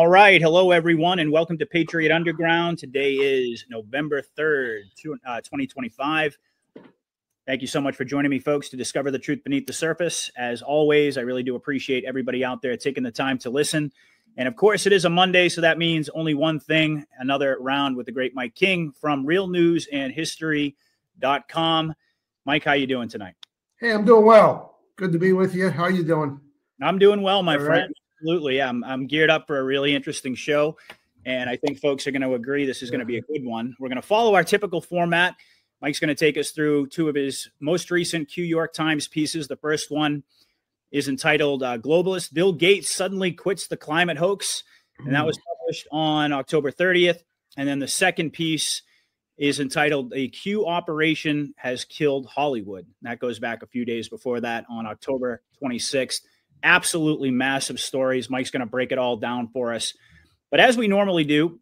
All right. Hello, everyone, and welcome to Patriot Underground. Today is November 3rd, 2025. Thank you so much for joining me, folks, to discover the truth beneath the surface. As always, I really do appreciate everybody out there taking the time to listen. And of course, it is a Monday, so that means only one thing, another round with the great Mike King from realnewsandhistory.com. Mike, how you doing tonight? Hey, I'm doing well. Good to be with you. How are you doing? I'm doing well, my friend. Right. Absolutely. I'm geared up for a really interesting show, and I think folks are going to agree this is going to be a good one. We're going to follow our typical format. Mike's going to take us through two of his most recent New York Times pieces. The first one is entitled Globalist Bill Gates Suddenly Quits the Climate Hoax, and that was published on October 30th. And then the second piece is entitled A Q Operation Has Killed Hollywood. That goes back a few days before that on October 26th. Absolutely massive stories. Mike's going to break it all down for us. But as we normally do,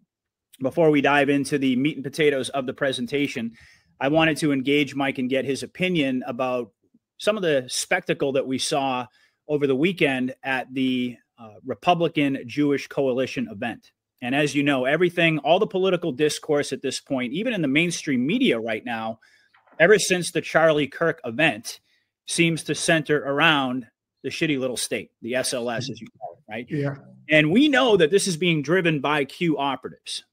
before we dive into the meat and potatoes of the presentation, I wanted to engage Mike and get his opinion about some of the spectacle that we saw over the weekend at the Republican Jewish Coalition event. And as you know, everything, all the political discourse at this point, even in the mainstream media right now, ever since the Charlie Kirk event, seems to center around the shitty little state, the SLS, as you call it, right? Yeah. And we know that this is being driven by Q operatives,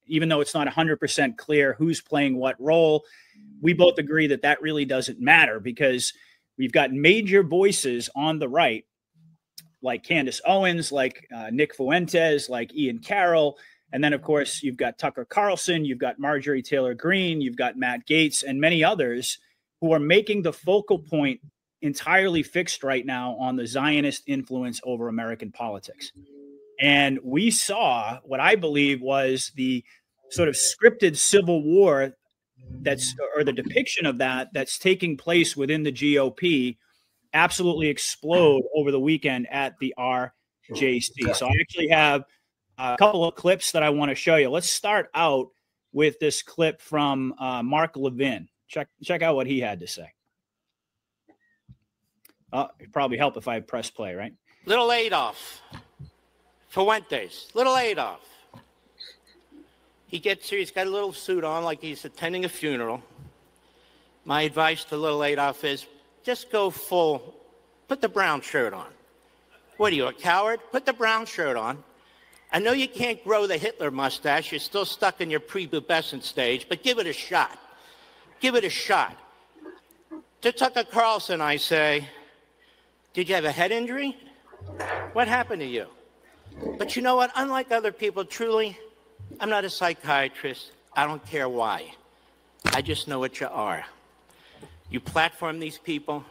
even though it's not 100% clear who's playing what role. We both agree that that really doesn't matter because we've got major voices on the right, like Candace Owens, like Nick Fuentes, like Ian Carroll. And then, of course, you've got Tucker Carlson, you've got Marjorie Taylor Greene, you've got Matt Gaetz, and many others who are making the focal point entirely fixed right now on the Zionist influence over American politics. And we saw what I believe was the sort of scripted civil war or the depiction of that's taking place within the GOP absolutely explode over the weekend at the RJC. So I actually have a couple of clips that I want to show you. Let's start out with this clip from Mark Levin. Check out what he had to say. It'd probably help if I press play, right? Little Adolf, Fuentes, little Adolf. He gets here, he's got a little suit on like he's attending a funeral. My advice to little Adolf is just go full, put the brown shirt on. What are you, a coward? Put the brown shirt on. I know you can't grow the Hitler mustache, you're still stuck in your prepubescent stage, but give it a shot. Give it a shot. To Tucker Carlson, I say, did you have a head injury? What happened to you? But you know what? Unlike other people, truly, I'm not a psychiatrist. I don't care why. I just know what you are. You platform these people.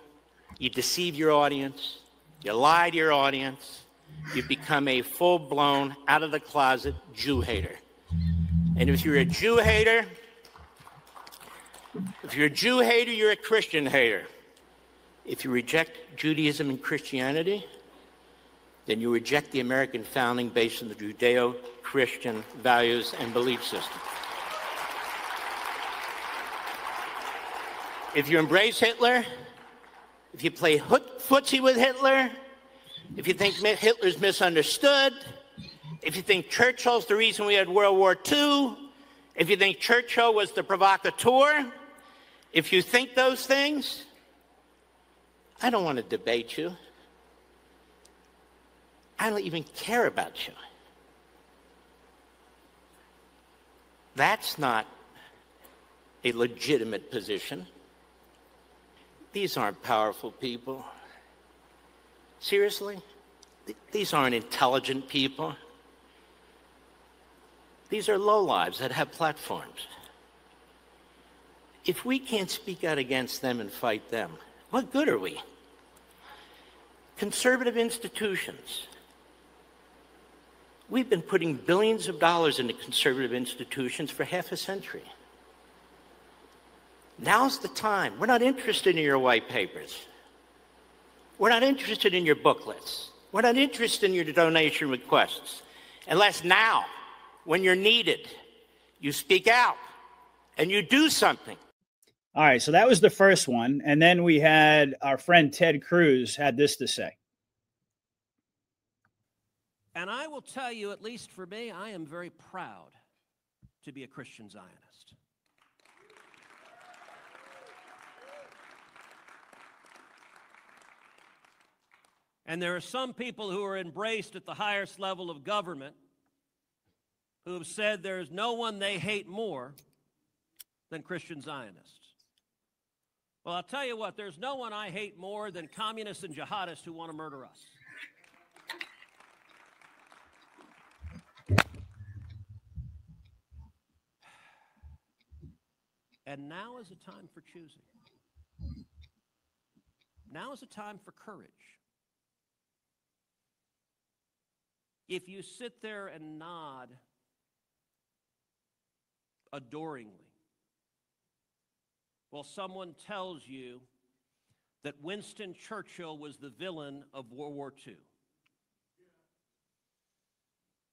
You deceive your audience. You lie to your audience. You become a full-blown, out-of-the-closet Jew hater. And if you're a Jew hater, you're a Christian hater. If you reject Judaism and Christianity, then you reject the American founding based on the Judeo-Christian values and belief system. If you embrace Hitler, if you play footsie with Hitler, if you think Hitler's misunderstood, if you think Churchill's the reason we had World War II, if you think Churchill was the provocateur, if you think those things, I don't want to debate you. I don't even care about you. That's not a legitimate position. These aren't powerful people. Seriously? These aren't intelligent people. These are lowlives that have platforms. If we can't speak out against them and fight them, what good are we? Conservative institutions. We've been putting billions of dollars into conservative institutions for half a century. Now's the time. We're not interested in your white papers. We're not interested in your booklets. We're not interested in your donation requests. Unless now, when you're needed, you speak out and you do something. All right, so that was the first one. And then we had our friend Ted Cruz had this to say. And I will tell you, at least for me, I am very proud to be a Christian Zionist. And there are some people who are embraced at the highest level of government who have said there's no one they hate more than Christian Zionists. Well, I'll tell you what, there's no one I hate more than communists and jihadists who want to murder us. And now is a time for choosing. Now is a time for courage. If you sit there and nod adoringly while someone tells you that Winston Churchill was the villain of World War II,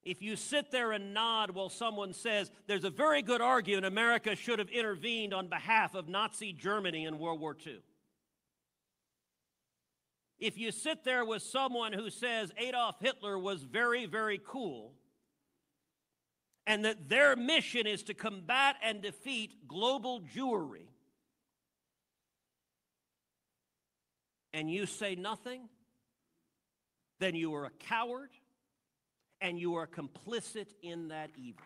if you sit there and nod while someone says there's a very good argument America should have intervened on behalf of Nazi Germany in World War II, if you sit there with someone who says Adolf Hitler was very, very cool, and that their mission is to combat and defeat global Jewry, and you say nothing, then you are a coward, and you are complicit in that evil.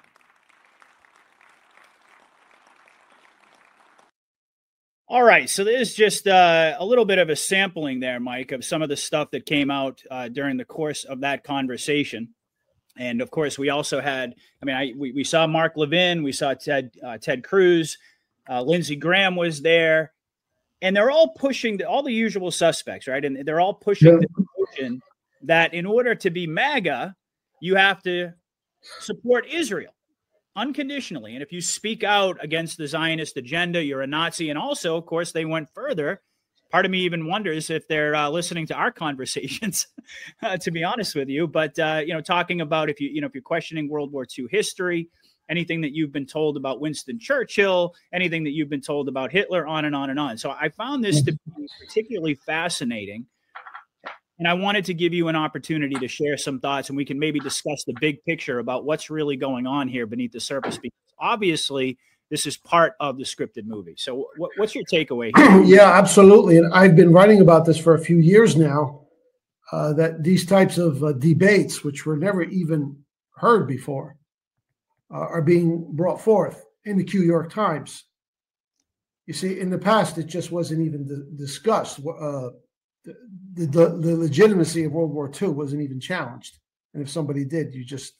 All right, so there's just a little bit of a sampling there, Mike, of some of the stuff that came out during the course of that conversation. And of course, we also had, we saw Mark Levin, we saw Ted Cruz, Lindsey Graham was there, and they're all pushing all the usual suspects, right? And they're all pushing the notion that in order to be MAGA, you have to support Israel unconditionally. And if you speak out against the Zionist agenda, you're a Nazi. And also, of course, they went further. Part of me even wonders if they're listening to our conversations, to be honest with you. But, talking about if you're questioning World War II history, anything that you've been told about Winston Churchill, anything that you've been told about Hitler, on and on and on. So I found this to be particularly fascinating. And I wanted to give you an opportunity to share some thoughts, and we can maybe discuss the big picture about what's really going on here beneath the surface, because obviously this is part of the scripted movie. So what's your takeaway here? Yeah, absolutely. And I've been writing about this for a few years now, that these types of debates, which were never even heard before, are being brought forth in the New York Times. You see, in the past, it just wasn't even discussed. The legitimacy of World War II wasn't even challenged. And if somebody did, you just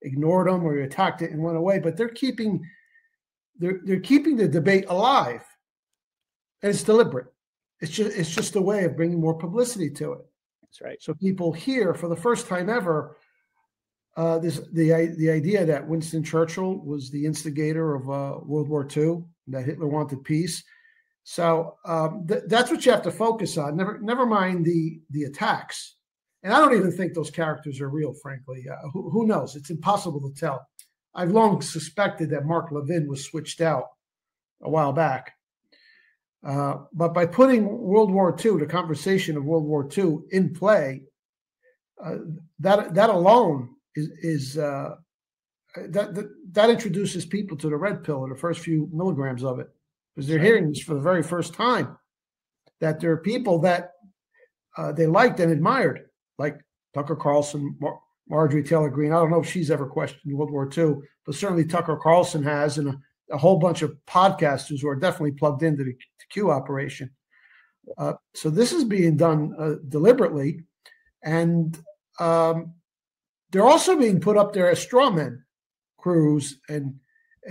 ignored them or you attacked it and went away. But they're keeping the debate alive. And it's deliberate. It's just a way of bringing more publicity to it. That's right. So people hear for the first time ever the idea that Winston Churchill was the instigator of World War II, that Hitler wanted peace. So that's what you have to focus on. Never mind the attacks. And I don't even think those characters are real, frankly. Who knows? It's impossible to tell. I've long suspected that Mark Levin was switched out a while back. But by putting World War II, the conversation of World War II in play, that alone that introduces people to the red pill in the first few milligrams of it. Because they're hearing this for the very first time, that there are people that they liked and admired, like Tucker Carlson, Marjorie Taylor Greene. I don't know if she's ever questioned World War II, but certainly Tucker Carlson has, and a whole bunch of podcasters who are definitely plugged into the Q operation. So this is being done deliberately, and they're also being put up there as straw men, Cruz and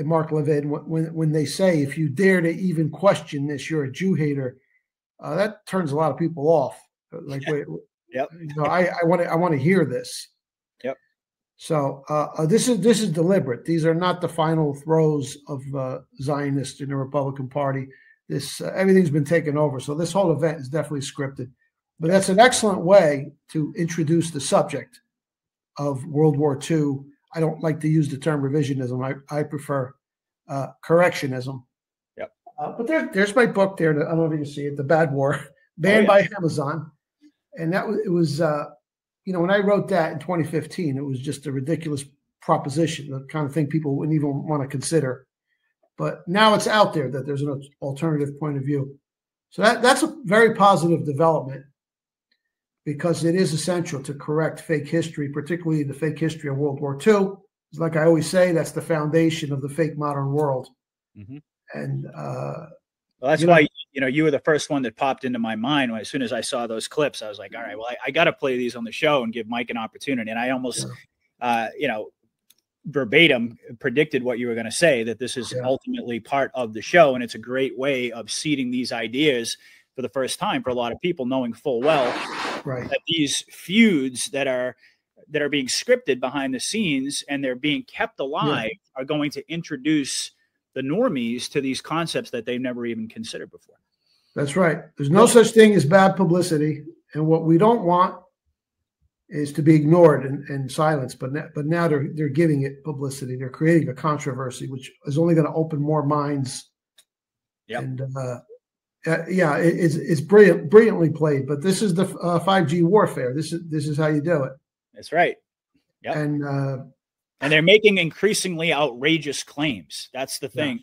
Mark Levin, when they say, if you dare to even question this, you're a Jew hater. That turns a lot of people off. Like, wait, yep. I want to hear this. Yep. So this is deliberate. These are not the final throes of Zionists in the Republican Party. This everything's been taken over. So this whole event is definitely scripted. But that's an excellent way to introduce the subject of World War II. I don't like to use the term revisionism. I prefer correctionism. Yep. But there's my book there. I don't know if you can see it, The Bad War, banned by Amazon. And it was when I wrote that in 2015, it was just a ridiculous proposition, the kind of thing people wouldn't even want to consider. But now it's out there that there's an alternative point of view. So that's a very positive development, because it is essential to correct fake history, particularly the fake history of World War II. Like I always say, that's the foundation of the fake modern world. Mm-hmm. And well, that's why you were the first one that popped into my mind as soon as I saw those clips. I was like, all right, well, I got to play these on the show and give Mike an opportunity. And I almost, verbatim predicted what you were going to say, that this is ultimately part of the show, and it's a great way of seeding these ideas for the first time for a lot of people, knowing full well that these feuds that are being scripted behind the scenes and they're being kept alive are going to introduce the normies to these concepts that they've never even considered before. That's right. There's no such thing as bad publicity, and what we don't want is to be ignored and silenced. But now they're giving it publicity. They're creating a controversy, which is only going to open more minds. Yep. And it's brilliantly played. But this is the 5G warfare. This is how you do it. That's right. Yeah. And they're making increasingly outrageous claims. That's the thing.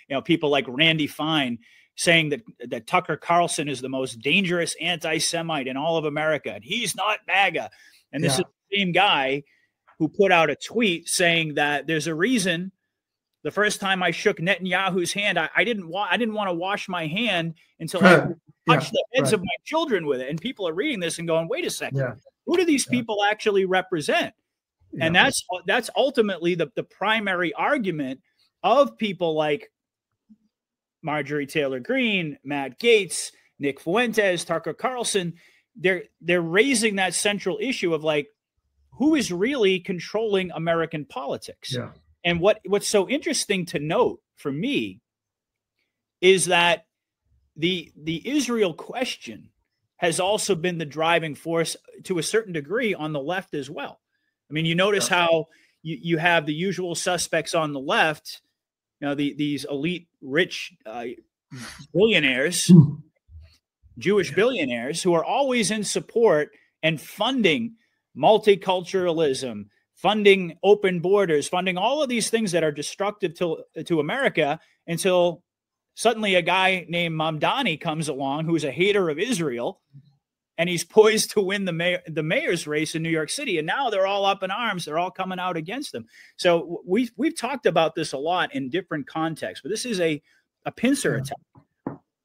Yeah. People like Randy Fine saying that Tucker Carlson is the most dangerous anti-Semite in all of America, and he's not MAGA. And this is the same guy who put out a tweet saying that there's a reason the first time I shook Netanyahu's hand, I didn't want to wash my hand until I touched the heads of my children with it. And people are reading this and going, wait a second, who do these people actually represent? And that's ultimately the primary argument of people like Marjorie Taylor Greene, Matt Gaetz, Nick Fuentes, Tucker Carlson. They're raising that central issue of like, who is really controlling American politics? Yeah. And what's so interesting to note for me is that the Israel question has also been the driving force to a certain degree on the left as well. I mean, you notice how you have the usual suspects on the left, these elite, rich billionaires, Jewish billionaires, who are always in support and funding multiculturalism, funding open borders, funding all of these things that are destructive to America, until suddenly a guy named Mamdani comes along who's a hater of Israel, and he's poised to win the mayor's race in New York City. And now they're all up in arms. They're all coming out against them. So we've talked about this a lot in different contexts, but this is a pincer attack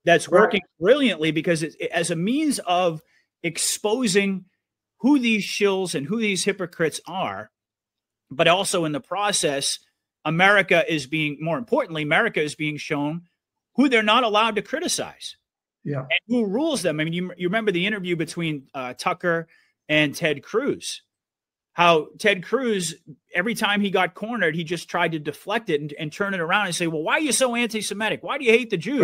that's working brilliantly, because it's as a means of exposing who these shills and who these hypocrites are. But also in the process, America is being shown who they're not allowed to criticize. Yeah. And who rules them. I mean, you remember the interview between Tucker and Ted Cruz, how Ted Cruz, every time he got cornered, he just tried to deflect it and turn it around and say, well, why are you so anti-Semitic? Why do you hate the Jews?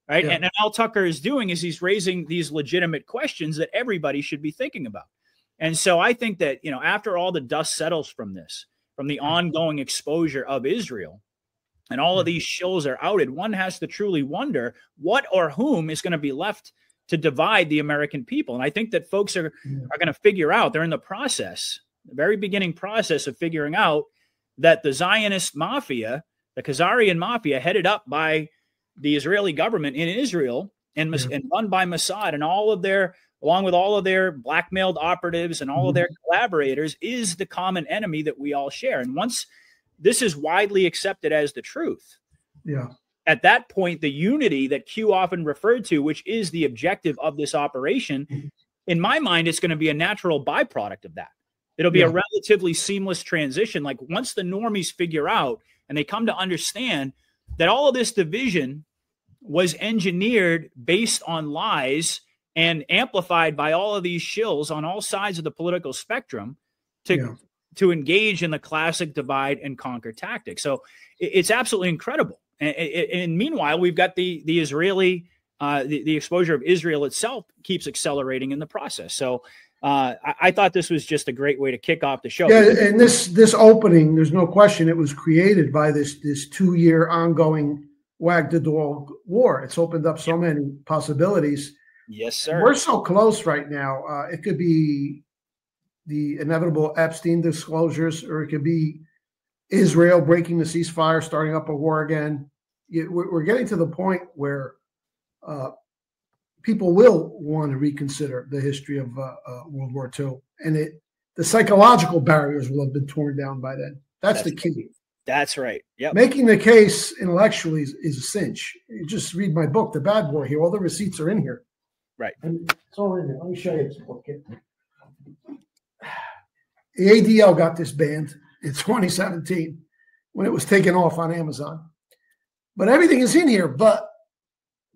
Right. Yeah. And all Tucker is doing is he's raising these legitimate questions that everybody should be thinking about. And so I think that, after all the dust settles from this, from the ongoing exposure of Israel, and all of these shills are outed, one has to truly wonder what or whom is going to be left to divide the American people. And I think that folks are going to figure out, they're in the process, the very beginning process of figuring out that the Zionist mafia, the Khazarian mafia, headed up by the Israeli government in Israel and run by Mossad, and along with all of their blackmailed operatives and all of their collaborators, is the common enemy that we all share. And once this is widely accepted as the truth, at that point, the unity that Q often referred to, which is the objective of this operation, in my mind, it's going to be a natural byproduct of that. It'll be a relatively seamless transition. Like once the normies figure out and they come to understand that all of this division was engineered based on lies and amplified by all of these shills on all sides of the political spectrum to engage in the classic divide and conquer tactic. So it's absolutely incredible. And meanwhile, we've got the Israeli, the exposure of Israel itself keeps accelerating in the process. So I thought this was just a great way to kick off the show. Yeah, and this opening, there's no question it was created by this 2-year ongoing wag the dog war. It's opened up so many possibilities. Yes, sir. We're so close right now. It could be the inevitable Epstein disclosures, or it could be Israel breaking the ceasefire, starting up a war again. We're getting to the point where people will want to reconsider the history of World War II, and the psychological barriers will have been torn down by then. That's the key. That's right. Yep. Making the case intellectually is a cinch. You just read my book, The Bad War here. All the receipts are in here. Right. And it's all in here. Let me show you this book. The ADL got this banned in 2017 when it was taken off on Amazon. But everything is in here. But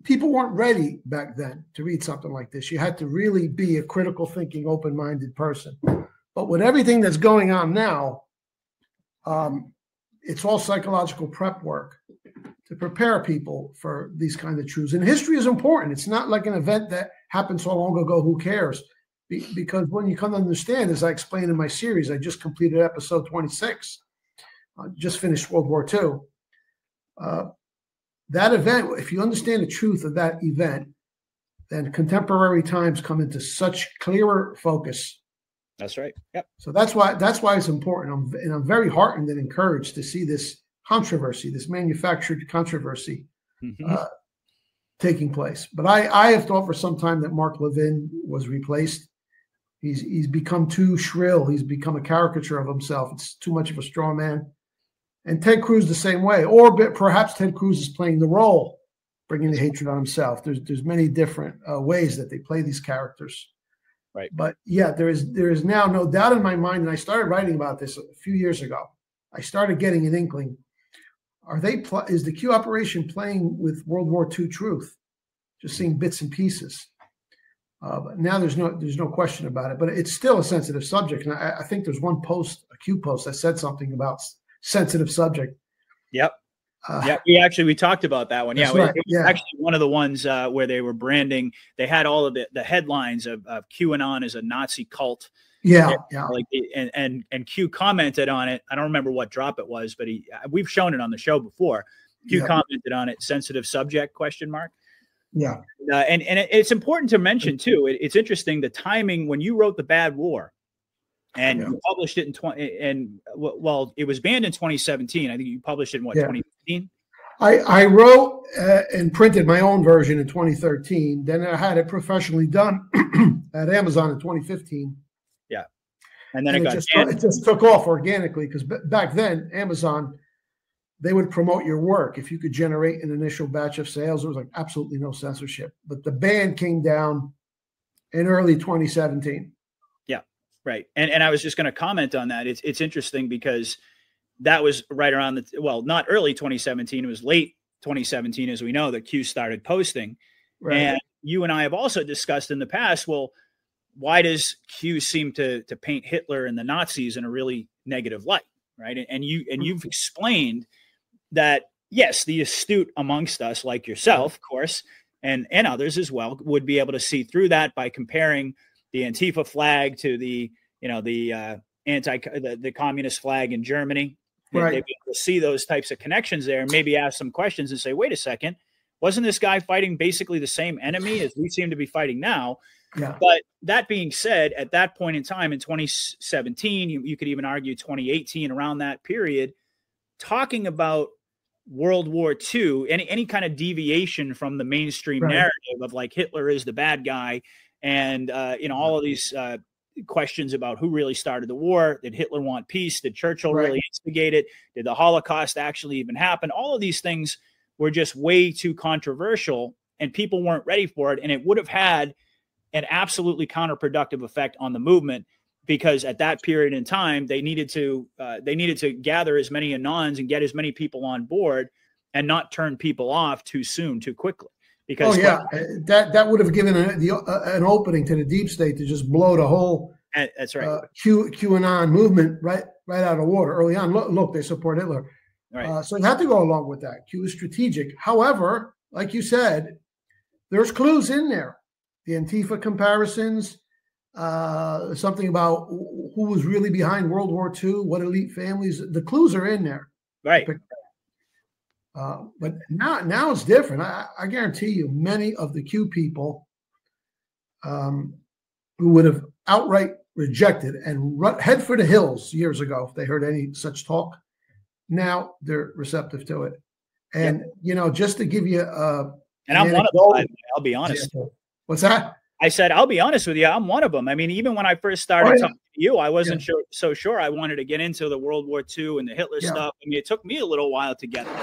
people weren't ready back then to read something like this. You had to really be a critical thinking, open-minded person. But with everything that's going on now, it's all psychological prep work to prepare people for these kinds of truths. And history is important. It's not like an event that happened so long ago, who cares? Because when you come to understand, as I explained in my series, I just completed episode 26, just finished World War II. That event, if you understand the truth of that event, then contemporary times come into such clearer focus. That's right. Yep. So that's why it's important. I'm very heartened and encouraged to see this controversy, this manufactured controversy, taking place. But I have thought for some time that Mark Levin was replaced. He's become too shrill. He's become a caricature of himself. It's too much of a straw man. And Ted Cruz the same way. Or perhaps Ted Cruz is playing the role, bringing the hatred on himself. There's many different ways that they play these characters. Right. But yeah, there is now no doubt in my mind, and I started writing about this a few years ago. I started getting an inkling. Is the Q operation playing with World War II truth? Just seeing bits and pieces. But now there's no question about it. But it's still a sensitive subject, and I think there's one post, a Q post, that said something about sensitive subject. Yep. We talked about that one. Yeah, right. It was actually one of the ones where they were branding. They had all of the headlines of QAnon as a Nazi cult. Yeah. Like and Q commented on it. I don't remember what drop it was, but we've shown it on the show before. Q commented on it. Sensitive subject ? Yeah. And it's important to mention too. It's interesting the timing when you wrote The Bad War. And you published it it was banned in 2017. I think you published it in 2015? I wrote and printed my own version in 2013. Then I had it professionally done at Amazon in 2015. Yeah. And then it just took off organically, because back then, Amazon, they would promote your work. If you could generate an initial batch of sales, there was like absolutely no censorship. But the ban came down in early 2017. Right. And I was just going to comment on that. It's interesting because that was right around not early 2017. It was late 2017, as we know, that Q started posting. Right. And you and I have also discussed in the past, well, why does Q seem to paint Hitler and the Nazis in a really negative light? Right. And you've explained that, yes, the astute amongst us, like yourself, of course, and others as well, would be able to see through that by comparing the Antifa flag to the communist flag in Germany. Right. They'd be able to see those types of connections there and maybe ask some questions and say, wait a second, wasn't this guy fighting basically the same enemy as we seem to be fighting now? Yeah. But that being said, at that point in time in 2017, you could even argue 2018, around that period, talking about World War II, any kind of deviation from the mainstream narrative of like Hitler is the bad guy. And, all of these questions about who really started the war. Did Hitler want peace? Did Churchill really instigate it? Did the Holocaust actually even happen? All of these things were just way too controversial, and people weren't ready for it. And it would have had an absolutely counterproductive effect on the movement, because at that period in time, they needed to gather as many anons and get as many people on board and not turn people off too soon, too quickly. Because that would have given an opening to the deep state to just blow the whole that's right QAnon movement right out of water early on. Look, they support Hitler, right? So you have to go along with that. Q is strategic. However, like you said, there's clues in there. The Antifa comparisons, something about who was really behind World War II, what elite families. The clues are in there, right? But now it's different. I guarantee you, many of the Q people who would have outright rejected and head for the hills years ago if they heard any such talk. Now they're receptive to it. And, just to give you and I'm one of them, I'll be honest. What's that? I said, I'll be honest with you. I'm one of them. I mean, even when I first started talking to you, I wasn't so sure I wanted to get into the World War II and the Hitler stuff. I mean, it took me a little while to get there.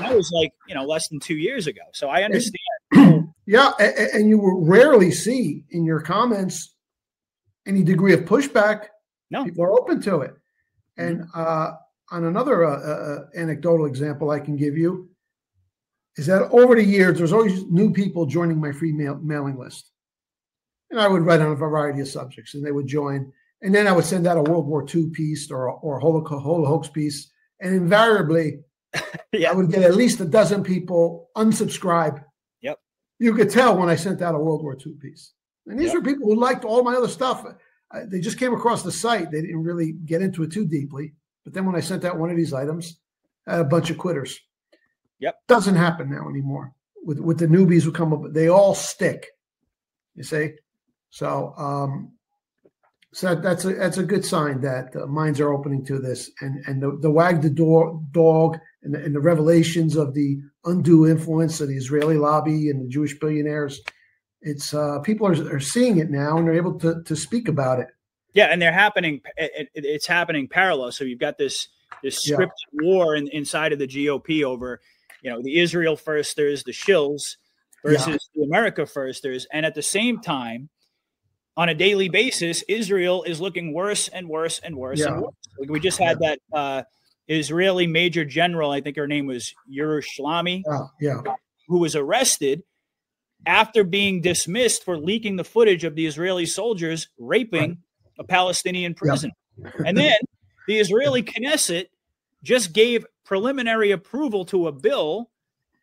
That was like, less than 2 years ago. So I understand. And you will rarely see in your comments any degree of pushback. No. People are open to it. And on another anecdotal example I can give you is that over the years, there's always new people joining my free mailing list. And I would write on a variety of subjects, and they would join. And then I would send out a World War II piece or a Holocaust piece. And invariably, I would get at least a dozen people unsubscribe. Yep. You could tell when I sent out a World War II piece. And these were people who liked all my other stuff. They just came across the site. They didn't really get into it too deeply. But then when I sent out one of these items, I had a bunch of quitters. Yep. Doesn't happen now anymore. With the newbies who come up, they all stick. You see? So that's a good sign that minds are opening to this, and the wag the dog and the revelations of the undue influence of the Israeli lobby and the Jewish billionaires. It's people are seeing it now, and they're able to speak about it. Yeah, and they're happening. It's happening parallel. So you've got this scripted war inside of the GOP over, the Israel firsters, the shills versus the America firsters, and at the same time, on a daily basis, Israel is looking worse and worse and worse and worse. We just had that Israeli major general, I think her name was Yerushalmi, who was arrested after being dismissed for leaking the footage of the Israeli soldiers raping a Palestinian prisoner. And then the Israeli Knesset just gave preliminary approval to a bill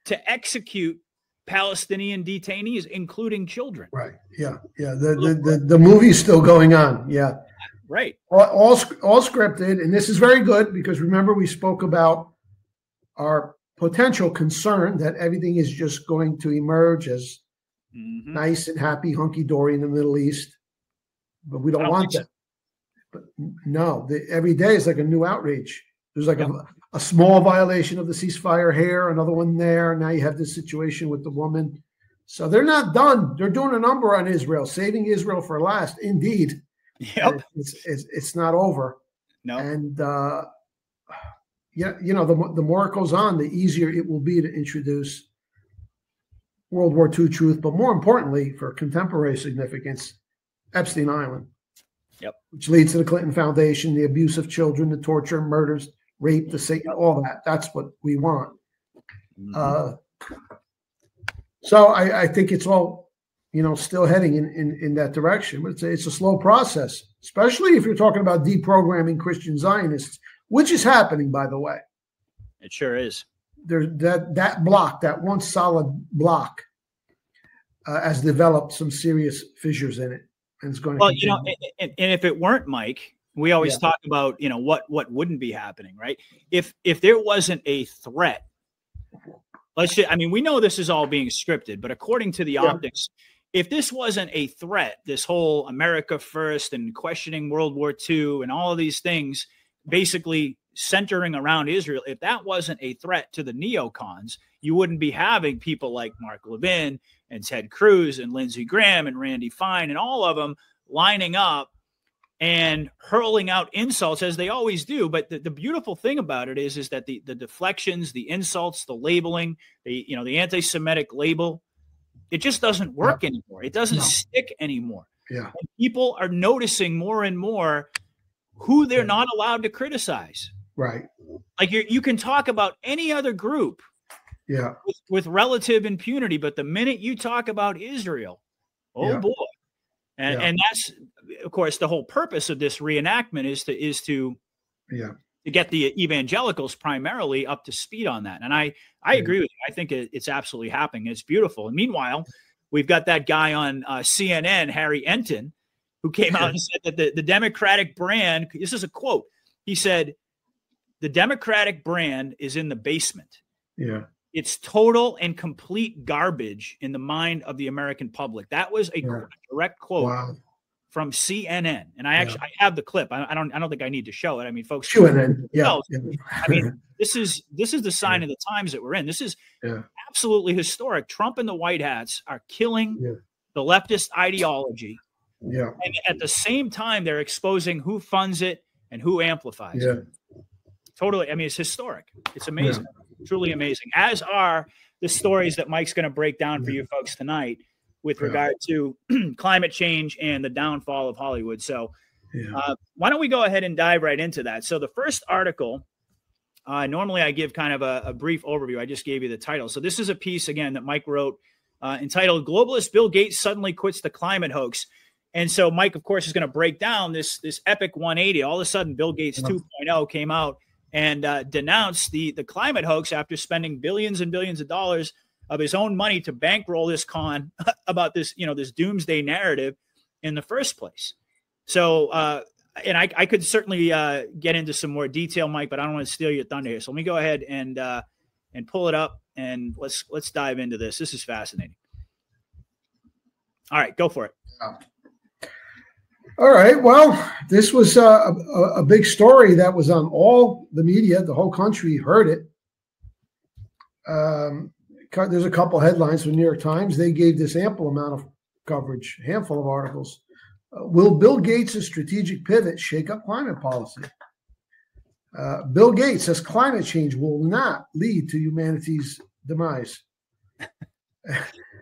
to execute Palestinian detainees, including children. Right. Yeah. Yeah. The movie's still going on. Yeah. Right. All scripted. And this is very good because remember, we spoke about our potential concern that everything is just going to emerge as nice and happy, hunky-dory in the Middle East. But we don't want that. But no, every day is like a new outrage. There's like a small violation of the ceasefire here, another one there. Now you have this situation with the woman. So they're not done. They're doing a number on Israel, saving Israel for last. Indeed. Yep. It's not over. No. And, the more it goes on, the easier it will be to introduce World War II truth. But more importantly, for contemporary significance, Epstein Island. Yep. Which leads to the Clinton Foundation, the abuse of children, the torture, murders, rape, the Satan, all that. That's what we want. So I think it's all, still heading in that direction. But it's a slow process, especially if you're talking about deprogramming Christian Zionists, which is happening, by the way. It sure is. There's that block, that one solid block, has developed some serious fissures in it. And it's going to continue. And if it weren't Mike, we always talk about, what wouldn't be happening, right? If there wasn't a threat, we know this is all being scripted, but according to the optics, if this wasn't a threat, this whole America first and questioning World War II and all of these things basically centering around Israel, if that wasn't a threat to the neocons, you wouldn't be having people like Mark Levin and Ted Cruz and Lindsey Graham and Randy Fine and all of them lining up and hurling out insults as they always do. But the beautiful thing about it is that the deflections, the insults, the labeling, the anti-Semitic label, it just doesn't work anymore. It doesn't stick anymore. Yeah. And people are noticing more and more who they're not allowed to criticize. Right. Like you can talk about any other group with relative impunity, but the minute you talk about Israel, boy. And that's, of course, the whole purpose of this reenactment is to get the evangelicals primarily up to speed on that. And I agree with you. I think it's absolutely happening. It's beautiful. And meanwhile, we've got that guy on CNN, Harry Enton, who came out and said that the Democratic brand, this is a quote, he said, the Democratic brand is in the basement. Yeah. It's total and complete garbage in the mind of the American public. That was a direct quote from CNN, and I have the clip. I don't think I need to show it. I mean, folks, CNN, yeah. I mean, this is the sign of the times that we're in. This is absolutely historic. Trump and the white hats are killing the leftist ideology. Yeah. And at the same time, they're exposing who funds it and who amplifies it. Totally. I mean, it's historic. It's amazing. Truly amazing. As are the stories that Mike's going to break down for you folks tonight with regard to climate change and the downfall of Hollywood. So why don't we go ahead and dive right into that? So the first article, normally I give kind of a brief overview. I just gave you the title. So this is a piece, again, that Mike wrote entitled "Globalist Bill Gates Suddenly Quits the Climate Hoax." And so Mike, of course, is going to break down this epic 180. All of a sudden, Bill Gates 2.0 came out and denounced the climate hoax after spending billions and billions of dollars of his own money to bankroll this con about this, this doomsday narrative in the first place. So, and I could certainly get into some more detail, Mike, but I don't want to steal your thunder here. So let me go ahead and pull it up, and let's dive into this. This is fascinating. All right, go for it. All right. Well, this was a big story that was on all the media. The whole country heard it. There's a couple headlines from the New York Times. They gave this ample amount of coverage, a handful of articles. Will Bill Gates' strategic pivot shake up climate policy? Bill Gates says climate change will not lead to humanity's demise.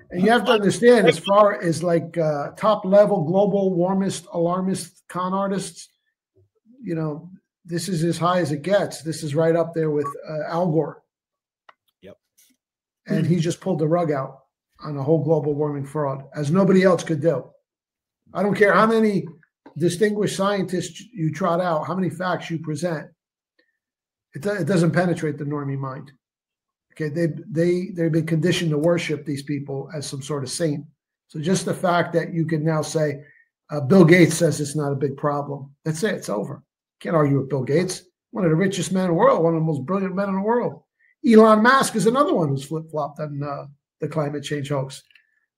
And you have to understand, as far as like top level global warmist, alarmist con artists, this is as high as it gets. This is right up there with Al Gore. And he just pulled the rug out on the whole global warming fraud, as nobody else could do. I don't care how many distinguished scientists you trot out, how many facts you present. It doesn't penetrate the normie mind. Okay, they've been conditioned to worship these people as some sort of saint. So just the fact that you can now say, Bill Gates says it's not a big problem. That's it. It's over. Can't argue with Bill Gates. One of the richest men in the world, one of the most brilliant men in the world. Elon Musk is another one who's flip-flopped on the climate change hoax.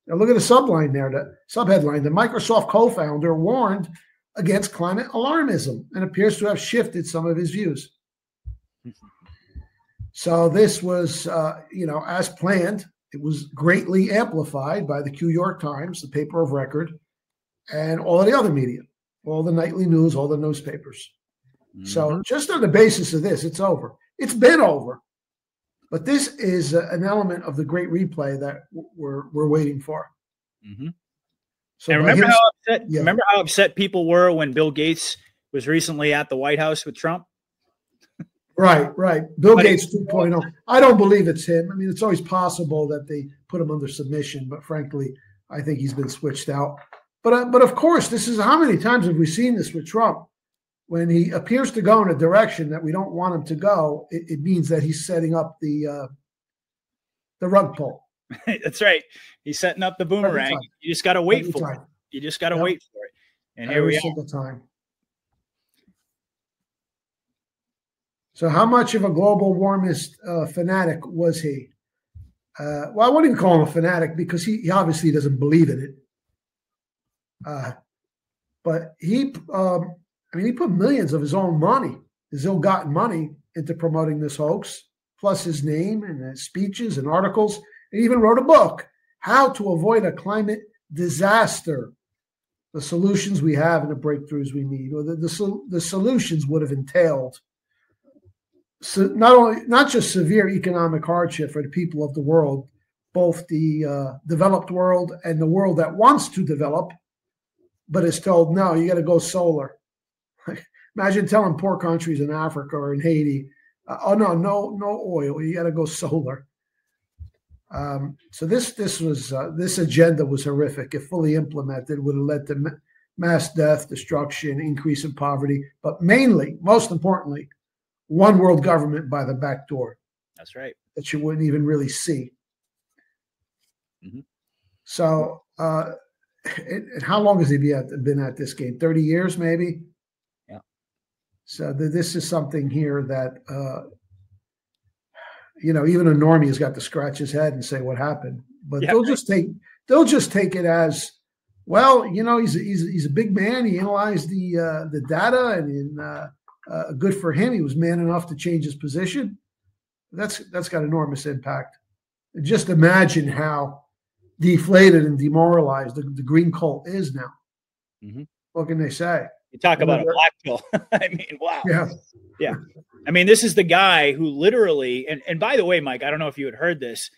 Now look at the subline there, the subheadline. The Microsoft co-founder warned against climate alarmism and appears to have shifted some of his views. So this was, as planned. It was greatly amplified by the New York Times, the paper of record, and all of the other media, all the nightly news, all the newspapers. So just on the basis of this, it's over. It's been over. But this is an element of the great replay that we're waiting for. So and remember how upset people were when Bill Gates was recently at the White House with Trump? Right. Bill Gates 2.0. I don't believe it's him. I mean, it's always possible that they put him under submission, but frankly, I think he's been switched out. But of course, this is how many times have we seen this with Trump? When he appears to go in a direction that we don't want him to go, it means that he's setting up the rug pull. That's right. He's setting up the boomerang. You just got to wait for it. You just got to wait for it. And here we are. Every single time. So how much of a global warmist fanatic was he? Well, I wouldn't even call him a fanatic because he obviously doesn't believe in it. But he put millions of his own money, his ill-gotten money, into promoting this hoax, plus his name and his speeches and articles. He even wrote a book, How to Avoid a Climate Disaster, the solutions we have and the breakthroughs we need. Or the solutions would have entailed not just severe economic hardship for the people of the world, both the developed world and the world that wants to develop, but is told, no, you got to go solar. Imagine telling poor countries in Africa or in Haiti, oh no oil, you got to go solar. So this agenda was horrific. If fully implemented, would have led to mass death, destruction, increase in poverty, but mainly, most importantly, one world government by the back door. That's right. That you wouldn't even really see. So, and how long has he been at this game? 30 years, maybe. So this is something here that, even a normie has got to scratch his head and say what happened. But they'll just take it as Well, he's a big man. He analyzed the data, and good for him. He was man enough to change his position. That's got enormous impact. And just imagine how deflated and demoralized the green cult is now. Mm-hmm. What can they say? You talk about a black pill. I mean, wow. Yeah. I mean, this is the guy who literally, and by the way, Mike, I don't know if you had heard this.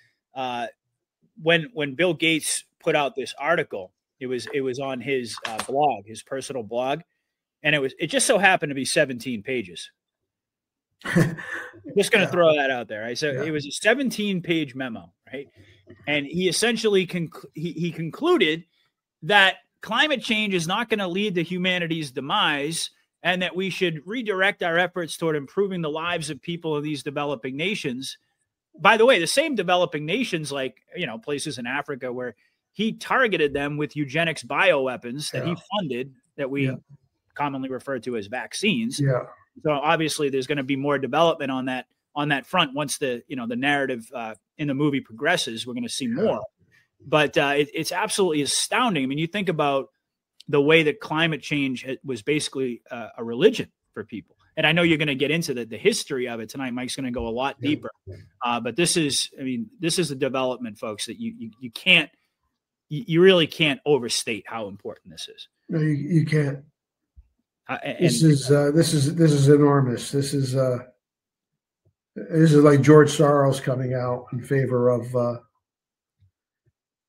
When Bill Gates put out this article, it was on his blog, his personal blog, and it just so happened to be 17 pages. Just going to throw that out there. Right? So it was a 17-page memo, right? And he essentially he concluded that climate change is not going to lead to humanity's demise, and that we should redirect our efforts toward improving the lives of people in these developing nations. By the way, the same developing nations, like, places in Africa where he targeted them with eugenics bioweapons that he funded, that we commonly refer to as vaccines. Yeah. So obviously there's going to be more development on that front. Once the narrative in the movie progresses, we're going to see more. But it's absolutely astounding. I mean, you think about the way that climate change was basically a religion for people. And I know you're going to get into the history of it tonight. Mike's going to go a lot deeper. But this is a development, folks, that you really can't overstate how important this is. No, you can't. This is enormous. This is like George Soros coming out in favor of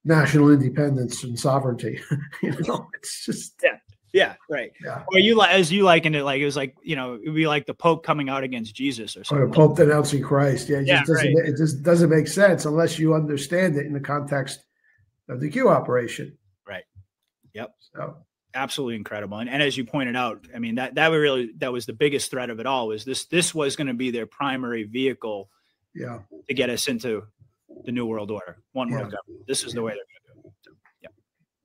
national independence and sovereignty. It's just right. Yeah. Or as you likened it, like it was like it would be like the Pope coming out against Jesus or something. Or the Pope denouncing Christ. It just doesn't make sense unless you understand it in the context of the Q operation. Right. Yep. So absolutely incredible. And as you pointed out, I mean, that was the biggest threat of it all, was this was going to be their primary vehicle to get us into the New World Order, one world government. This is the way they're going to do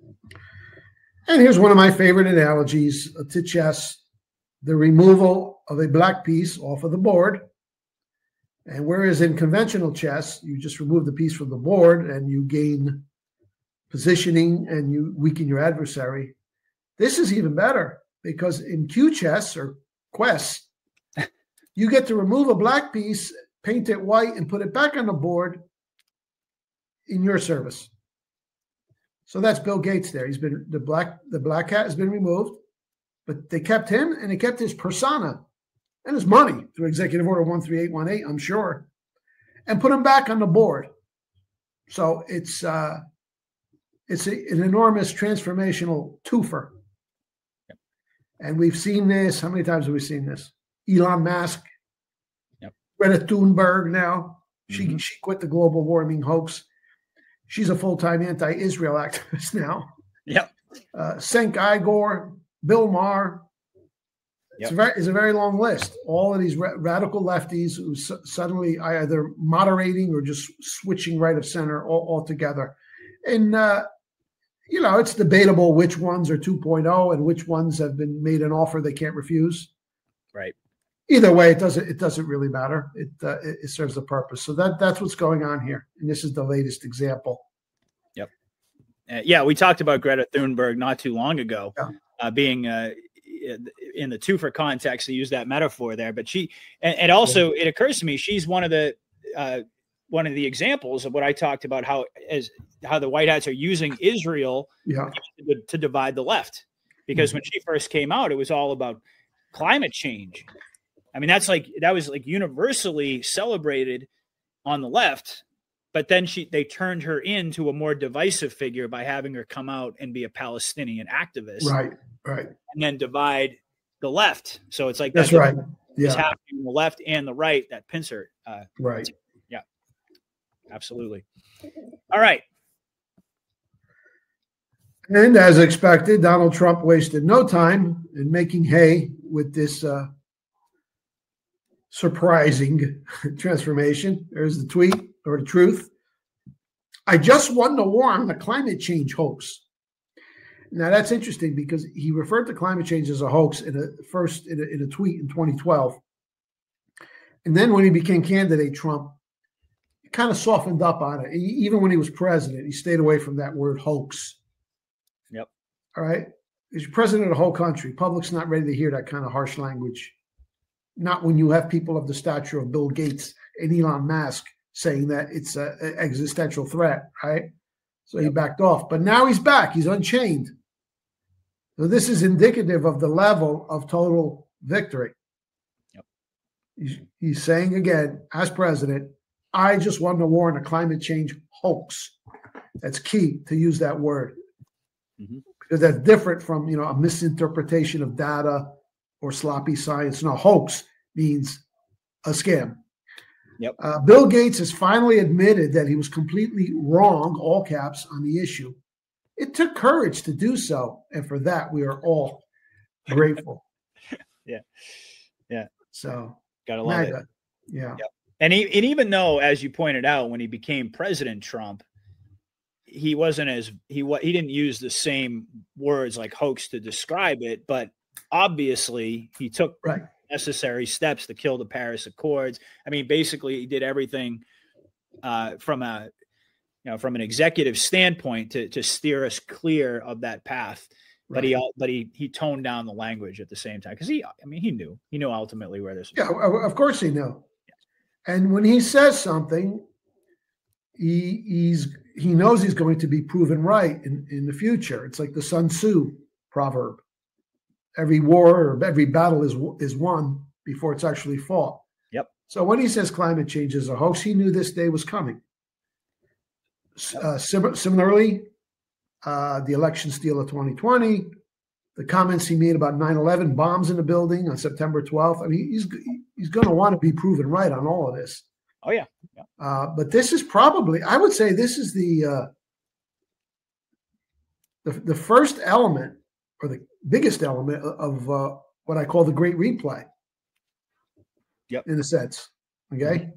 it. So, And here's one of my favorite analogies to chess: the removal of a black piece off of the board. And whereas in conventional chess, you just remove the piece from the board and you gain positioning and you weaken your adversary, this is even better, because in Q chess or Quest, you get to remove a black piece, paint it white, and put it back on the board in your service. So that's Bill Gates there. He's been the black hat has been removed, but they kept him and they kept his persona and his money through Executive Order 13818, I'm sure, and put him back on the board. So it's an enormous transformational twofer. And we've seen this. How many times have we seen this? Elon Musk, Greta Thunberg now. She quit the global warming hoax. She's a full-time anti-Israel activist now. Yep. Cenk Uygur, Bill Maher. It's a very long list. All of these radical lefties who suddenly either moderating or just switching right of center altogether. And, it's debatable which ones are 2.0 and which ones have been made an offer they can't refuse. Right. Either way, it doesn't really matter. It serves a purpose. So that's what's going on here, and this is the latest example. Yep. We talked about Greta Thunberg not too long ago, being in the twofer context to use that metaphor there. But and also it occurs to me she's one of the examples of what I talked about, how the White Hats are using Israel to divide the left, because when she first came out, it was all about climate change. I mean, that was universally celebrated on the left, but then they turned her into a more divisive figure by having her come out and be a Palestinian activist, right, and then divide the left. So it's like that's right. It's happening on the left and the right, that pincer. Right. Yeah, absolutely. All right. And as expected, Donald Trump wasted no time in making hay with this surprising transformation. There's the tweet, or the truth. I just won the war on the climate change hoax. Now that's interesting, because he referred to climate change as a hoax in a tweet in 2012. And then when he became candidate, Trump kind of softened up on it. Even when he was president, he stayed away from that word hoax. Yep. All right. He's president of the whole country. Public's not ready to hear that kind of harsh language. Not when you have people of the stature of Bill Gates and Elon Musk saying that it's an existential threat, right? So he backed off. But now he's back. He's unchained. So this is indicative of the level of total victory. Yep. He's saying again, as president, I just won the war on a climate change hoax. That's key to use that word. Mm-hmm. Because that's different from, a misinterpretation of data or sloppy science. No, hoax means a scam. Yep. Bill Gates has finally admitted that he was completely wrong, all caps, on the issue. It took courage to do so, and for that we are all grateful. Yeah. So gotta love it. Yeah. Yep. And even though, as you pointed out, when he became President Trump, he didn't use the same words like hoax to describe it, but obviously he took necessary steps to kill the Paris Accords. I mean, basically he did everything from an executive standpoint to steer us clear of that path. Right. But he toned down the language at the same time because he knew ultimately where this was. Yeah, of course he knew. Yeah. And when he says something, he knows he's going to be proven right in the future. It's like the Sun Tzu proverb. Every war or every battle is won before it's actually fought. Yep. So when he says climate change is a hoax, he knew this day was coming. Similarly, the election steal of 2020, the comments he made about 9/11 bombs in the building on September 12th. I mean, he's going to want to be proven right on all of this. Oh, yeah. But this is probably, I would say this is the first element or the biggest element of what I call the great replay. Yep. In a sense. Okay. Mm-hmm.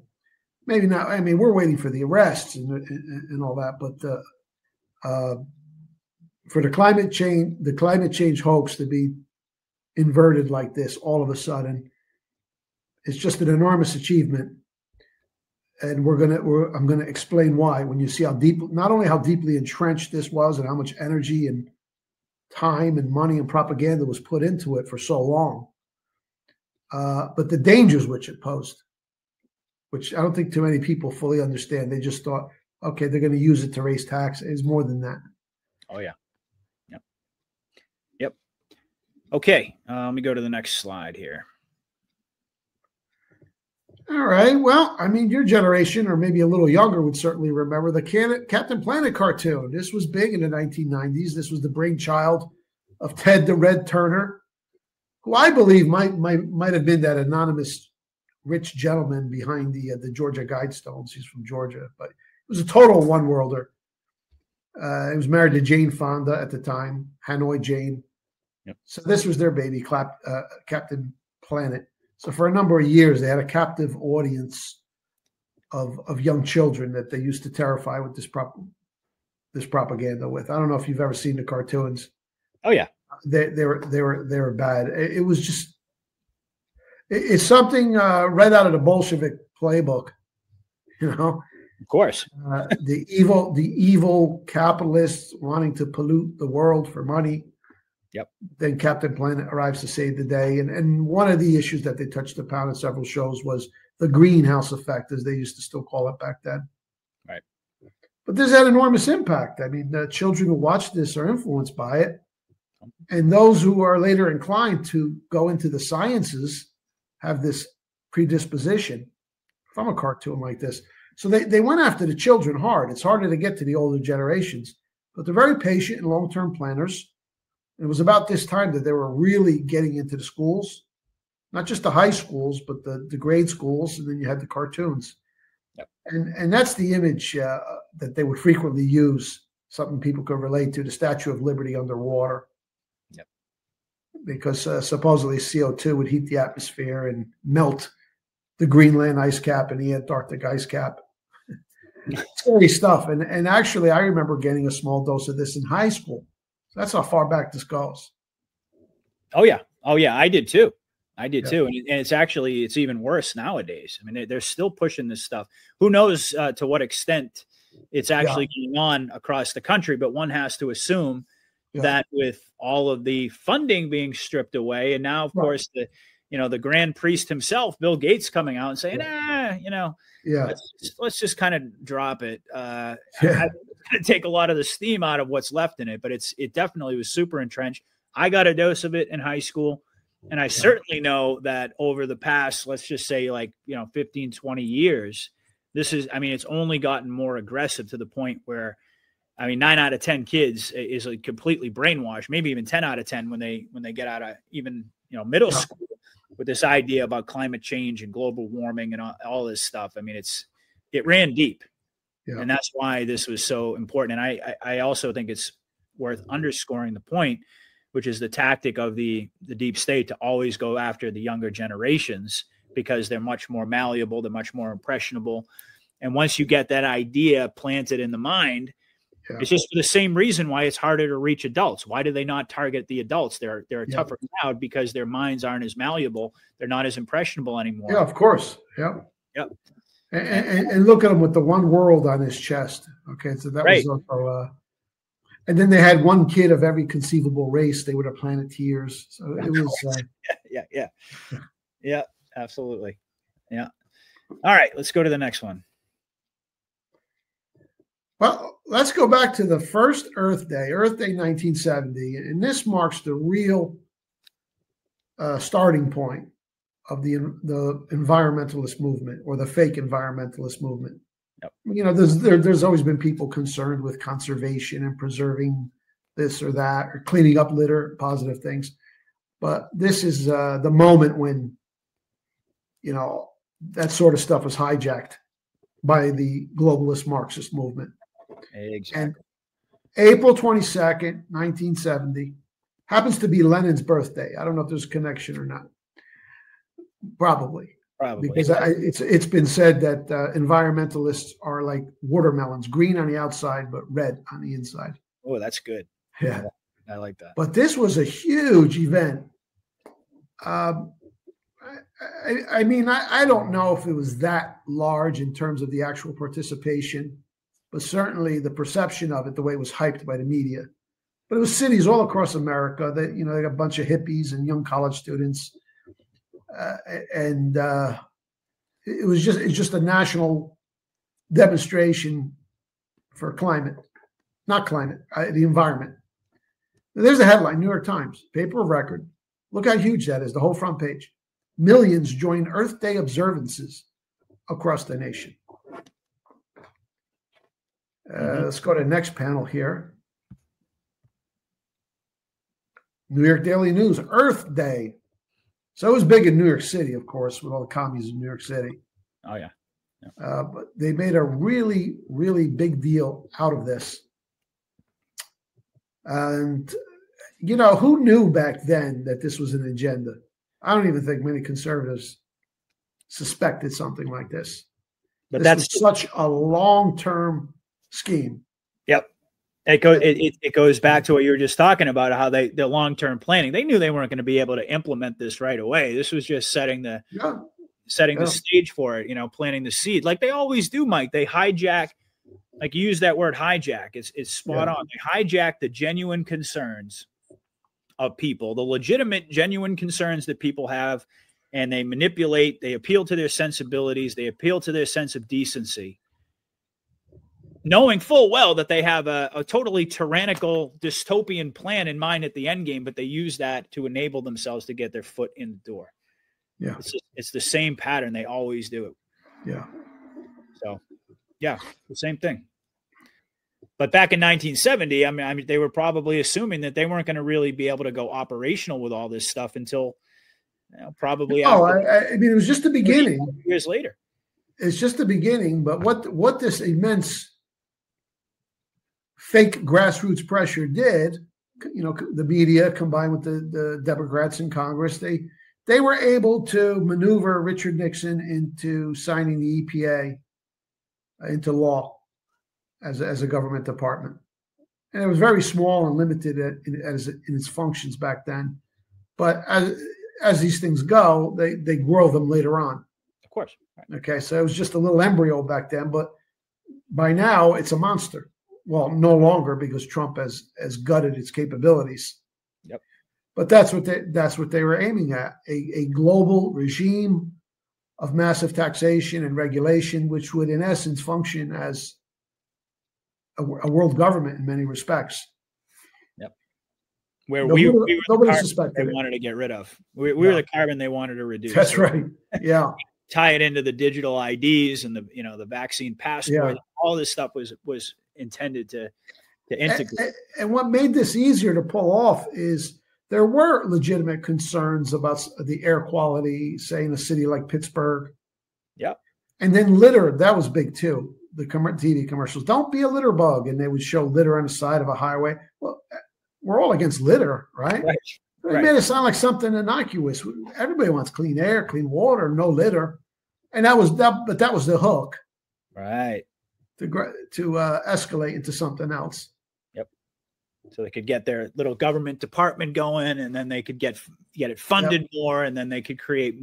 Maybe not. I mean, we're waiting for the arrests and all that, but for the climate change hoax to be inverted like this all of a sudden, it's just an enormous achievement. And I'm gonna explain why when you see not only how deeply entrenched this was and how much energy and time and money and propaganda was put into it for so long, but the dangers which it posed, which I don't think too many people fully understand. They just thought, okay, they're going to use it to raise taxes. It's more than that. Oh yeah, yep. Okay, let me go to the next slide here. All right. Well, I mean, your generation, or maybe a little younger, would certainly remember the Captain Planet cartoon. This was big in the 1990s. This was the brainchild of Ted the Red Turner, who I believe might have been that anonymous rich gentleman behind the Georgia Guidestones. He's from Georgia, but he was a total one-worlder. He was married to Jane Fonda at the time, Hanoi Jane. Yep. So this was their baby, Captain Planet. So for a number of years, they had a captive audience of young children that they used to terrify with this propaganda with. I don't know if you've ever seen the cartoons. Oh yeah, they were bad. It was just it's something right out of the Bolshevik playbook, Of course, the evil capitalists wanting to pollute the world for money. Yep. Then Captain Planet arrives to save the day. And one of the issues that they touched upon in several shows was the greenhouse effect, as they used to still call it back then. Right. But there's that enormous impact. I mean, the children who watch this are influenced by it. And those who are later inclined to go into the sciences have this predisposition from a cartoon like this. So they went after the children hard. It's harder to get to the older generations. But they're very patient and long-term planners. It was about this time that they were really getting into the schools, not just the high schools, but the grade schools, and then you had the cartoons. Yep. And that's the image that they would frequently use, something people could relate to, the Statue of Liberty underwater. Yep. Because supposedly CO2 would heat the atmosphere and melt the Greenland ice cap and the Antarctic ice cap. Scary stuff. And actually, I remember getting a small dose of this in high school. That's how far back this goes. Oh yeah. I did too. And it's even worse nowadays. I mean, they're still pushing this stuff. Who knows to what extent it's actually going on across the country? But one has to assume that with all of the funding being stripped away, and now, of course, the grand priest himself, Bill Gates, coming out and saying, let's just kind of drop it. I going to take a lot of the steam out of what's left in it, but it definitely was super entrenched. I got a dose of it in high school. And I certainly know that over the past, let's just say 15, 20 years, it's only gotten more aggressive to the point where, 9 out of 10 kids is completely brainwashed, maybe even 10 out of 10 when they get out of even, middle school with this idea about climate change and global warming and all this stuff. It ran deep. Yeah. And that's why this was so important. And I also think it's worth underscoring the point, which is the tactic of the deep state to always go after the younger generations because they're much more malleable, they're much more impressionable. And once you get that idea planted in the mind, it's just for the same reason why it's harder to reach adults. Why do they not target the adults? They're a tougher crowd because their minds aren't as malleable. They're not as impressionable anymore. Yeah, of course. Yep. And look at him with the one world on his chest. Okay, so that was also and then they had one kid of every conceivable race. They were the Planeteers. So it was yeah, absolutely. Yeah. All right, let's go to the next one. Well, let's go back to the first Earth Day 1970, and this marks the real starting point of the environmentalist movement, or the fake environmentalist movement. Yep. There's always been people concerned with conservation and preserving this or that, or cleaning up litter, positive things. But this is the moment when, that sort of stuff was hijacked by the globalist Marxist movement. Exactly. And April 22nd, 1970, happens to be Lenin's birthday. I don't know if there's a connection or not. Probably. Because it's been said that environmentalists are like watermelons, green on the outside, but red on the inside. Oh, that's good. Yeah. I like that. But this was a huge event. I don't know if it was that large in terms of the actual participation, but certainly the perception of it, the way it was hyped by the media. But it was cities all across America that, they got a bunch of hippies and young college students. It's just a national demonstration for the environment. There's a headline, New York Times, paper of record. Look how huge that is, the whole front page. Millions join Earth Day observances across the nation. Let's go to the next panel here. New York Daily News, Earth Day. So it was big in New York City, of course, with all the commies in New York City. Oh, yeah. But they made a really, really big deal out of this. And, who knew back then that this was an agenda? I don't even think many conservatives suspected something like this. But this was such a long-term scheme. Yep. It goes back to what you were just talking about, how the long-term planning. They knew they weren't going to be able to implement this right away. This was just setting the stage for it, planting the seed, like they always do, Mike. They hijack, like you use that word hijack. It's spot on. They hijack the genuine concerns of people, the legitimate, genuine concerns that people have, and they appeal to their sensibilities. They appeal to their sense of decency, knowing full well that they have a totally tyrannical dystopian plan in mind at the end game, but they use that to enable themselves to get their foot in the door. Yeah. It's the same pattern. They always do it. Yeah. So, yeah, the same thing. But back in 1970, I mean, they were probably assuming that they weren't going to really be able to go operational with all this stuff until probably. I mean, it was just the beginning. Years later. It's just the beginning. But what this immense fake grassroots pressure did, the media combined with the Democrats in Congress, they were able to maneuver Richard Nixon into signing the EPA into law as a government department. And it was very small and limited in its functions back then. But as these things go, they grow them later on. Of course. Okay, so it was just a little embryo back then, but by now it's a monster. Well, no longer, because Trump has gutted its capabilities. Yep. But that's what they were aiming at, a global regime of massive taxation and regulation, which would in essence function as a world government in many respects. Yep. Where nobody, we were nobody the suspected they it. wanted to get rid of. We were the carbon they wanted to reduce. That's right. Yeah. Tie it into the digital IDs and the vaccine passport. Yeah. All this stuff was intended to integrate. And what made this easier to pull off is there were legitimate concerns about the air quality, say in a city like Pittsburgh. Yep. And then litter, that was big too. The TV commercials, don't be a litter bug. And they would show litter on the side of a highway. Well, we're all against litter, right? Right. They made it sound like something innocuous. Everybody wants clean air, clean water, no litter. And that was the hook. Right. To escalate into something else. Yep. So they could get their little government department going, and then they could get it funded more, and then they could create,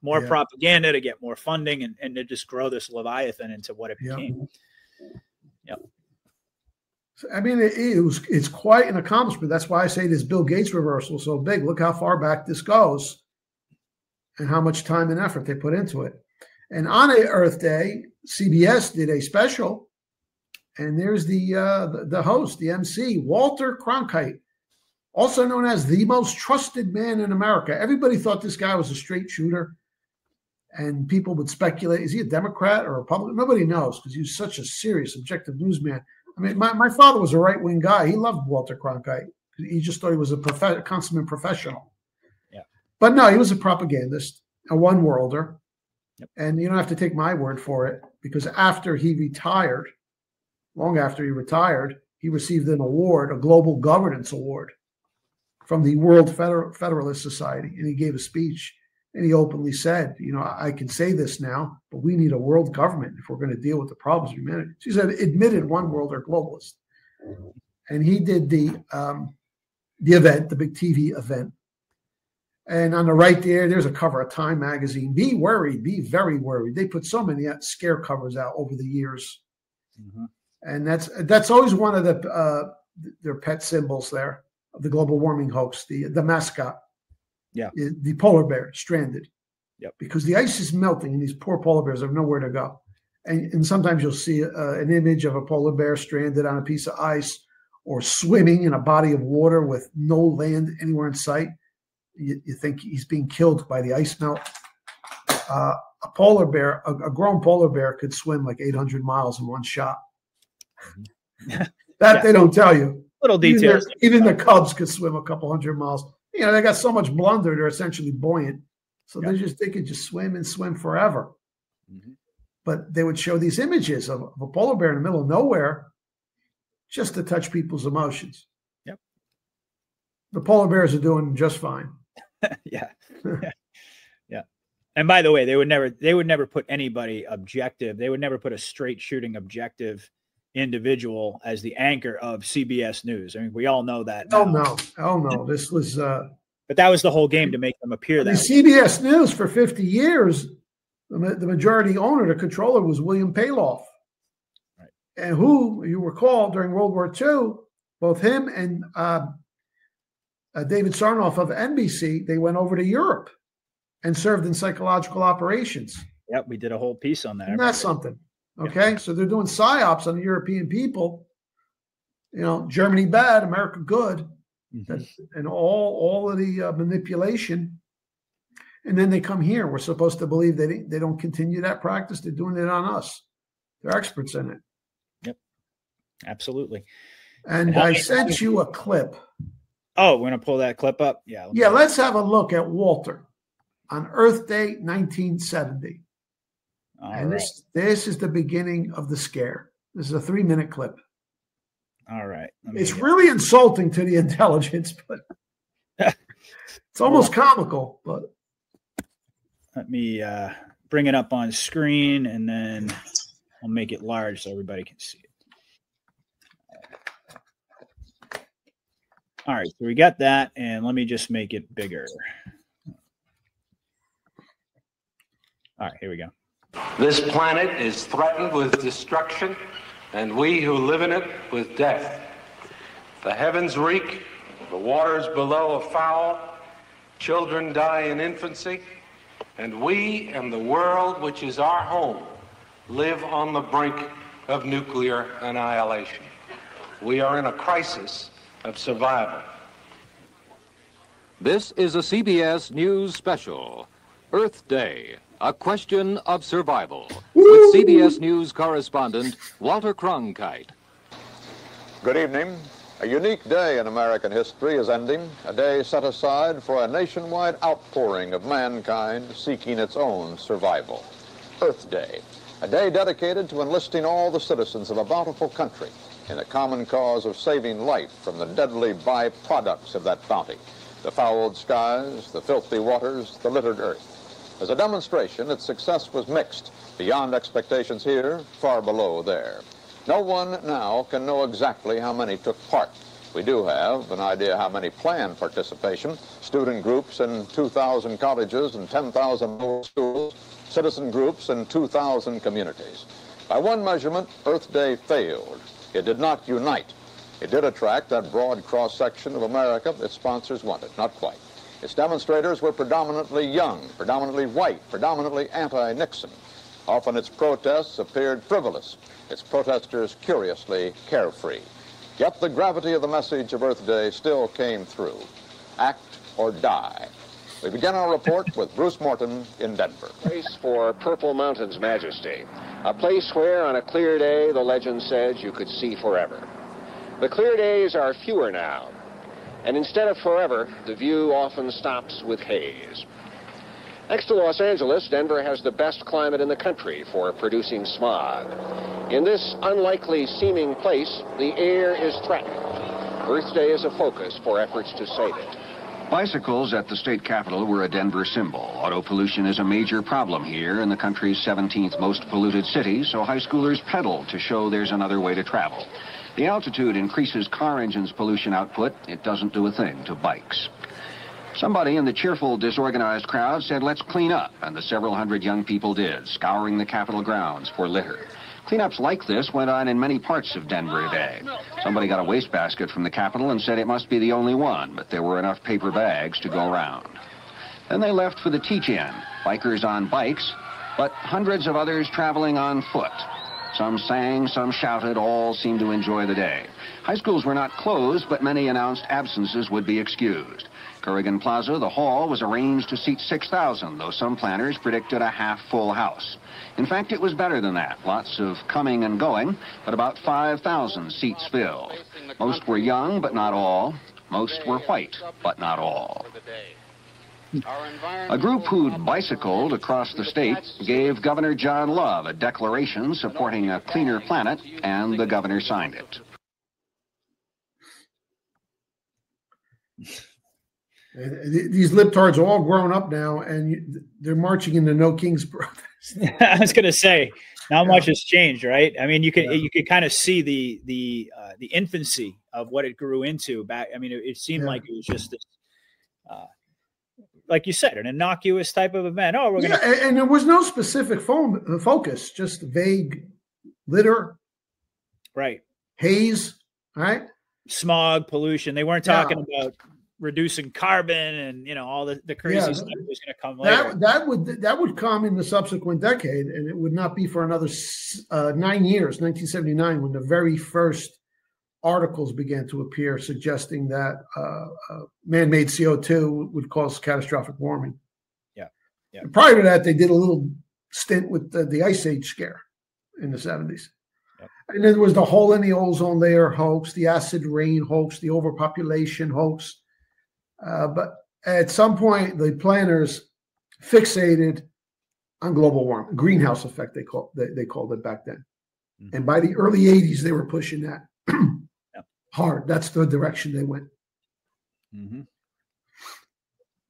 more propaganda to get more funding and to just grow this Leviathan into what it became. Yep. So, I mean, it's quite an accomplishment. That's why I say this Bill Gates reversal is so big. Look how far back this goes and how much time and effort they put into it. And on Earth Day, CBS did a special, and there's the host, the MC, Walter Cronkite, also known as the most trusted man in America. Everybody thought this guy was a straight shooter, and people would speculate, is he a Democrat or a Republican? Nobody knows, because he was such a serious, objective newsman. I mean, my father was a right-wing guy. He loved Walter Cronkite. He just thought he was a consummate professional. Yeah. But no, he was a propagandist, a one-worlder. Yep. And you don't have to take my word for it, because after he retired, long after he retired, he received an award, a global governance award from the World Federalist Society. And he gave a speech, and he openly said, I can say this now, but we need a world government if we're going to deal with the problems of humanity. She said, admitted one worlder globalist. And he did the event, the big TV event. And on the right there's a cover of Time magazine. Be worried, be very worried. They put so many scare covers out over the years. Mm-hmm. And that's always one of their pet symbols there of the global warming hoax, the mascot. Yeah. The polar bear stranded. Yep. Because the ice is melting and these poor polar bears have nowhere to go. And sometimes you'll see an image of a polar bear stranded on a piece of ice or swimming in a body of water with no land anywhere in sight. You think he's being killed by the ice melt. A polar bear, a grown polar bear, could swim like 800 miles in one shot. They don't tell you. Little details. Even the cubs could swim a couple hundred miles. They got so much blunder, they're essentially buoyant. So they could just swim and swim forever. Mm-hmm. But they would show these images of a polar bear in the middle of nowhere just to touch people's emotions. Yep. The polar bears are doing just fine. Yeah. And by the way, they would never put anybody objective. They would never put a straight shooting objective individual as the anchor of CBS News. I mean, we all know that. Oh no. This was but that was the whole game, to make them appear that way. CBS News for 50 years, the majority owner, the controller, was William Paloff. Right. And who, you recall, during World War II, both him and David Sarnoff of NBC, they went over to Europe and served in psychological operations. Yep, we did a whole piece on that. Isn't that something? Okay, so they're doing psyops on the European people. Germany bad, America good, and all of the manipulation. And then they come here. We're supposed to believe they don't continue that practice. They're doing it on us. They're experts in it. Yep, absolutely. And I sent you a clip. Oh, we're going to pull that clip up? Yeah. Let's have a look at Walter on Earth Day 1970. This is the beginning of the scare. This is a 3-minute clip. All right. It's really insulting to the intelligence, but it's almost comical. But let me bring it up on screen, and then I'll make it large so everybody can see it. All right, so we got that, and let me just make it bigger. All right, here we go. This planet is threatened with destruction and we who live in it with death. The heavens reek, the waters below are foul, children die in infancy, and we and the world, which is our home, live on the brink of nuclear annihilation. We are in a crisis of survival. This is a CBS News special, Earth Day, a question of survival, with CBS News correspondent Walter Cronkite. Good evening. A unique day in American history is ending, a day set aside for a nationwide outpouring of mankind seeking its own survival. Earth Day, a day dedicated to enlisting all the citizens of a bountiful country in the common cause of saving life from the deadly byproducts of that bounty, the fouled skies, the filthy waters, the littered earth. As a demonstration, its success was mixed, beyond expectations here, far below there. No one now can know exactly how many took part. We do have an idea how many planned participation, student groups in 2,000 colleges and 10,000 local schools, citizen groups in 2,000 communities. By one measurement, Earth Day failed. It did not unite. It did attract that broad cross-section of America its sponsors wanted, not quite. Its demonstrators were predominantly young, predominantly white, predominantly anti-Nixon. Often its protests appeared frivolous, its protesters curiously carefree. Yet the gravity of the message of Earth Day still came through. Act or die. We begin our report with Bruce Morton in Denver. Place for Purple Mountain's majesty, a place where on a clear day, the legend says, you could see forever. The clear days are fewer now, and instead of forever, the view often stops with haze. Next to Los Angeles, Denver has the best climate in the country for producing smog. In this unlikely seeming place, the air is threatened. Earth Day is a focus for efforts to save it. Bicycles at the state capitol were a Denver symbol. Auto pollution is a major problem here in the country's 17th most polluted city, so high schoolers pedal to show there's another way to travel. The altitude increases car engines' pollution output. It doesn't do a thing to bikes. Somebody in the cheerful, disorganized crowd said, let's clean up, and the several hundred young people did, scouring the Capitol grounds for litter. Cleanups like this went on in many parts of Denver today. Somebody got a wastebasket from the Capitol and said it must be the only one, but there were enough paper bags to go around. Then they left for the teach-in, bikers on bikes, but hundreds of others traveling on foot. Some sang, some shouted, all seemed to enjoy the day. High schools were not closed, but many announced absences would be excused. Corrigan Plaza, the hall, was arranged to seat 6,000, though some planners predicted a half-full house. In fact, it was better than that. Lots of coming and going, but about 5,000 seats filled. Most were young, but not all. Most were white, but not all. A group who'd bicycled across the state gave Governor John Love a declaration supporting a cleaner planet, and the governor signed it. These libtards are all grown up now, and they're marching in the No Kings protest. I was going to say, not much has changed, right? I mean, you could kind of see the infancy of what it grew into back. I mean, it seemed like it was just this, like you said, an innocuous type of event. Oh, we're going to, and there was no specific focus, just vague litter, right? Haze, right? Smog, pollution. They weren't talking about reducing carbon and all the crazy stuff that was going to come later. That would come in the subsequent decade, and it would not be for another 9 years, 1979, when the very first articles began to appear suggesting that man-made CO2 would cause catastrophic warming. Yeah. And prior to that, they did a little stint with the Ice Age scare in the 70s. Yep. And then there was the hole in the ozone layer hoax, the acid rain hoax, the overpopulation hoax. But at some point, the planners fixated on global warming, greenhouse effect, they called it back then. Mm-hmm. And by the early 80s, they were pushing that hard. That's the direction they went. Mm-hmm.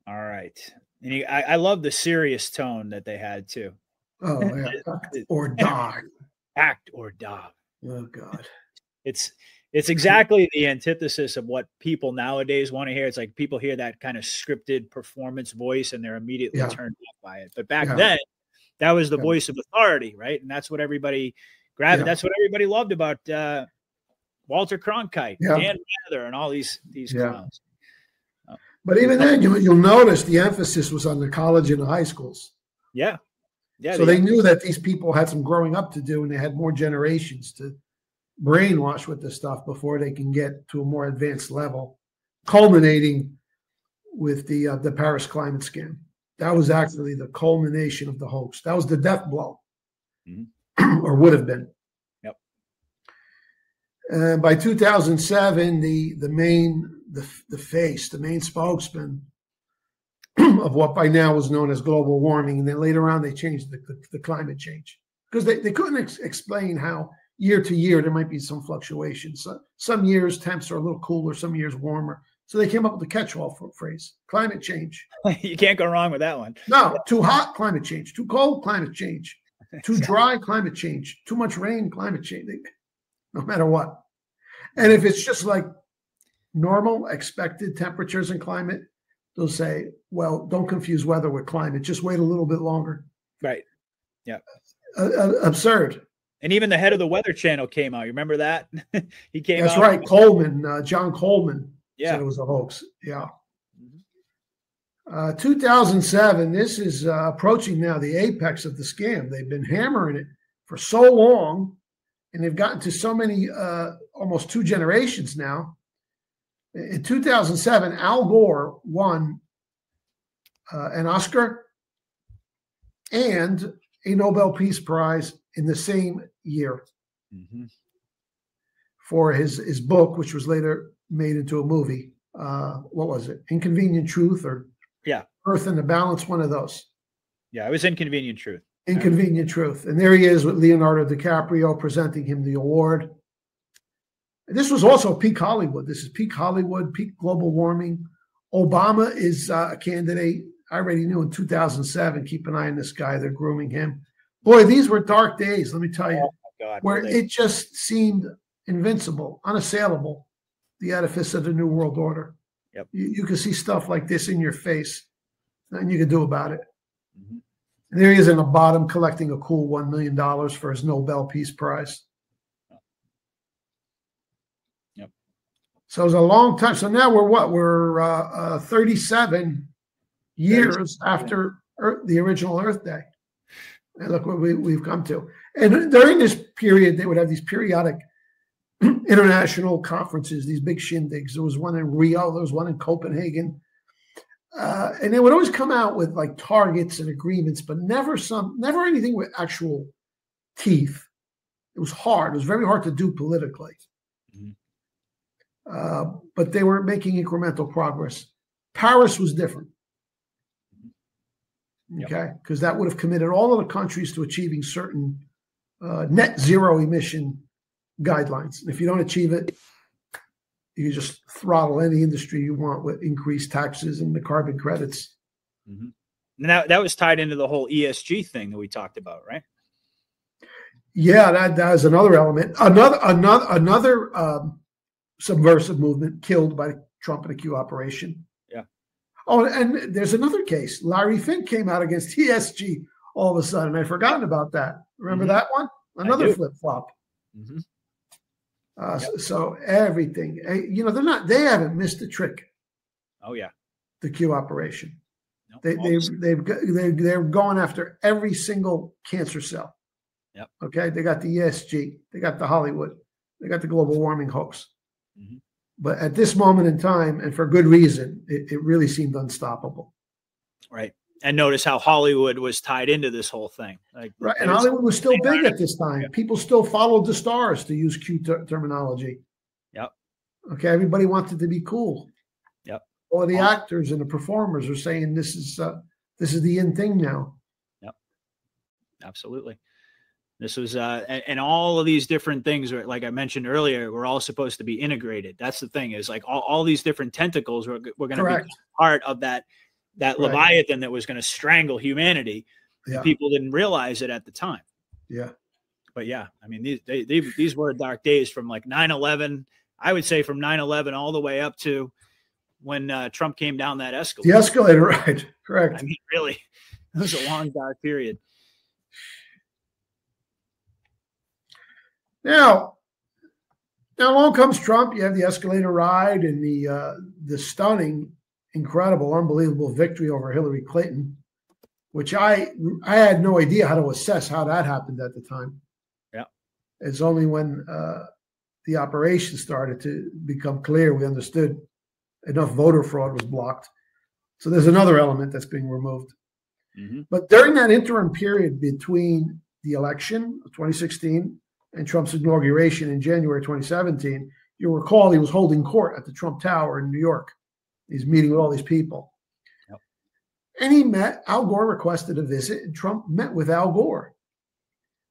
All right. And I love the serious tone that they had, too. Oh, yeah. Act or die. Act or die. Oh, God. It's exactly the antithesis of what people nowadays want to hear. It's like people hear that kind of scripted performance voice and they're immediately turned off by it. But back then, that was the voice of authority, right? And that's what everybody Gravity. Yeah. That's what everybody loved about Walter Cronkite, Dan Rather, and all these clowns. But even then, you'll notice the emphasis was on the college and the high schools. Yeah. Yeah. So they knew that these people had some growing up to do, and they had more generations to brainwash with this stuff before they can get to a more advanced level, culminating with the Paris climate scam. That was actually the culmination of the hoax. That was the death blow, or would have been. Yep. And by 2007, the main spokesman of what by now was known as global warming, and then later on they changed the climate change, because they couldn't explain how year to year there might be some fluctuations. So some years temps are a little cooler, some years warmer. So they came up with the catch-all phrase: climate change. You can't go wrong with that one. No, too hot, climate change. Too cold, climate change. Too dry, climate change. Too much rain, climate change. No matter what. And if it's just like normal, expected temperatures and climate, they'll say, well, don't confuse weather with climate. Just wait a little bit longer. Right. Yeah. Absurd. And even the head of the Weather Channel came out. You remember that? He came out. That's right. Coleman, John Coleman. Yeah. Said it was a hoax. Yeah. 2007, this is approaching now the apex of the scam. They've been hammering it for so long, and they've gotten to so many, almost 2 generations now. In 2007, Al Gore won an Oscar and a Nobel Peace Prize in the same year for his book, which was later made into a movie. What was it? Inconvenient Truth, or Earth in the Balance, one of those. Yeah, it was Inconvenient Truth. Inconvenient Truth. And there he is with Leonardo DiCaprio presenting him the award. And this was also peak Hollywood. This is peak Hollywood, peak global warming. Obama is a candidate. I already knew in 2007. Keep an eye on this guy. They're grooming him. Boy, these were dark days, let me tell you, where it just seemed invincible, unassailable, the edifice of the New World Order. Yep. You can see stuff like this in your face, nothing you can do about it. And there he is in the bottom collecting a cool $1 million for his Nobel Peace Prize. Yep. So it was a long time. So now we're what? We're 37 years after the original Earth Day. And look what we've come to. And during this period, they would have these periodic international conferences, these big shindigs. There was one in Rio, there was one in Copenhagen. And they would always come out with like targets and agreements, but never anything with actual teeth. It was hard. It was very hard to do politically. But they were making incremental progress. Paris was different. Okay, because that would have committed all of the countries to achieving certain net zero emission guidelines. And if you don't achieve it, you can just throttle any industry you want with increased taxes and the carbon credits. Now that was tied into the whole ESG thing that we talked about, right? Yeah, that is another element. Another subversive movement killed by Trump and the Q operation. Yeah. Oh, and there's another case. Larry Fink came out against ESG all of a sudden. I'd forgotten about that. Remember that one? Another flip flop. So everything, they haven't missed a trick. Oh yeah. The Q operation. Nope, They're going after every single cancer cell. Yep. Okay. They got the ESG. They got the Hollywood. They got the global warming hoax. But at this moment in time, and for good reason, it really seemed unstoppable. Right. And notice how Hollywood was tied into this whole thing. Right. And Hollywood was still big at this time. People still followed the stars, to use Q terminology. Yep. Okay. Everybody wanted to be cool. Yep. All of the actors and the performers are saying this is the in thing now. Yep. Absolutely. This was, and all of these different things, like I mentioned earlier, were all supposed to be integrated. That's the thing, is like all these different tentacles were going to be part of that Leviathan that was going to strangle humanity. Yeah. People didn't realize it at the time. Yeah. But yeah, I mean, these were dark days from like 9/11. I would say from 9/11 all the way up to when Trump came down that escalator. The escalator, right? Correct. I mean, really, it was a long, dark period. Now along comes Trump. You have the escalator ride and the stunning, incredible, unbelievable victory over Hillary Clinton, which I had no idea how to assess how that happened at the time. Yeah, it's only when the operation started to become clear we understood enough voter fraud was blocked. So there's another element that's being removed. Mm-hmm. But during that interim period between the election of 2016 and Trump's inauguration in January 2017, you'll recall he was holding court at the Trump Tower in New York. He's meeting with all these people. Yep. And he met, Al Gore requested a visit, and Trump met with Al Gore,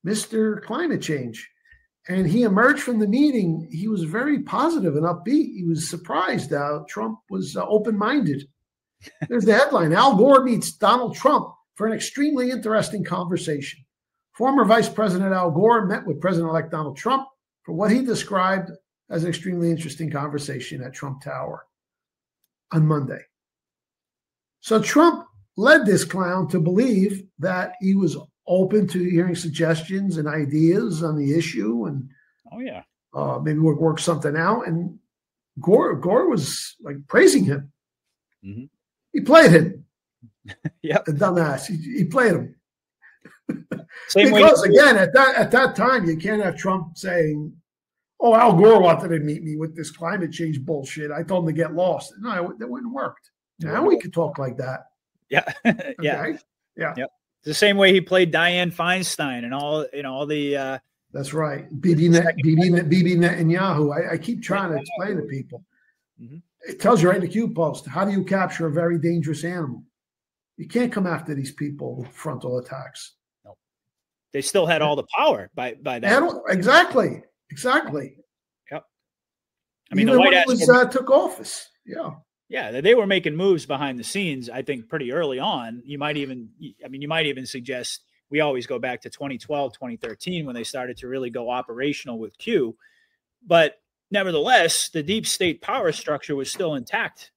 Mr. Climate Change. And he emerged from the meeting, he was very positive and upbeat. He was surprised Trump was open-minded. There's the headline, Al Gore meets Donald Trump for an extremely interesting conversation. Former Vice President Al Gore met with President-elect Donald Trump for what he described as an extremely interesting conversation at Trump Tower on Monday. So Trump led this clown to believe that he was open to hearing suggestions and ideas on the issue, and maybe we'll work something out. And Gore was like praising him. Mm-hmm. He played him. Yep, the dumbass. He played him. Same because way again, at that time, you can't have Trump saying, "Oh, Al Gore wanted to meet me with this climate change bullshit. I told him to get lost." No, that wouldn't have worked. Now we could talk like that. Yeah, okay? yeah. Yep. The same way he played Dianne Feinstein and all the. That's right, Bibi Netanyahu. I keep trying to explain to people. Mm-hmm. It tells you right in the Q post. How do you capture a very dangerous animal? You can't come after these people with frontal attacks. No, they still had all the power by that. Exactly. Yep. I mean, even the White House took office. Yeah. Yeah, they were making moves behind the scenes, I think, pretty early on. You might even suggest we always go back to 2012, 2013 when they started to really go operational with Q. But nevertheless, the deep state power structure was still intact.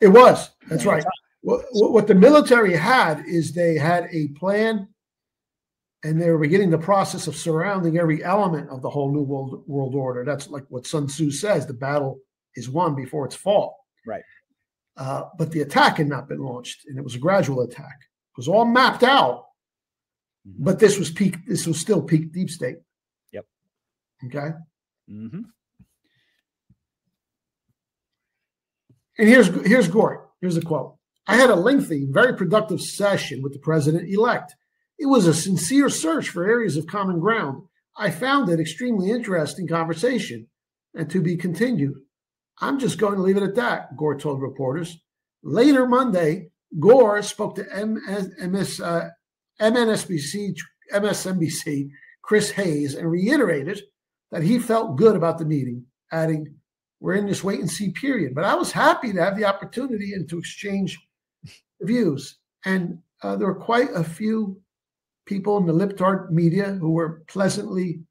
It was. That's right. What the military had is they had a plan, and they were beginning the process of surrounding every element of the whole new world order. That's like what Sun Tzu says, the battle is won before it's fought. Right. But the attack had not been launched, and it was a gradual attack. It was all mapped out, but this was still peak deep state. Yep. Okay. Mm-hmm. And here's Gore. Here's a quote. I had a lengthy, very productive session with the president-elect. It was a sincere search for areas of common ground. I found it extremely interesting conversation and to be continued. I'm just going to leave it at that, Gore told reporters. Later Monday, Gore spoke to MSNBC Chris Hayes and reiterated that he felt good about the meeting, adding, "We're in this wait-and-see period, but I was happy to have the opportunity and to exchange views." And there were quite a few people in the libtard media who were pleasantly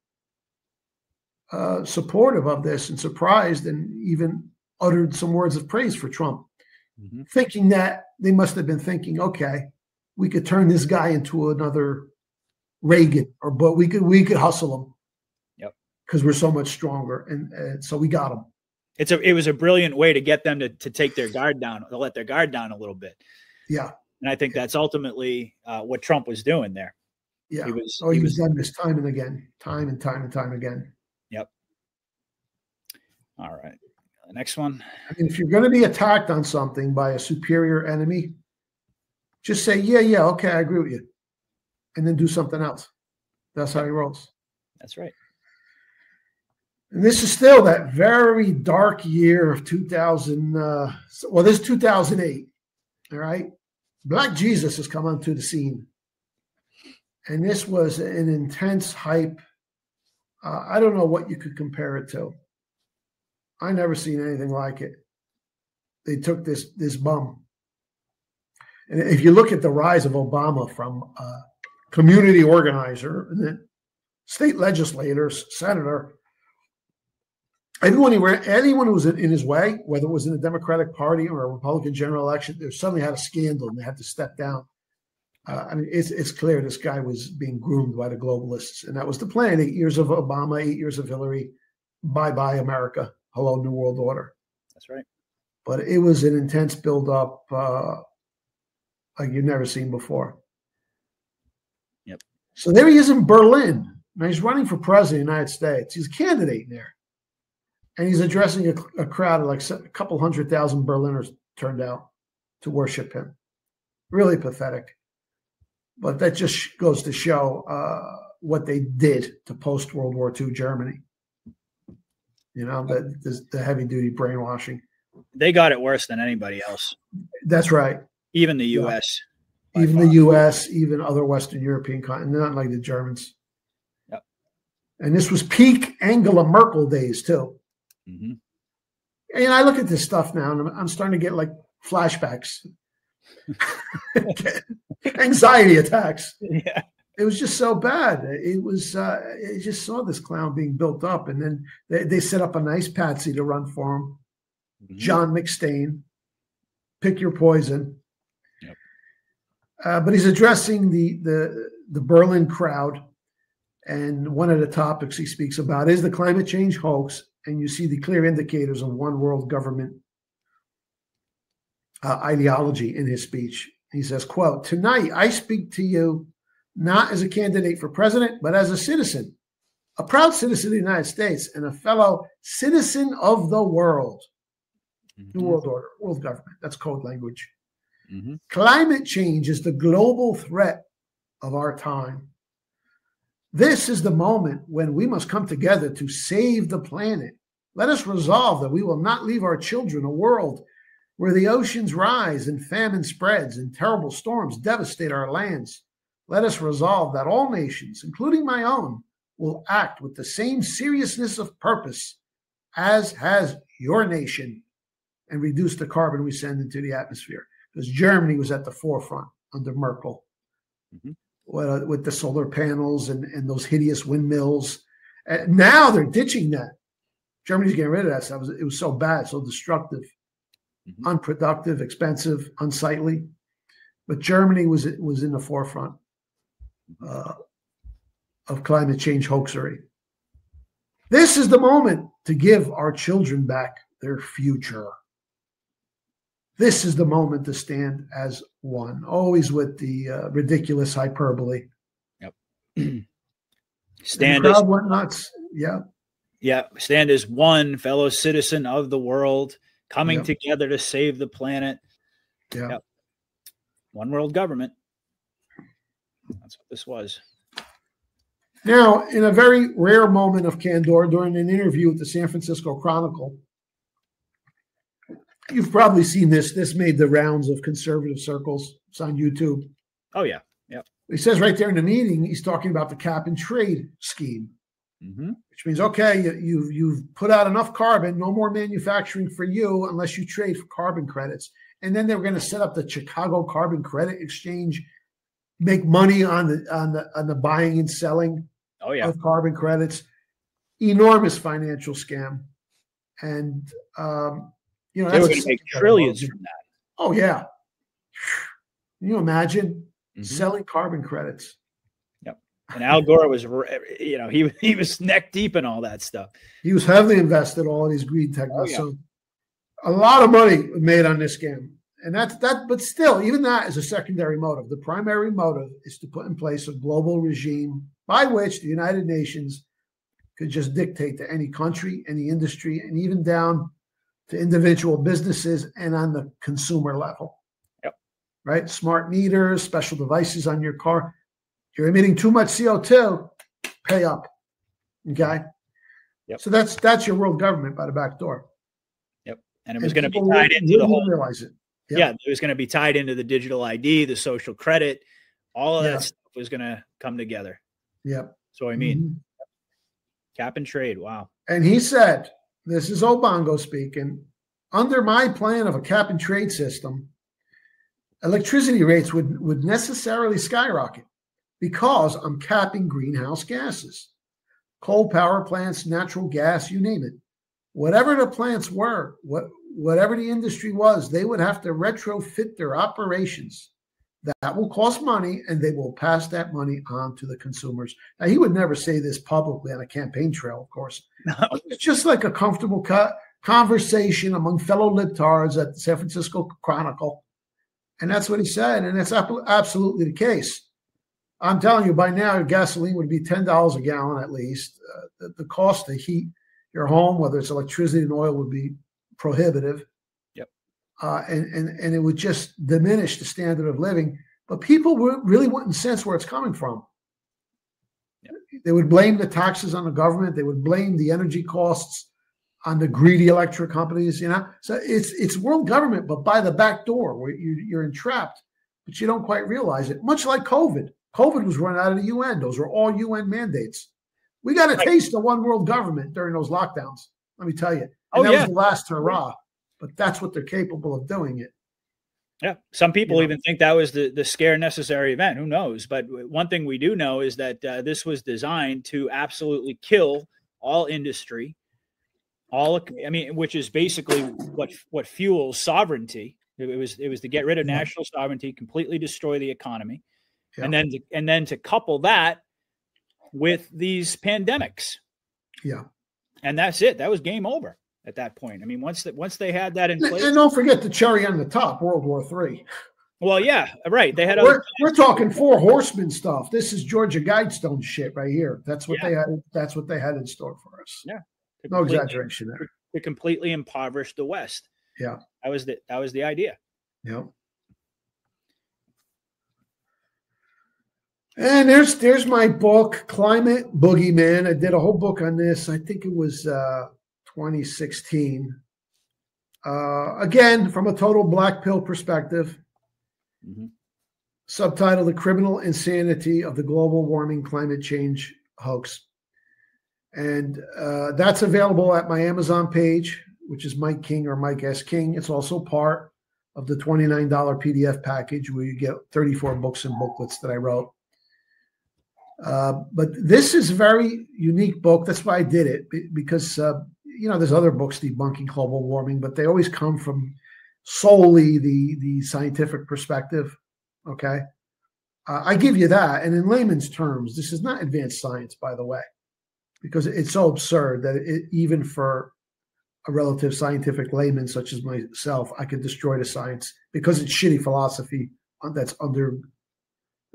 supportive of this and surprised, and even uttered some words of praise for Trump, thinking that they must have been thinking, okay, we could turn this guy into another Reagan, but we could hustle him. Yep. Because we're so much stronger, and so we got him. It was a brilliant way to get them to take their guard down, to let their guard down a little bit. Yeah. And I think that's ultimately what Trump was doing there. Yeah. He was done this time and time again. Yep. All right. The next one. I mean, if you're going to be attacked on something by a superior enemy, just say, yeah, okay, I agree with you. And then do something else. That's how he rolls. That's right. And this is still that very dark year of 2000. This is 2008. All right. Black Jesus has come onto the scene. And this was an intense hype. I don't know what you could compare it to. I never seen anything like it. They took this bum. And if you look at the rise of Obama from community organizer and then state legislator, senator, anyone who was in his way, whether it was in the Democratic Party or a Republican general election, they suddenly had a scandal and they had to step down. I mean, it's clear this guy was being groomed by the globalists, and that was the plan. 8 years of Obama, 8 years of Hillary. Bye-bye, America. Hello, New World Order. That's right. But it was an intense build-up like you've never seen before. Yep. So there he is in Berlin. Now he's running for president of the United States. He's a candidate there. And he's addressing a crowd of like a couple 100,000 Berliners turned out to worship him. Really pathetic. But that just goes to show what they did to post-World War II Germany. You know, the heavy-duty brainwashing. They got it worse than anybody else. That's right. Even the U.S. Yeah. Even the U.S., even other Western European countries, not like the Germans. Yep. And this was peak Angela Merkel days, too. Mm-hmm. And I look at this stuff now, and I'm starting to get like flashbacks. Anxiety attacks. Yeah. It was just so bad. It was, I just saw this clown being built up, and then they set up a nice patsy to run for him. Mm-hmm. John McStain, pick your poison. Yep. But he's addressing the Berlin crowd, and one of the topics he speaks about is the climate change hoax, and you see the clear indicators of one world government ideology in his speech. He says, quote, "Tonight I speak to you not as a candidate for president, but as a citizen, a proud citizen of the United States and a fellow citizen of the world." Mm-hmm. New World Order, world government. That's code language. Mm-hmm. Climate change is the global threat of our time. This is the moment when we must come together to save the planet. Let us resolve that we will not leave our children a world where the oceans rise and famine spreads and terrible storms devastate our lands. Let us resolve that all nations, including my own, will act with the same seriousness of purpose as has your nation and reduce the carbon we send into the atmosphere. Because Germany was at the forefront under Merkel. Mm-hmm. With the solar panels and those hideous windmills. Now they're ditching that. Germany's getting rid of that stuff. It was so bad, so destructive, mm-hmm. unproductive, expensive, unsightly. But Germany was in the forefront of climate change hoaxery. This is the moment to give our children back their future. This is the moment to stand as one, always with the ridiculous hyperbole. Yep. Stand as went nuts. Yeah. Yeah. Stand as one fellow citizen of the world, coming together to save the planet. Yeah. Yep. One world government. That's what this was. Now, in a very rare moment of candor during an interview with the San Francisco Chronicle, you've probably seen this. This made the rounds of conservative circles. It's on YouTube. Oh, yeah. Yep. He says right there in the meeting, he's talking about the cap and trade scheme, mm-hmm. which means, okay, you've put out enough carbon, no more manufacturing for you unless you trade for carbon credits. And then they were going to set up the Chicago Carbon Credit Exchange, make money on the buying and selling of carbon credits. Enormous financial scam. And, you know, they were going to make trillions from that. Oh, yeah. Can you imagine selling carbon credits? Yep. And Al Gore was, you know, he was neck deep in all that stuff. He was heavily invested all in his green technology. So a lot of money made on this scam. And that's that. But still, even that is a secondary motive. The primary motive is to put in place a global regime by which the United Nations could just dictate to any country, any industry, and even down to individual businesses and on the consumer level. Yep. Right? Smart meters, special devices on your car. You're emitting too much CO2, pay up. Okay? Yep. So that's your world government by the back door. Yep. And it was going to be tied into the whole realize it. Yep. Yeah, it was going to be tied into the digital ID, the social credit, all of that stuff was going to come together. Yep. So I mean, cap and trade. Wow. And he said, this is Obongo speaking, under my plan of a cap and trade system, electricity rates would necessarily skyrocket because I'm capping greenhouse gases, coal power plants, natural gas, you name it. Whatever the plants were, whatever the industry was, they would have to retrofit their operations that will cost money, and they will pass that money on to the consumers. Now, he would never say this publicly on a campaign trail, of course. No. It's just like a comfortable conversation among fellow libtards at the San Francisco Chronicle. And that's what he said, and that's absolutely the case. I'm telling you, by now, gasoline would be $10 a gallon at least. The cost to heat your home, whether it's electricity and oil, would be prohibitive. Yep. And it would just diminish the standard of living. But people really wouldn't sense where it's coming from. Yep. They would blame the taxes on the government. They would blame the energy costs on the greedy electric companies. So it's world government, but by the back door, where you're entrapped, but you don't quite realize it. Much like COVID. COVID was run out of the UN. Those were all UN mandates. We got a taste of one world government during those lockdowns. Let me tell you. And that was the last hurrah. But that's what they're capable of doing it. Yeah. Some people even think that was the scare necessary event. Who knows? But one thing we do know is that this was designed to absolutely kill all industry, which is basically what fuels sovereignty. It was to get rid of national sovereignty, completely destroy the economy. Yeah. And then to couple that with these pandemics. Yeah. And that's it. That was game over at that point. I mean, once they had that in place. And don't forget the cherry on the top, World War III. Well, yeah, right. They had we're talking Four Horsemen stuff. This is Georgia Guidestone shit right here. That's what they had. That's what they had in store for us. Yeah. No exaggeration there. To completely impoverish the West. Yeah. That was the idea. Yeah. And there's my book, Climate Boogeyman. I did a whole book on this. I think it was 2016. Again, from a total black pill perspective. Mm-hmm. Subtitled The Criminal Insanity of the Global Warming Climate Change Hoax. And that's available at my Amazon page, which is Mike King or Mike S. King. It's also part of the $29 PDF package where you get 34 books and booklets that I wrote. But this is a very unique book. That's why I did it, because, there's other books debunking global warming, but they always come from solely the scientific perspective. Okay. I give you that. And in layman's terms, this is not advanced science, by the way, because it's so absurd that even for a relative scientific layman such as myself, I could destroy the science because it's shitty philosophy that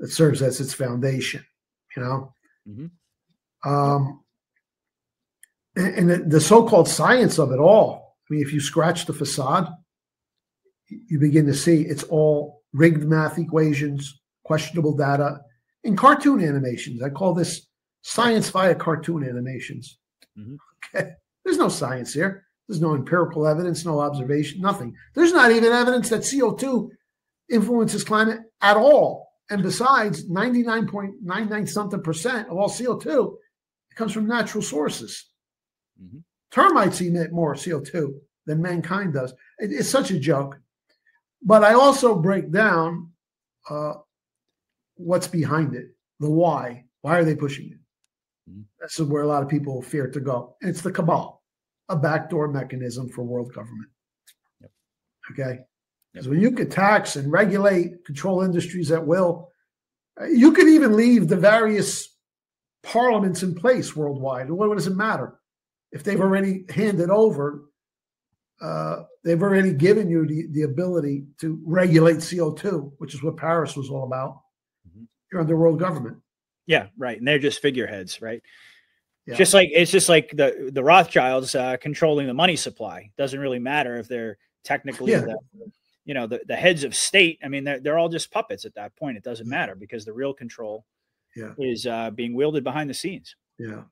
serves as its foundation. Mm-hmm. And the so-called science of it all. I mean, if you scratch the facade, you begin to see it's all rigged math equations, questionable data, and cartoon animations. I call this science via cartoon animations. Mm-hmm. Okay, there's no science here. There's no empirical evidence, no observation, nothing. There's not even evidence that CO2 influences climate at all. And besides, 99.99 something percent of all CO2 comes from natural sources. Mm-hmm. Termites emit more CO2 than mankind does. It's such a joke. But I also break down what's behind it, the why. Why are they pushing it? Mm-hmm. That's where a lot of people fear to go. And it's the cabal, a backdoor mechanism for world government. Yep. Okay? Because when you could tax and regulate, control industries at will, you could even leave the various parliaments in place worldwide. What does it matter? If they've already handed over, they've already given you the ability to regulate CO2, which is what Paris was all about. Mm-hmm. You're under world government. Yeah, right. And they're just figureheads, right? Yeah. It's just like the Rothschilds controlling the money supply. Doesn't really matter if they're technically the heads of state. I mean, they're all just puppets at that point. It doesn't matter because the real control is being wielded behind the scenes. Yeah.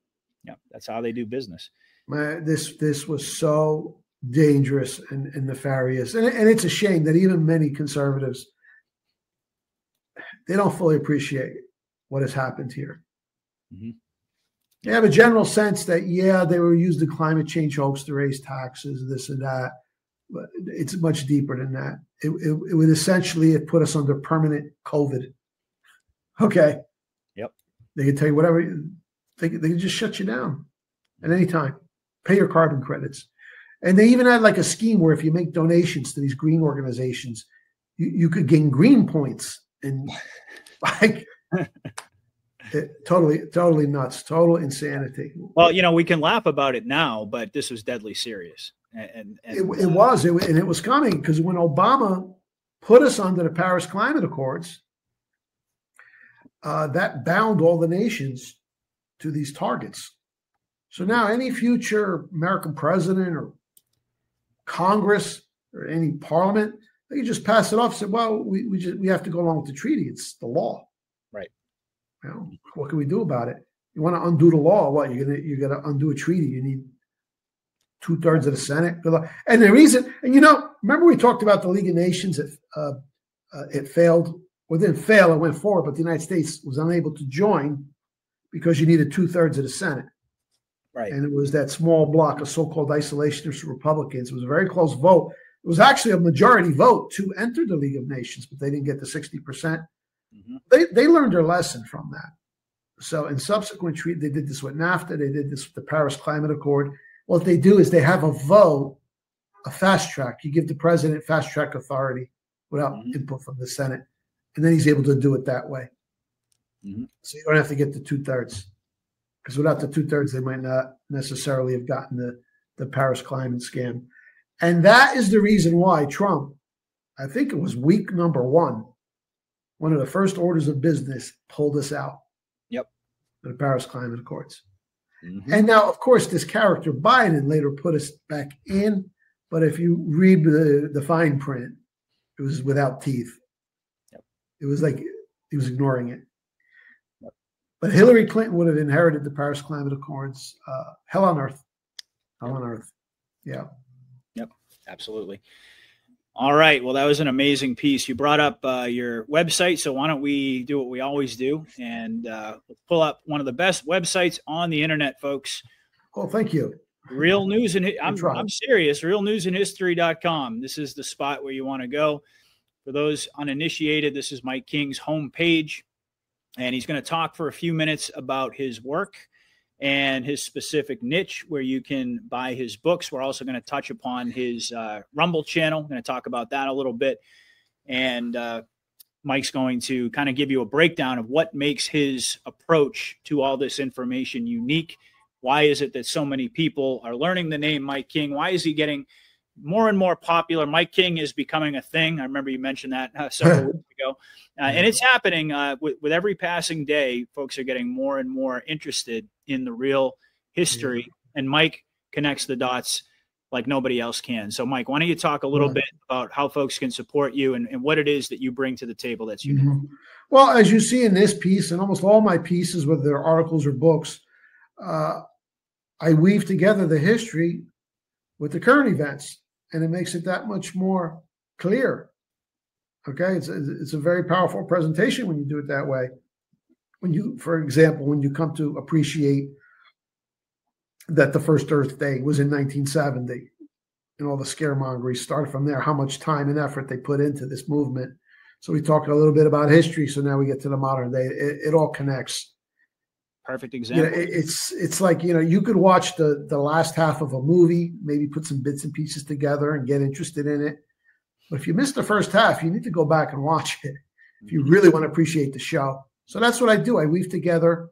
Yeah. That's how they do business. Man, this was so dangerous and nefarious. And it's a shame that even many conservatives, they don't fully appreciate what has happened here. Mm-hmm. They have a general sense that, they were used the climate change hoax to raise taxes, this and that. But it's much deeper than that. It would essentially have put us under permanent COVID. Okay. Yep. They can tell you whatever. They can just shut you down at any time. Pay your carbon credits. And they even had like a scheme where if you make donations to these green organizations, you could gain green points and like totally nuts, total insanity. Well, we can laugh about it now, but this was deadly serious. And it was coming, because when Obama put us under the Paris Climate Accords, that bound all the nations to these targets. So now any future American president or Congress or any parliament, they can just pass it off and say, well, we have to go along with the treaty. It's the law. Right. What can we do about it? You want to undo the law? What, you're gonna undo a treaty? You need 2/3 of the Senate. And the reason, and remember we talked about the League of Nations. It failed. Well, it didn't fail. It went forward, but the United States was unable to join because you needed 2/3 of the Senate. Right. And it was that small block of so-called isolationist Republicans. It was a very close vote. It was actually a majority vote to enter the League of Nations, but they didn't get the 60%. They learned their lesson from that. So in subsequent treaty, they did this with NAFTA. They did this with the Paris Climate Accord. What they do is they have a vote, a fast track. You give the president fast track authority without input from the Senate, and then he's able to do it that way. So you don't have to get the 2/3, because without the 2/3, they might not necessarily have gotten the Paris climate scam. And that is the reason why Trump, I think it was week number one of the first orders of business, pulled us out. Yep. The Paris Climate Accords. And now, of course, this character Biden later put us back in. But if you read the fine print, it was without teeth. Yep. It was like he was ignoring it. Yep. But Hillary Clinton would have inherited the Paris Climate Accords. Hell on earth. Hell on earth. Yeah. Yep. Absolutely. All right. Well, that was an amazing piece. You brought up your website, so why don't we do what we always do and pull up one of the best websites on the internet, folks. Oh, thank you. Real news and I'm serious. realnewsandhistory.com. This is the spot where you want to go. For those uninitiated, this is Mike King's homepage, and he's going to talk for a few minutes about his work and his specific niche where you can buy his books. We're also going to touch upon his Rumble channel. I'm going to talk about that a little bit. And Mike's going to kind of give you a breakdown of what makes his approach to all this information unique. Why is it that so many people are learning the name Mike King? Why is he getting more and more popular? Mike King is becoming a thing. I remember you mentioned that several weeks ago. And it's happening with every passing day. Folks are getting more and more interested in the real history. And Mike connects the dots like nobody else can. So, Mike, why don't you talk a little bit about how folks can support you and what it is that you bring to the table that's unique? Well, as you see in this piece and almost all my pieces, whether they're articles or books, I weave together the history with the current events, and it makes it that much more clear. Okay, it's a very powerful presentation when you do it that way. When you, for example, when you come to appreciate that the first Earth Day was in 1970, and all the scaremongery started from there, how much time and effort they put into this movement. So we talked a little bit about history, so now we get to the modern day. It all connects. Perfect example. It's like, you could watch the last half of a movie, maybe put some bits and pieces together and get interested in it. But if you missed the first half, you need to go back and watch it if you really want to appreciate the show. So that's what I do. I weave together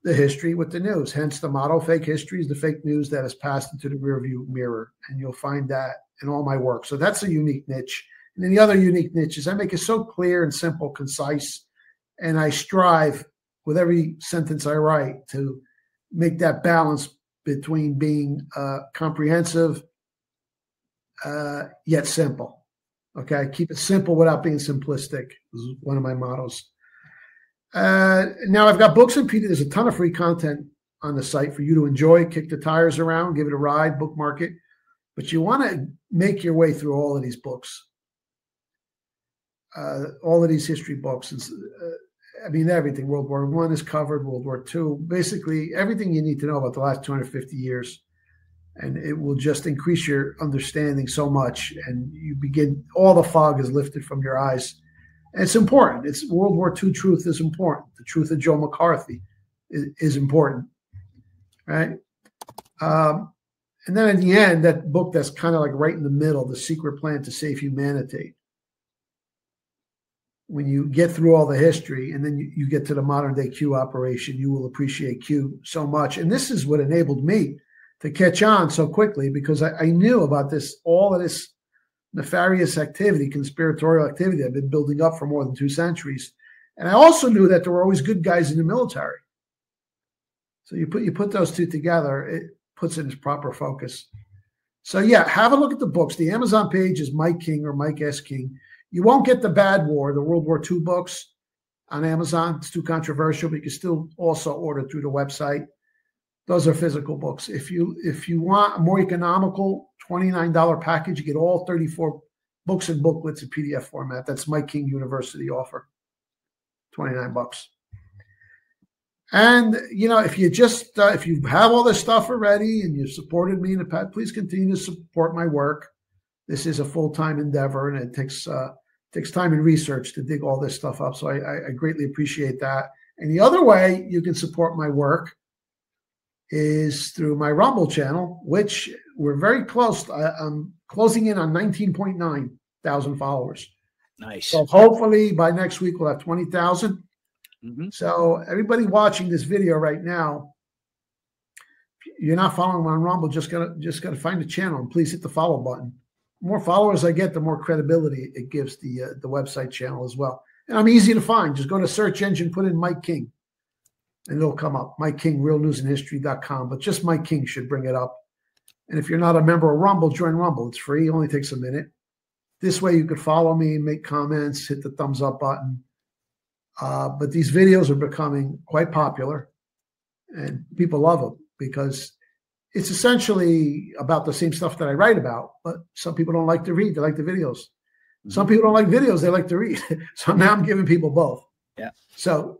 the history with the news. Hence the motto, fake history is the fake news that has passed into the rearview mirror. And you'll find that in all my work. So that's a unique niche. And then the other unique niche is I make it so clear and simple, concise, and I strive with every sentence I write to make that balance between being comprehensive yet simple. Okay, keep it simple without being simplistic is one of my mottos. Now I've got books and PDFs. There's a ton of free content on the site for you to enjoy, kick the tires around, give it a ride, bookmark it. But you want to make your way through all of these books, all of these history books. Everything. World War I is covered, World War II, basically everything you need to know about the last 250 years. And it will just increase your understanding so much. And you begin, all the fog is lifted from your eyes. And it's important. It's World War II truth is important. The truth of Joe McCarthy is important. Right. And then at the end, that book that's kind of like right in the middle, The Secret Plan to Save Humanity. when you get through all the history and then you get to the modern day Q operation, you will appreciate Q so much. And this is what enabled me to catch on so quickly, because I knew about all of this nefarious activity, conspiratorial activity I've been building up for more than 2 centuries. And I also knew that there were always good guys in the military. So you put those two together, it puts it in its proper focus. So yeah, have a look at the books. The Amazon page is Mike King or Mike S. King. You won't get the Bad War, the World War II books on Amazon. It's too controversial, but you can still also order through the website. Those are physical books. If you want a more economical $29 package, you get all 34 books and booklets in PDF format. That's Mike King University offer, $29. And if you just if you have all this stuff already and you've supported me in the past, please continue to support my work. This is a full-time endeavor, and it takes time and research to dig all this stuff up. So I greatly appreciate that. And the other way you can support my work is through my Rumble channel, which we're very close. I'm closing in on 19.9 thousand followers. Nice. So hopefully by next week we'll have 20,000. So everybody watching this video right now, if you're not following me on Rumble, just gotta find the channel and please hit the follow button. The more followers I get, the more credibility it gives the website channel as well. And I'm easy to find. Just go to search engine, put in Mike King, and it'll come up. Mike King, realnewsandhistory.com. But just Mike King should bring it up. And if you're not a member of Rumble, join Rumble. It's free. It only takes a minute. This way you could follow me, make comments, hit the thumbs up button. But these videos are becoming quite popular, and people love them because it's essentially about the same stuff that I write about, but some people don't like to read. They like the videos. Some people don't like videos. They like to read. So now I'm giving people both. Yeah. So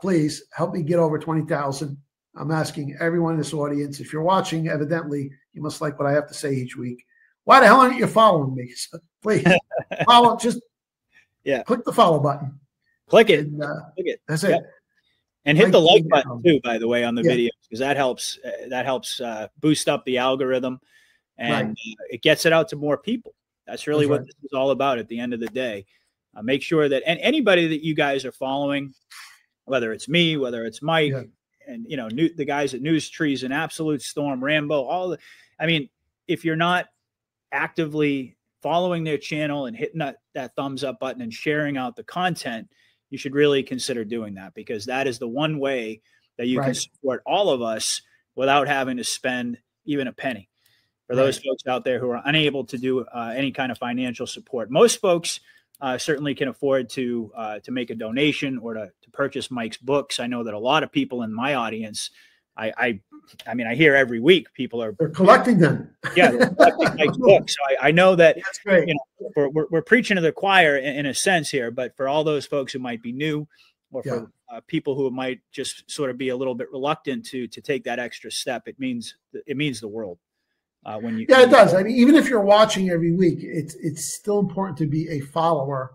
please help me get over 20,000. I'm asking everyone in this audience, if you're watching, evidently you must like what I have to say each week. Why the hell aren't you following me? So please follow, just click the follow button. Click it. And, click it. That's it. And hit the like button too, by the way, on the videos, because that helps boost up the algorithm, and it gets it out to more people. That's really what this is all about at the end of the day. Make sure that anybody that you guys are following, whether it's me, whether it's Mike, and the guys at News Trees and Absolute Storm, Rambo, if you're not actively following their channel and hitting that thumbs up button and sharing out the content, you should really consider doing that, because that is the one way that you can support all of us without having to spend even a penny. For those folks out there who are unable to do any kind of financial support, most folks certainly can afford to make a donation or to purchase Mike's books. I know that a lot of people in my audience, I hear every week people are collecting them. Yeah, they're collecting Mike's books. So I know that that's great. We're preaching to the choir in a sense here, but for all those folks who might be new, or for people who might just sort of be a little bit reluctant to take that extra step, it means the world. It does. I mean, even if you're watching every week, it's still important to be a follower,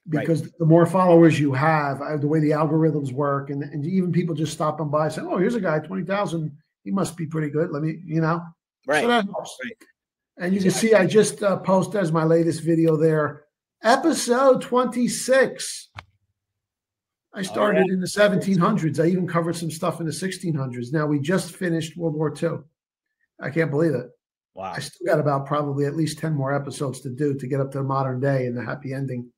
because the more followers you have, the way the algorithms work, and even people just stopping by saying, "Oh, here's a guy, 20,000. He must be pretty good. Let me, So that helps. And you can see I just posted as my latest video there, episode 26. I started in the 1700s. I even covered some stuff in the 1600s. Now we just finished World War II. I can't believe it. Wow. I still got about probably at least 10 more episodes to do to get up to the modern day and the happy ending.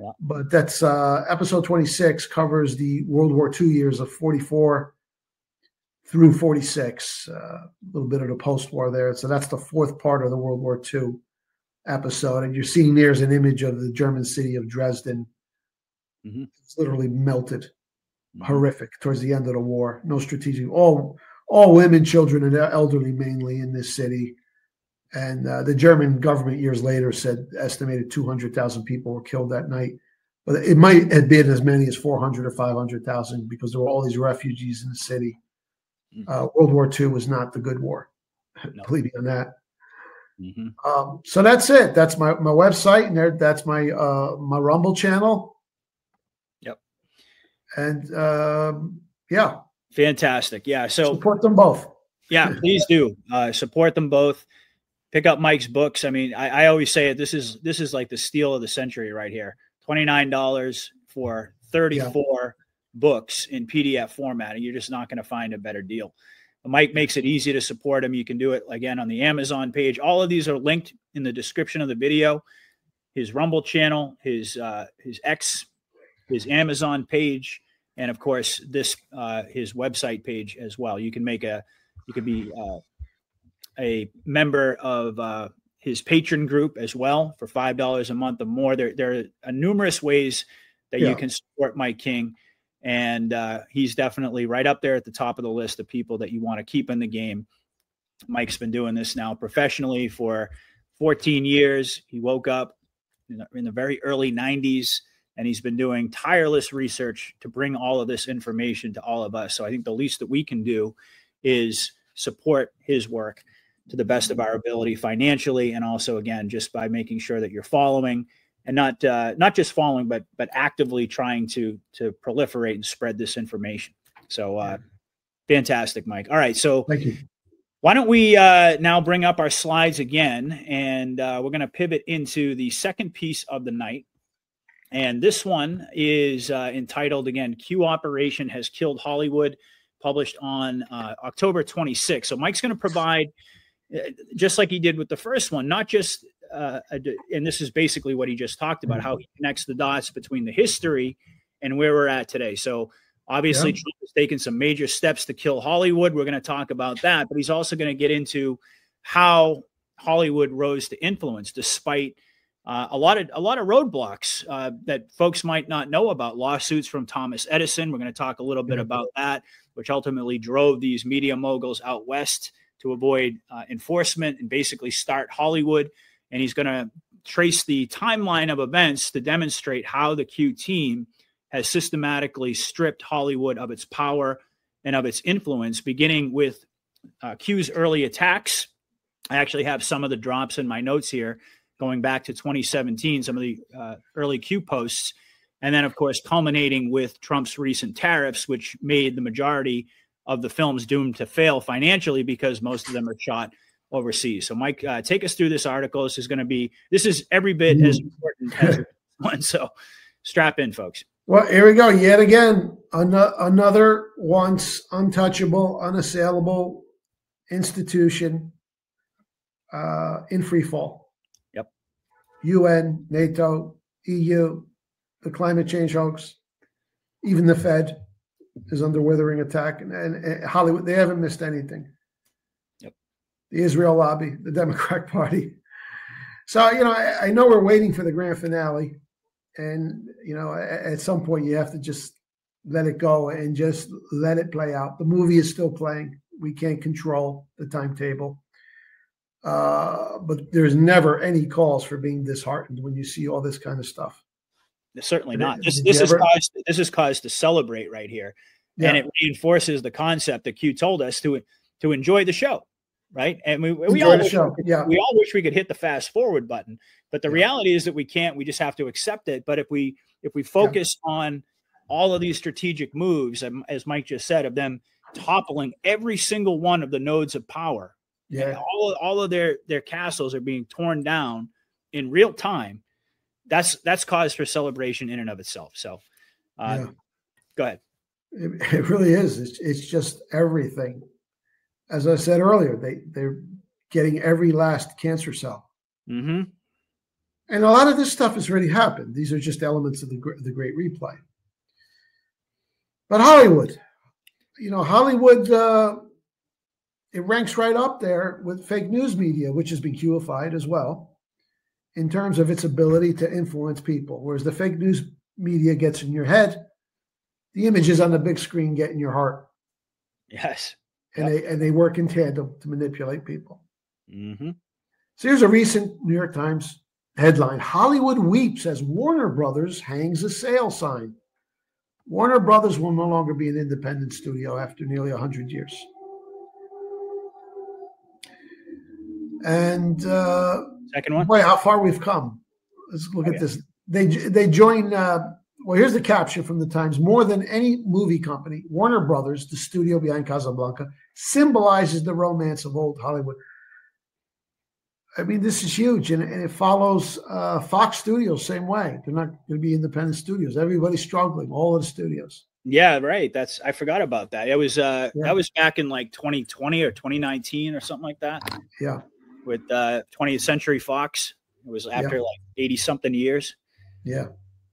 Yeah. But that's episode 26 covers the World War II years of 44 through 46, a little bit of the post-war there. So that's the fourth part of the World War II episode. And you're seeing there's an image of the German city of Dresden. It's literally melted. Horrific towards the end of the war. No strategic. All women, children, and elderly mainly in this city. And the German government years later said estimated 200,000 people were killed that night. But it might have been as many as 400 or 500,000 because there were all these refugees in the city. World War II was not the good war. Believe me on that. So that's it. That's my website, and that's my my Rumble channel. Yep. And fantastic. Yeah. So support them both. Yeah, please do support them both. Pick up Mike's books. I mean, I always say it. This is like the steal of the century right here. $29 for 34 books in PDF format, and you're just not going to find a better deal. Mike makes it easy to support him. You can do it, again, on the Amazon page. All of these are linked in the description of the video. His Rumble channel, his X, his Amazon page, and of course this his website page as well. You can be a member of his patron group as well for $5 a month or more. There are numerous ways that you can support Mike King, and he's definitely right up there at the top of the list of people that you want to keep in the game. Mike's been doing this now professionally for 14 years. He woke up in the very early 90s, and he's been doing tireless research to bring all of this information to all of us. So I think the least that we can do is support his work to the best of our ability financially, and also, again, just by making sure that you're following, and not just following, but actively trying to proliferate and spread this information. So fantastic, Mike. All right, so thank you. Why don't we now bring up our slides again, and we're going to pivot into the second piece of the night. And this one is entitled, again, Q Operation Has Killed Hollywood, published on October 26th. So Mike's going to provide, just like he did with the first one, not just, and this is basically what he just talked about, how he connects the dots between the history and where we're at today. So obviously, Trump has taken some major steps to kill Hollywood. We're going to talk about that, but he's also going to get into how Hollywood rose to influence despite a lot of roadblocks that folks might not know about. Lawsuits from Thomas Edison. We're going to talk a little bit about that, which ultimately drove these media moguls out west to avoid enforcement and basically start Hollywood. And he's going to trace the timeline of events to demonstrate how the Q team has systematically stripped Hollywood of its power and of its influence, beginning with Q's early attacks. I actually have some of the drops in my notes here going back to 2017, some of the early Q posts, and then, of course, culminating with Trump's recent tariffs, which made the majority of the films doomed to fail financially because most of them are shot overseas. So, Mike, take us through this article. This is every bit as important as this one. So strap in, folks. Well, here we go. Yet again, another once untouchable, unassailable institution in free fall. Yep. UN, NATO, EU, the climate change hoax, even the Fed is under withering attack, and Hollywood, they haven't missed anything. Yep. The Israel lobby, the Democratic Party. So, I know we're waiting for the grand finale. And, at some point you have to just let it go and just let it play out. The movie is still playing. We can't control the timetable. But there's never any cause for being disheartened when you see all this kind of stuff. Certainly not. This is cause to celebrate right here. Yeah. And it reinforces the concept that Q told us to enjoy the show. Right. And we all wish we could hit the fast forward button, but the reality is that we can't. We just have to accept it. But if we focus on all of these strategic moves, as Mike just said, of them toppling every single one of the nodes of power, all of their castles are being torn down in real time. That's cause for celebration in and of itself. So go ahead. It really is. It's just everything. As I said earlier, they're getting every last cancer cell. Mm-hmm. And a lot of this stuff has already happened. These are just elements of the Great Replay. But Hollywood, Hollywood, it ranks right up there with fake news media, which has been Q-ified as well, in terms of its ability to influence people. Whereas the fake news media gets in your head, the images on the big screen get in your heart. Yes. And they work in tandem to manipulate people. Mm-hmm. So here's a recent New York Times headline: Hollywood weeps as Warner Brothers hangs a sale sign. Warner Brothers will no longer be an independent studio after nearly 100 years. And second one, boy, how far we've come. Let's look at this. They join. Well, here's the caption from the Times: more than any movie company, Warner Brothers, the studio behind Casablanca, symbolizes the romance of old Hollywood. I mean, this is huge, and it follows Fox Studios same way. They're not going to be independent studios. Everybody's struggling, all of the studios. Yeah, right. I forgot about that. It was that was back in like 2020 or 2019 or something like that. Yeah. With 20th Century Fox. It was after like 80 something years. Yeah.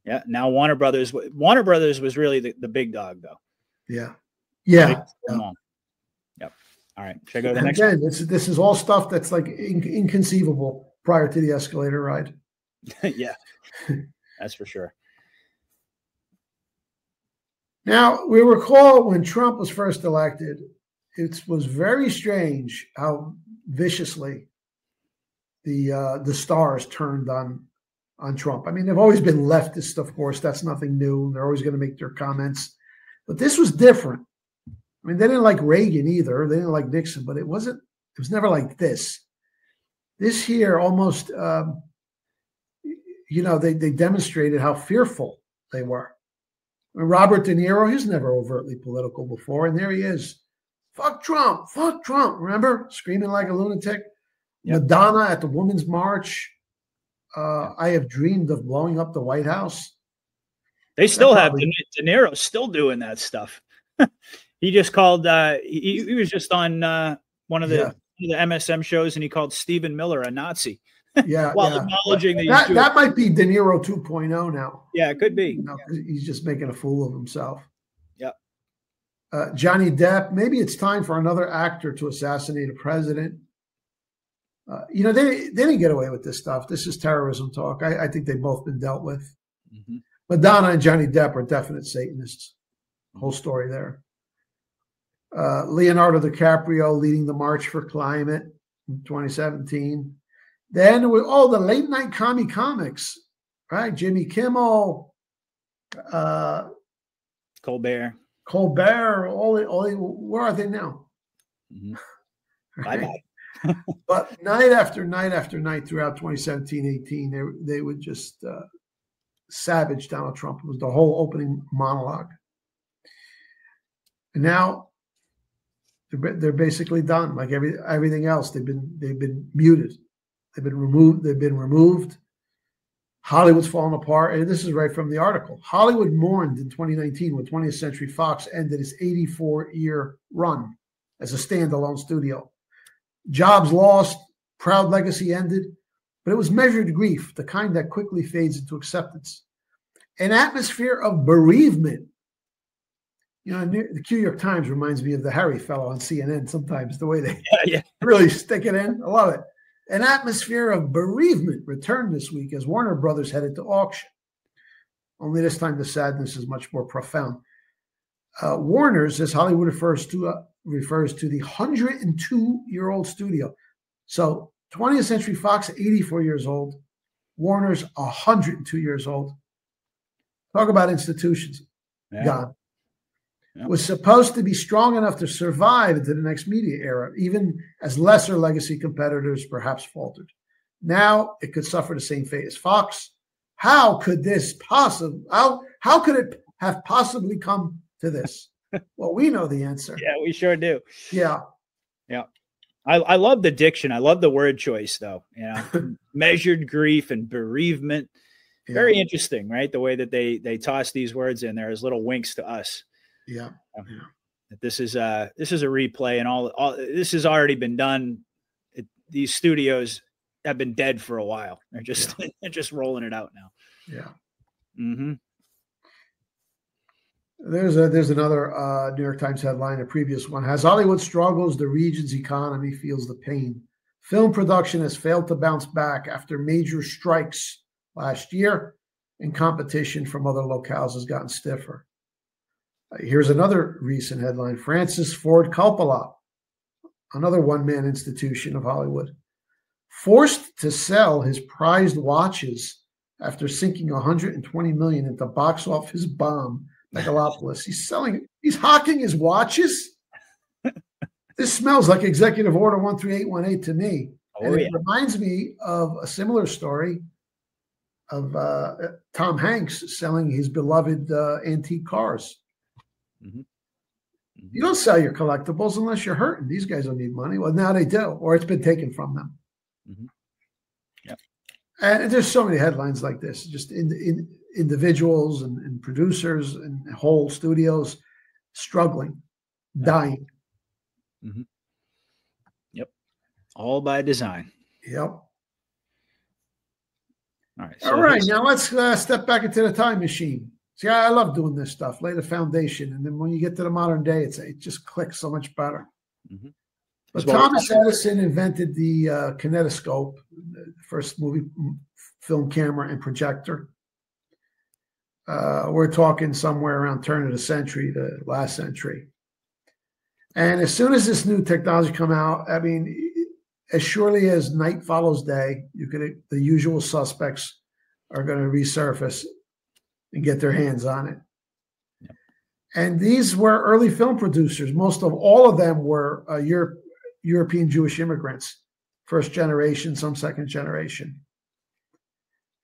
Yeah. Now Warner Brothers was really the big dog though. Yeah. Yeah. Yep. All right. Should I go to the next one? Again, this is all stuff that's like inconceivable prior to the escalator ride. Yeah. That's for sure. Now, we recall when Trump was first elected, it was very strange how viciously the stars turned on Trump. I mean, they've always been leftist, of course. That's nothing new. They're always going to make their comments. But this was different. I mean, they didn't like Reagan either. They didn't like Nixon, but it was never like this. This here almost, they demonstrated how fearful they were. I mean, Robert De Niro, he's never overtly political before, and there he is. Fuck Trump, remember? Screaming like a lunatic. Yep. Madonna at the Women's March. I have dreamed of blowing up the White House. They still have De Niro still doing that stuff. He just called, he was just on one of the MSM shows, and he called Stephen Miller a Nazi. Yeah. While acknowledging that might be De Niro 2.0 now. Yeah, it could be. He's just making a fool of himself. Yeah. Johnny Depp, maybe it's time for another actor to assassinate a president. They didn't get away with this stuff. This is terrorism talk. I think they've both been dealt with. Mm-hmm. Madonna and Johnny Depp are definite Satanists. Whole story there. Leonardo DiCaprio leading the March for Climate in 2017. Then with all the late night comics, right? Jimmy Kimmel, Colbert, where are they now? Mm-hmm. Bye-bye. But night after night after night throughout 2017-18, they would just savage Donald Trump. It was the whole opening monologue. And now they're basically done. Like everything else, they've been muted. They've been removed. Hollywood's fallen apart. And this is right from the article. Hollywood mourned in 2019 when 20th Century Fox ended its 84-year run as a standalone studio. Jobs lost, proud legacy ended, but it was measured grief, the kind that quickly fades into acceptance. An atmosphere of bereavement. The New York Times reminds me of the Harry fellow on CNN sometimes, the way they really stick it in. I love it. An atmosphere of bereavement returned this week as Warner Brothers headed to auction. Only this time the sadness is much more profound. Warner's, as Hollywood refers to the 102-year-old studio. So 20th Century Fox, 84 years old. Warner's 102 years old. Talk about institutions. Gone. Yep. Was supposed to be strong enough to survive into the next media era, even as lesser legacy competitors perhaps faltered. Now it could suffer the same fate as Fox. How could this how could it have possibly come to this? Well, we know the answer. Yeah, we sure do. Yeah. Yeah. I love the diction. I love the word choice, though. Measured grief and bereavement. Very interesting, right? The way that they toss these words in there as little winks to us. Yeah. This is a replay, and all this has already been done. These studios have been dead for a while. They're just rolling it out now. Yeah. Mm-hmm. There's another New York Times headline, a previous one. As Hollywood struggles, the region's economy feels the pain. Film production has failed to bounce back after major strikes last year, and competition from other locales has gotten stiffer. Here's another recent headline. Francis Ford Coppola, another one-man institution of Hollywood, forced to sell his prized watches after sinking $120 million into box office bomb Megalopolis. He's hawking his watches. This smells like Executive Order 13818 to me. It reminds me of a similar story of Tom Hanks selling his beloved antique cars. Mm-hmm. You don't sell your collectibles unless you're hurting. These guys don't need money. Well, now they do, or it's been taken from them. Mm-hmm. And there's so many headlines like this, just in individuals and producers and whole studios struggling, dying. Mm-hmm. Yep. All by design. Yep. All right. All right. Now let's step back into the time machine. See, I love doing this stuff, lay the foundation. And then when you get to the modern day, it just clicks so much better. Mm-hmm. But Thomas Edison invented the kinetoscope, the first film camera and projector. We're talking somewhere around turn of the century to last century. And as soon as this new technology come out, I mean, as surely as night follows day, the usual suspects are going to resurface and get their hands on it. Yep. And these were early film producers. Most of all of them were European Jewish immigrants, first generation, some second generation.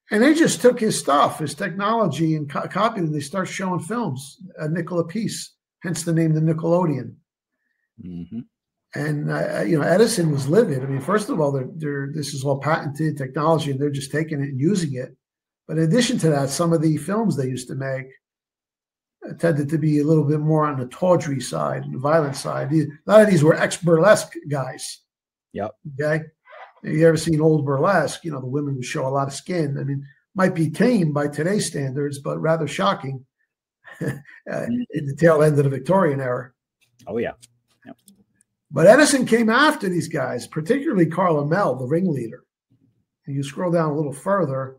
And they just took his stuff, his technology, and copied it. They start showing films, a nickel apiece, hence the name the Nickelodeon. Mm-hmm. And Edison was livid. I mean, first of all, this is all patented technology, and they're just taking it and using it. But in addition to that, some of the films they used to make tended to be a little bit more on the tawdry side, the violent side. A lot of these were ex-burlesque guys. Yep. Okay. You ever seen old burlesque? The women would show a lot of skin. I mean, might be tame by today's standards, but rather shocking in the tail end of the Victorian era. Oh, yeah. Yep. But Edison came after these guys, particularly Carl Laemmle, the ringleader. And you scroll down a little further,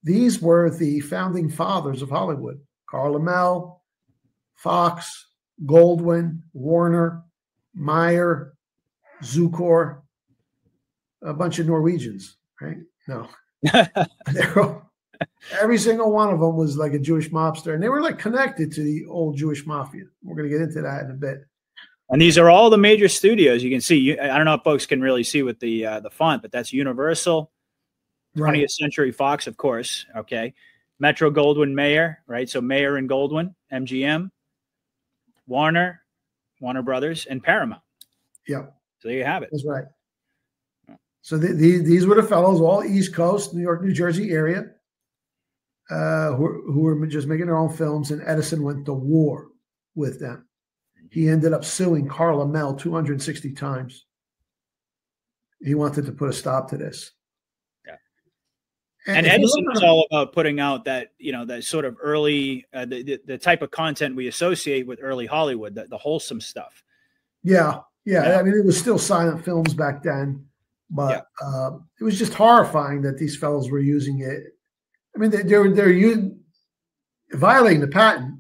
these were the founding fathers of Hollywood. Carl Laemmle, Fox, Goldwyn, Warner, Meyer, Zukor, a bunch of Norwegians, right? No. Every single one of them was like a Jewish mobster, and they were like connected to the old Jewish mafia. We're going to get into that in a bit. And these are all the major studios. You can see, I don't know if folks can really see with the font, but that's Universal, 20th Century Fox, of course. Okay. Metro Goldwyn Mayer, right? So Mayer and Goldwyn, MGM, Warner Brothers, and Paramount. Yeah. So there you have it. That's right. So these were the fellows, all East Coast, New York, New Jersey area, who were just making their own films, and Edison went to war with them. He ended up suing Carl Laemmle 260 times. He wanted to put a stop to this. Yeah. And Edison was all about putting out that, that sort of early, the type of content we associate with early Hollywood, the wholesome stuff. Yeah. I mean, it was still silent films back then, but it was just horrifying that these fellows were using it. I mean, they're violating the patent,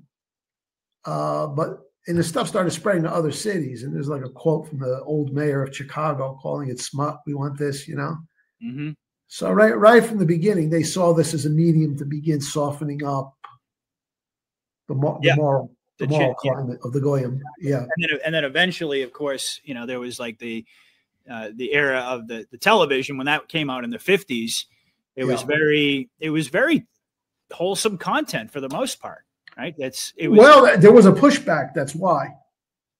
but and the stuff started spreading to other cities. And there's like a quote from the old mayor of Chicago calling it smut. We want this, Mm-hmm. So right from the beginning, they saw this as a medium to begin softening up the moral climate of the Goyim. Yeah. And then eventually, of course, there was like the era of the television when that came out in the 50s. It was very wholesome content for the most part. Right. Well, there was a pushback. That's why.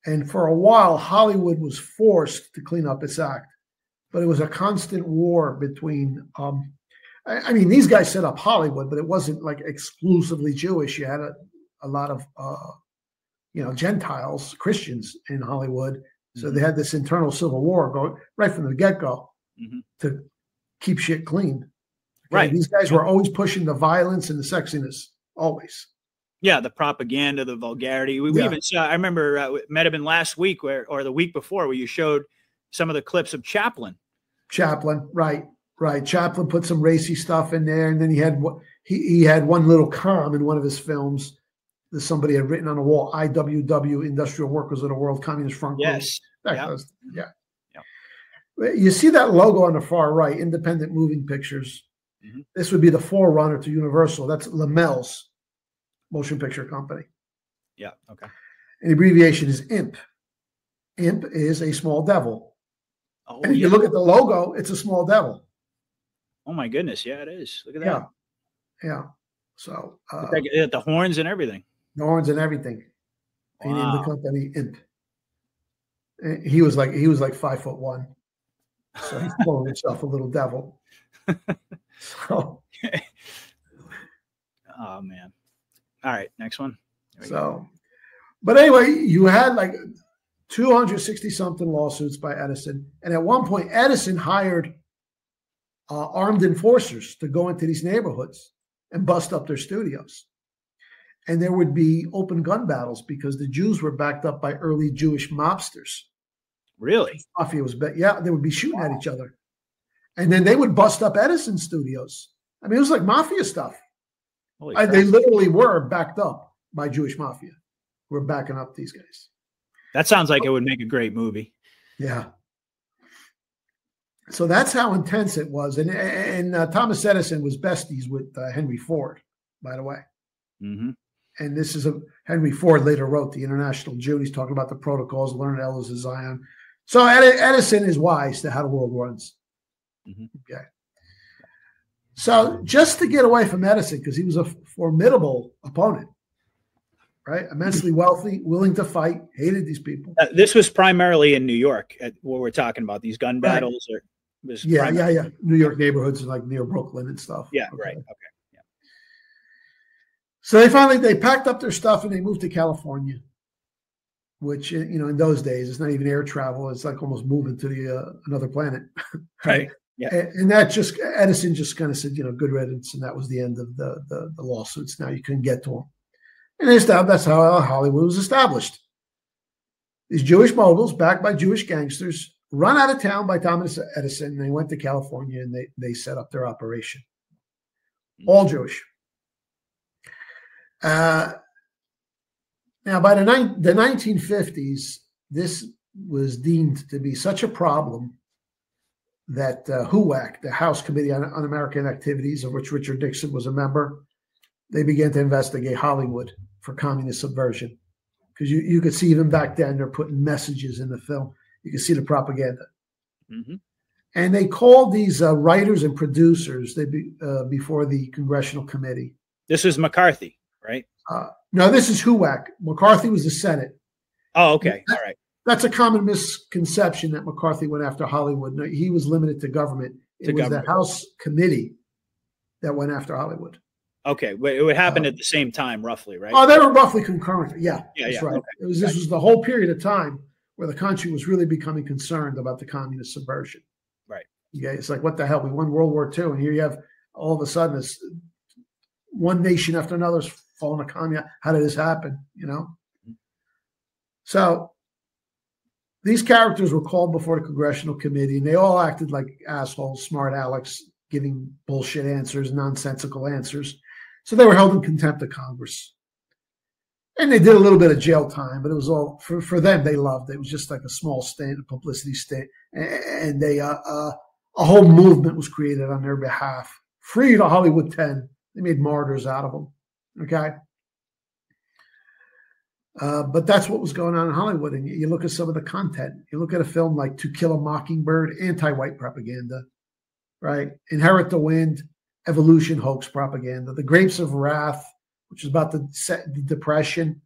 And for a while, Hollywood was forced to clean up its act. But it was a constant war between, I mean, these guys set up Hollywood, but it wasn't like exclusively Jewish. You had a lot of, Gentiles, Christians in Hollywood. So they had this internal civil war going right from the get-go to keep shit clean. Okay? Right. These guys were always pushing the violence and the sexiness, always. Yeah, the propaganda, the vulgarity. We even saw, I remember it might have been last week or the week before where you showed some of the clips of Chaplin. Right. Chaplin put some racy stuff in there, and then he had one little column in one of his films that somebody had written on the wall, IWW, Industrial Workers of the World Communist Front Group. Yes. Yeah. You see that logo on the far right, Independent Moving Pictures. Mm-hmm. This would be the forerunner to Universal. That's Laemmle's motion picture company. Yeah. Okay. And the abbreviation is IMP. IMP is a small devil. Oh, and if you look at the logo, it's a small devil. Oh my goodness. Yeah, it is. Look at that. Yeah. So the horns and everything. The horns and everything. Wow. He named the company IMP. And he was like 5'1". So he's calling himself a little devil. So, oh man. All right, next one. So, but anyway, you had like 260 something lawsuits by Edison, and at one point, Edison hired armed enforcers to go into these neighborhoods and bust up their studios. And there would be open gun battles because the Jews were backed up by early Jewish mobsters. Really? Mafia was, yeah, they would be shooting at each other. And then they would bust up Edison studios. I mean, it was like mafia stuff. They literally were backed up by Jewish mafia. We're backing up these guys. That sounds like it would make a great movie. Yeah. So that's how intense it was. And Thomas Edison was besties with Henry Ford, by the way. Mm-hmm. And this is Henry Ford later wrote the International Jew. He's talking about the protocols, learned Elders of Zion. So Edison is wise to how the world runs. Mm-hmm. Okay. So just to get away from Edison, because he was a formidable opponent, right? Immensely wealthy, willing to fight, hated these people. This was primarily in New York, what we're talking about, these gun battles. Right. Yeah. New York neighborhoods like near Brooklyn and stuff. Yeah, okay. Right. Okay. Yeah. So they packed up their stuff and they moved to California, which, in those days, it's not even air travel. It's like almost moving to another planet. Right. Yeah. And that Edison just kind of said, good riddance. And that was the end of the lawsuits. Now you couldn't get to them. And that's how Hollywood was established. These Jewish moguls, backed by Jewish gangsters, run out of town by Thomas Edison. And they went to California and they set up their operation. All Jewish. Now, by the 1950s, this was deemed to be such a problem that HUAC, the House Committee on Un-American Activities, of which Richard Nixon was a member, they began to investigate Hollywood for communist subversion. Because you could see even back then, they're putting messages in the film. You can see the propaganda. Mm-hmm. And they called these writers and producers before the Congressional Committee. This is McCarthy, right? No, this is HUAC. McCarthy was the Senate. Oh, okay. All right. That's a common misconception that McCarthy went after Hollywood. No, he was limited to government. It was the House Committee that went after Hollywood. Okay, but it would happen at the same time, roughly, right? Oh, they were roughly concurrent. Yeah, that's right. Okay. This was the whole period of time where the country was really becoming concerned about the communist subversion. Right. Okay, it's like, what the hell? We won World War II, and here you have all of a sudden this one nation after another is falling a communist. How did this happen? So these characters were called before the Congressional Committee, and they all acted like assholes, smart Alex, giving bullshit answers, nonsensical answers. So they were held in contempt of Congress. And they did a little bit of jail time, but it was all, for them, they loved it. It was just like a small stint, a publicity stint. And they a whole movement was created on their behalf. Free to Hollywood 10. They made martyrs out of them. Okay? But that's what was going on in Hollywood. And you look at some of the content. You look at a film like To Kill a Mockingbird, anti-white propaganda, right? Inherit the Wind, evolution hoax propaganda. The Grapes of Wrath, which is about the Depression,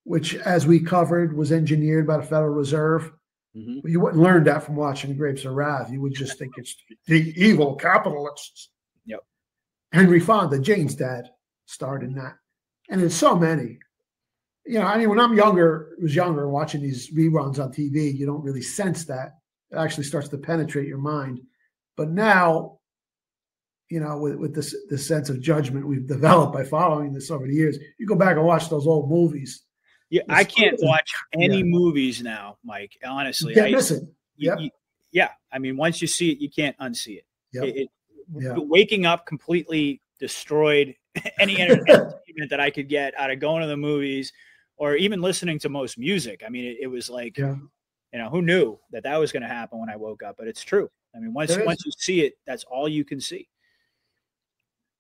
which, as we covered, was engineered by the Federal Reserve. Mm-hmm. But you wouldn't learn that from watching The Grapes of Wrath. You would just think it's the evil capitalists. Yep. Henry Fonda, Jane's dad, starred in that. And there's so many. When I'm was younger, watching these reruns on TV, you don't really sense that. It actually starts to penetrate your mind. But now, with this sense of judgment we've developed by following this over the years, you go back and watch those old movies. Yeah, I can't watch any movies now, Mike. Honestly, you can't miss it. Yep. Yeah, I mean, once you see it, you can't unsee it. Yep. Waking up completely destroyed any entertainment that I could get out of going to the movies or even listening to most music. I mean, it was like, who knew that was going to happen when I woke up? But it's true. I mean, once you see it, that's all you can see.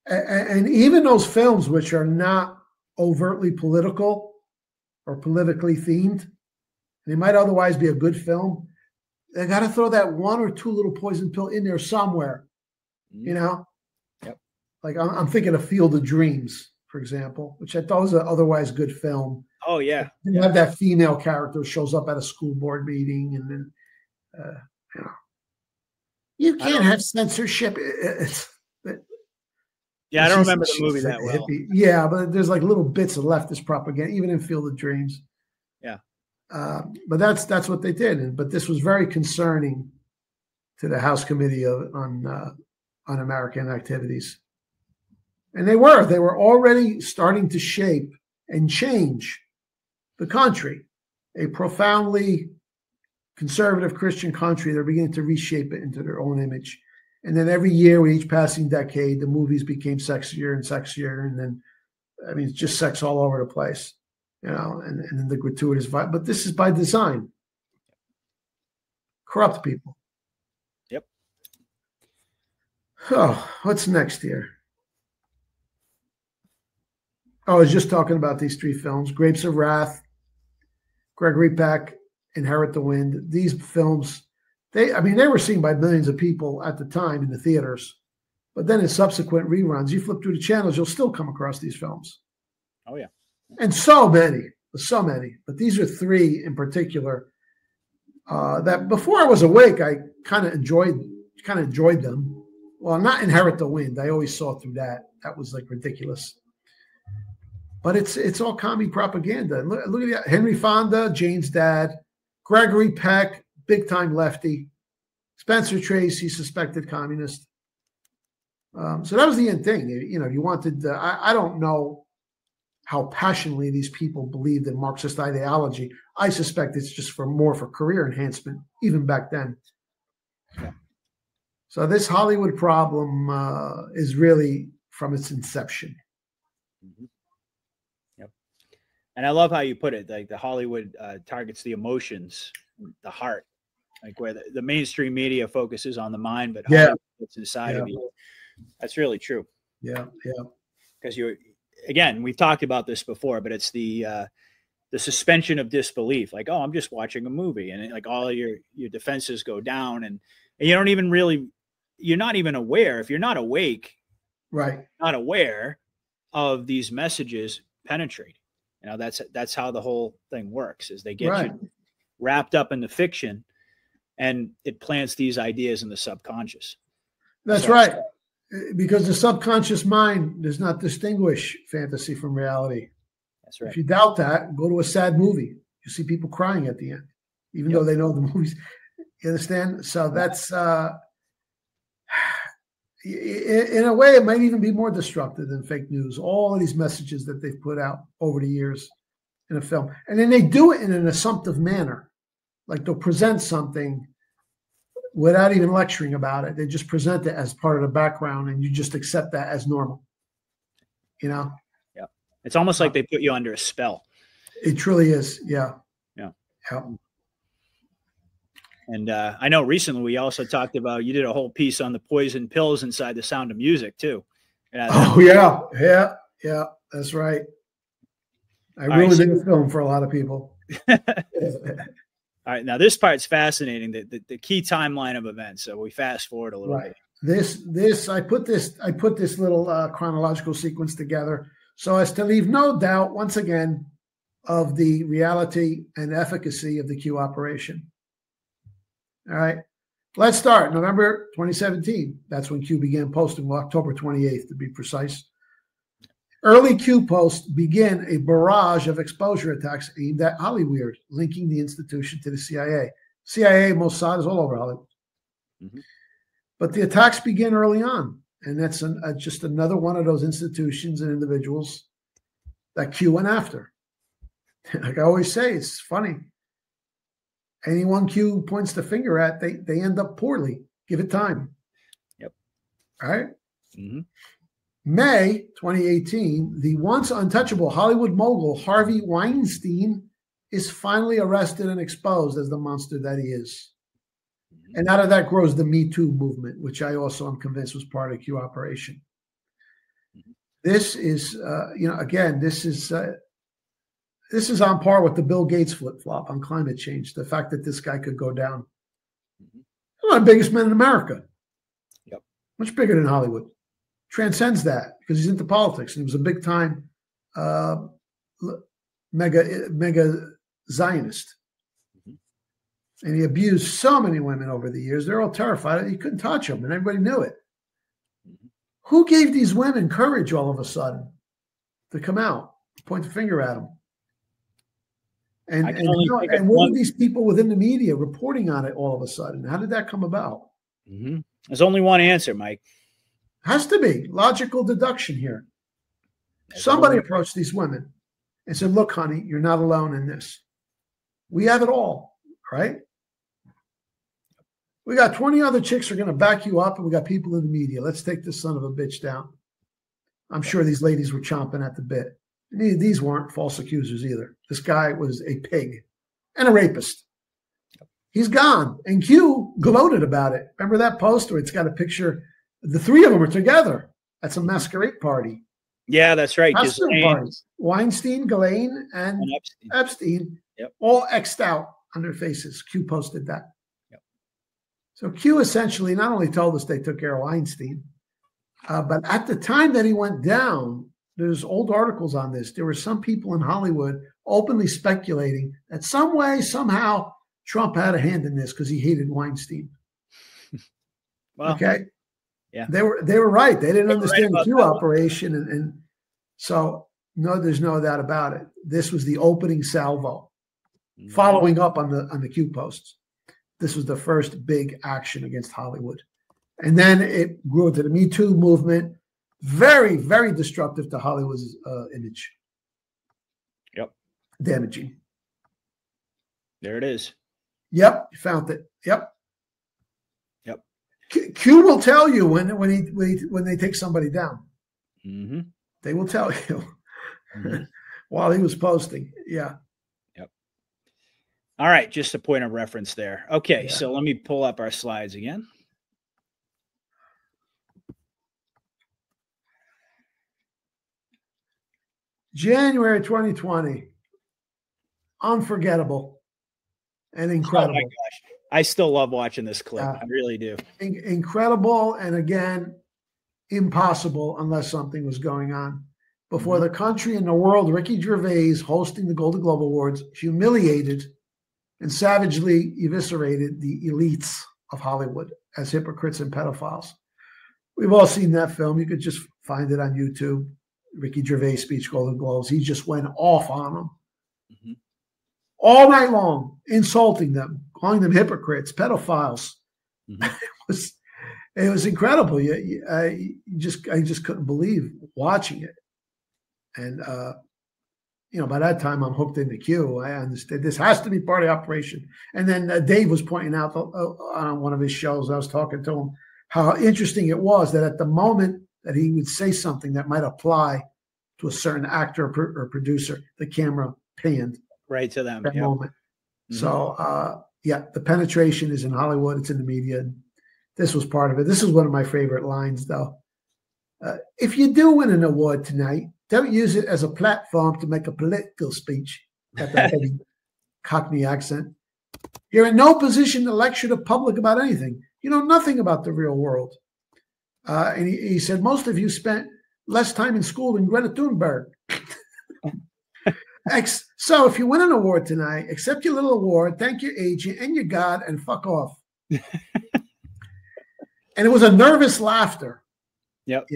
And even those films which are not overtly political or politically themed, they might otherwise be a good film, they got to throw that one or two little poison pill in there somewhere, Yep. Like I'm thinking of Field of Dreams, for example, which I thought was an otherwise good film. Oh, yeah. You have that female character who shows up at a school board meeting, and then, you can't have censorship. Yeah, I don't remember the movie that well. Yeah, but there's like little bits of leftist propaganda, even in Field of Dreams. Yeah. But that's what they did. But this was very concerning to the House Committee on American Activities. And they were already starting to shape and change the country, a profoundly conservative Christian country. They're beginning to reshape it into their own image. And then every year with each passing decade, the movies became sexier and sexier. And then, I mean, it's just sex all over the place, you know, and then the gratuitous vibe. But this is by design. Corrupt people. Yep. Oh, what's next here? Oh, I was just talking about these three films: Grapes of Wrath, Gregory Peck, Inherit the Wind. These films, they were seen by millions of people at the time in the theaters. But then in subsequent reruns, you flip through the channels, you'll still come across these films. Oh, yeah. And so many. But these are three in particular that before I was awake, I kind of enjoyed them. Well, not Inherit the Wind. I always saw through that. That was like ridiculous. But it's all commie propaganda. Look at that. Henry Fonda, Jane's dad. Gregory Peck, big-time lefty. Spencer Tracy, suspected communist. So that was the end thing. You know, you wanted I don't know how passionately these people believed in Marxist ideology. I suspect it's just more for career enhancement, even back then. Yeah. So this Hollywood problem is really from its inception. Mm-hmm. Yep. And I love how you put it, like the Hollywood targets the emotions, the heart, like where the mainstream media focuses on the mind, but Hollywood gets inside of you. That's really true. Yeah. Because again, we've talked about this before, but it's the suspension of disbelief. Like, oh, I'm just watching a movie, and like all your defenses go down, and you don't even really, you're not even aware. If you're not awake, right, not aware of these messages penetrate. You know, that's how the whole thing works. Is they get you wrapped up in the fiction, and it plants these ideas in the subconscious. That's right. Because the subconscious mind does not distinguish fantasy from reality. That's right. If you doubt that, go to a sad movie. You see people crying at the end, even though they know the movies. You understand? So that's, in a way, it might even be more destructive than fake news. All of these messages that they've put out over the years in a film. And then they do it in an assumptive manner. Like they'll present something without even lecturing about it. They just present it as part of the background, and you just accept that as normal. You know? Yeah. It's almost like they put you under a spell. It truly is. Yeah. Yeah. Yeah. And I know recently we also talked about, you did a whole piece on the poison pills inside The Sound of Music too. Oh yeah. That's right. I ruined the film for a lot of people. All right, now this part's fascinating. The key timeline of events. So we fast forward a little bit. I put this little chronological sequence together so as to leave no doubt once again of the reality and efficacy of the Q operation. All right, let's start November 2017. That's when Q began posting. Well, October 28th to be precise. Early Q posts begin a barrage of exposure attacks aimed at Hollywood, linking the institution to the CIA. CIA, Mossad is all over Hollywood. Mm-hmm. But the attacks begin early on, and that's just another one of those institutions and individuals that Q went after. Like I always say, it's funny. Anyone Q points the finger at, they end up poorly. Give it time. Yep. All right? Mm-hmm. May 2018, the once untouchable Hollywood mogul Harvey Weinstein is finally arrested and exposed as the monster that he is. And out of that grows the Me Too movement, which I also am convinced was part of Q operation. This is, again, this is on par with the Bill Gates flip-flop on climate change. The fact that this guy could go down. One of the biggest men in America. Yep. Much bigger than Hollywood. Transcends that because he's into politics, and he was a big time mega Zionist. Mm-hmm. And he abused so many women over the years. They're all terrified. He couldn't touch them, and everybody knew it. Mm-hmm. Who gave these women courage all of a sudden to come out, point the finger at them? And what were these people within the media reporting on it all of a sudden? How did that come about? Mm-hmm. There's only one answer, Mike. Has to be logical deduction here. Somebody approached these women and said, look, honey, you're not alone in this. We have it all, right? We got 20 other chicks who are going to back you up, and we got people in the media. Let's take this son of a bitch down. I'm sure these ladies were chomping at the bit. And these weren't false accusers either. This guy was a pig and a rapist. He's gone. And Q gloated about it. Remember that post where it's got a picture? The three of them are together at some masquerade party. Yeah, that's right. Weinstein, Ghislaine, and Epstein all X'd out on their faces. Q posted that. Yep. So Q essentially not only told us they took care of Weinstein, but at the time that he went down, there's old articles on this. There were some people in Hollywood openly speculating that some way, somehow, Trump had a hand in this because he hated Weinstein. Well, okay. Yeah. They were right. They didn't understand the Q operation. And so, no, there's no doubt about it. This was the opening salvo. Mm-hmm. Following up on the Q posts. This was the first big action against Hollywood. And then it grew into the Me Too movement. Very, very destructive to Hollywood's image. Yep. Damaging. There it is. Yep. You found it. Yep. Yep. Q will tell you when they take somebody down. Mm-hmm. They will tell you mm-hmm. while he was posting. Yeah. Yep. All right. Just a point of reference there. Okay. Yeah. So let me pull up our slides again. January 2020, unforgettable and incredible. Oh my gosh. I still love watching this clip. I really do. Incredible. And again, impossible unless something was going on. Before the country and the world, Ricky Gervais, hosting the Golden Globe Awards, humiliated and savagely eviscerated the elites of Hollywood as hypocrites and pedophiles. We've all seen that film. You could just find it on YouTube. Ricky Gervais speech, Golden Globes. He just went off on them all night long, insulting them, calling them hypocrites, pedophiles. It was incredible. I just couldn't believe watching it. And by that time I'm hooked into Q. I understood this has to be part of the operation. And then Dave was pointing out on one of his shows, I was talking to him, how interesting it was that at the moment that he would say something that might apply to a certain actor or producer, the camera panned right to them. That moment. Mm-hmm. So, the penetration is in Hollywood. It's in the media. This was part of it. This is one of my favorite lines, though. If you do win an award tonight, don't use it as a platform to make a political speech. Got that heavy Cockney accent. You're in no position to lecture the public about anything. You know nothing about the real world. And he said, most of you spent less time in school than Greta Thunberg. So if you win an award tonight, accept your little award, thank your agent and your God, and fuck off. And it was a nervous laughter. Yep.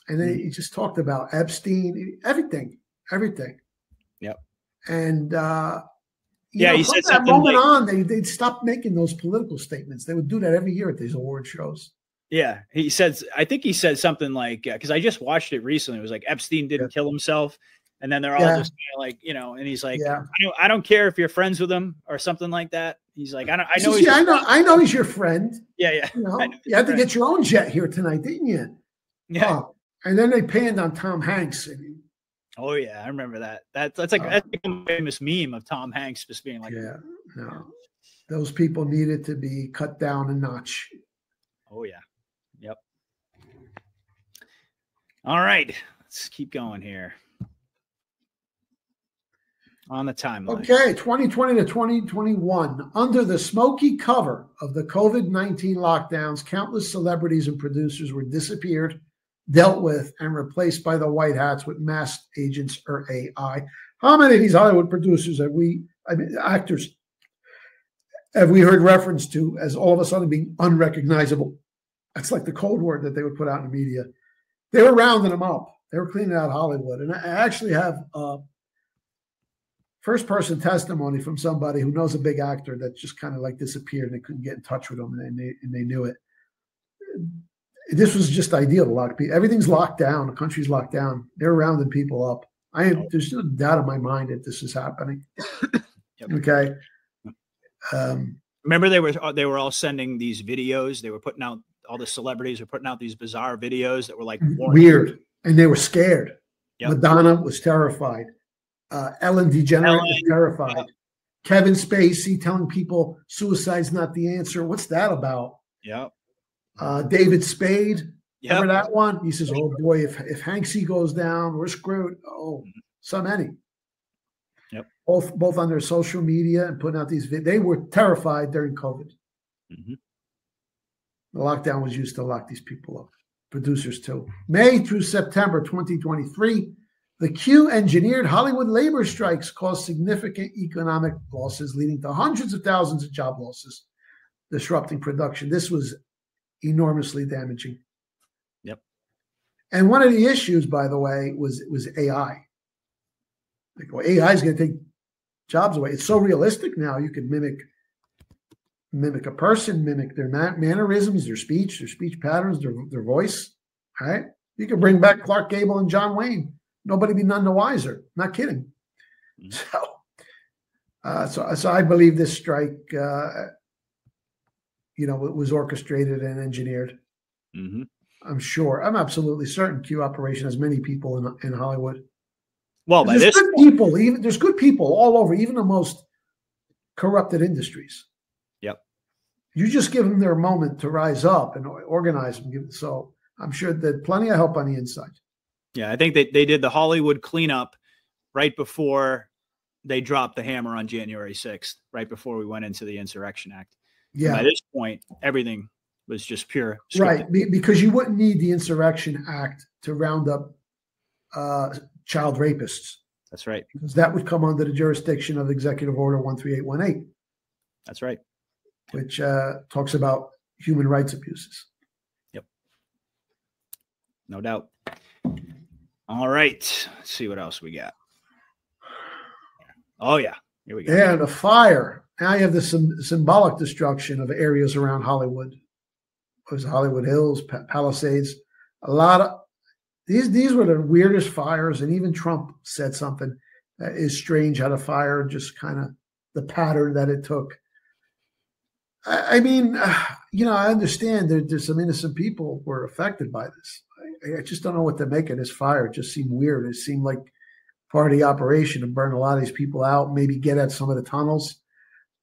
And then he just talked about Epstein, everything. Yep. And he from said that moment on, they'd stop making those political statements. They would do that every year at these award shows. Yeah, I think he said something like, because I just watched it recently. It was like Epstein didn't kill himself, and then they're all just kind of like, and he's like, I don't care if you're friends with him or something like that. He's like, I know he's your friend. Yeah. You had to get your own jet here tonight, didn't you? Yeah. And then they panned on Tom Hanks. Oh yeah, I remember that. That's like a famous meme of Tom Hanks just being like, those people needed to be cut down a notch. Oh yeah. Yep. All right, let's keep going here on the timeline. Okay, 2020 to 2021. Under the smoky cover of the COVID-19 lockdowns, countless celebrities and producers were disappeared, dealt with, and replaced by the white hats with masked agents or AI. How many of these Hollywood producers actors, have we heard reference to as all of a sudden being unrecognizable? That's like the code word that they would put out in the media. They were rounding them up. They were cleaning out Hollywood. And I actually have first-person testimony from somebody who knows a big actor that just kind of like disappeared and they couldn't get in touch with him, and they knew it. This was just ideal to lock people. Everything's locked down. The country's locked down. They're rounding people up. There's no doubt in my mind that this is happening. Yep. Okay. Remember, they were all sending these videos. They were putting out, all the celebrities were putting out these bizarre videos that were like weird, and they were scared. Yep. Madonna was terrified. Ellen DeGeneres was terrified. Yep. Kevin Spacey telling people suicide's not the answer. What's that about? Yeah. David Spade. Yep. Remember that one? He says, "Oh boy, if Hanksy goes down, we're screwed." Oh, so many. Yep. Both on their social media and putting out these videos. They were terrified during COVID. Mm-hmm. The lockdown was used to lock these people up. Producers too. May through September 2023, the Q-engineered Hollywood labor strikes caused significant economic losses, leading to hundreds of thousands of job losses, disrupting production. This was enormously damaging. Yep. And one of the issues, by the way, was AI. Like, well, AI is going to take jobs away. It's so realistic now. You can mimic a person, mimic their mannerisms, their speech patterns, their voice. All right. You can bring back Clark Gable and John Wayne. Nobody be none the wiser. Not kidding. Mm-hmm. So I believe this strike, was orchestrated and engineered. Mm-hmm. I'm sure. I'm absolutely certain Q operation has many people in Hollywood. Well, by there's good people. There's good people all over, even the most corrupted industries. Yep. You just give them their moment to rise up and organize them. So I'm sure that plenty of help on the inside. Yeah, I think they did the Hollywood cleanup right before they dropped the hammer on January 6th, right before we went into the Insurrection Act. Yeah. And by this point, everything was just pure scripted. Right, because you wouldn't need the Insurrection Act to round up child rapists. That's right. Because that would come under the jurisdiction of Executive Order 13818. That's right. Which talks about human rights abuses. Yep. No doubt. All right. Let's see what else we got. Oh, yeah. Here we go. Yeah, the fire. Now you have the symbolic destruction of areas around Hollywood. It was Hollywood Hills, Palisades. A lot of these were the weirdest fires, and even Trump said something that is strange how the fire just kind of the pattern that it took. I mean, I understand there's some innocent people were affected by this. I just don't know what to make of this fire. It just seemed weird. It seemed like part of the operation to burn a lot of these people out, maybe get at some of the tunnels.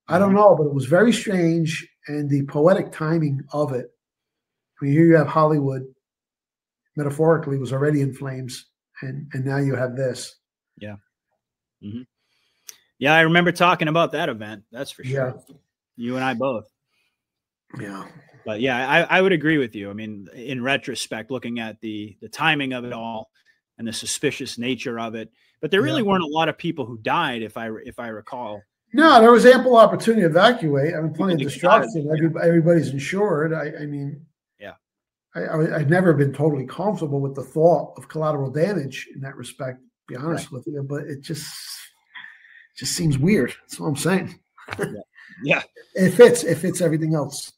I don't know, but it was very strange, and the poetic timing of it. I mean, here you have Hollywood, metaphorically, was already in flames, and now you have this. Yeah. Mm-hmm. Yeah, I remember talking about that event. That's for sure. Yeah. You and I both. Yeah. But yeah, I would agree with you. I mean, in retrospect, looking at the timing of it all and the suspicious nature of it, but there really weren't a lot of people who died, if I recall. No, there was ample opportunity to evacuate. I mean, plenty of destruction. Everybody's insured. I mean, yeah, I've never been totally comfortable with the thought of collateral damage in that respect, to be honest with you, but it just seems weird. That's what I'm saying. Yeah. It fits everything else.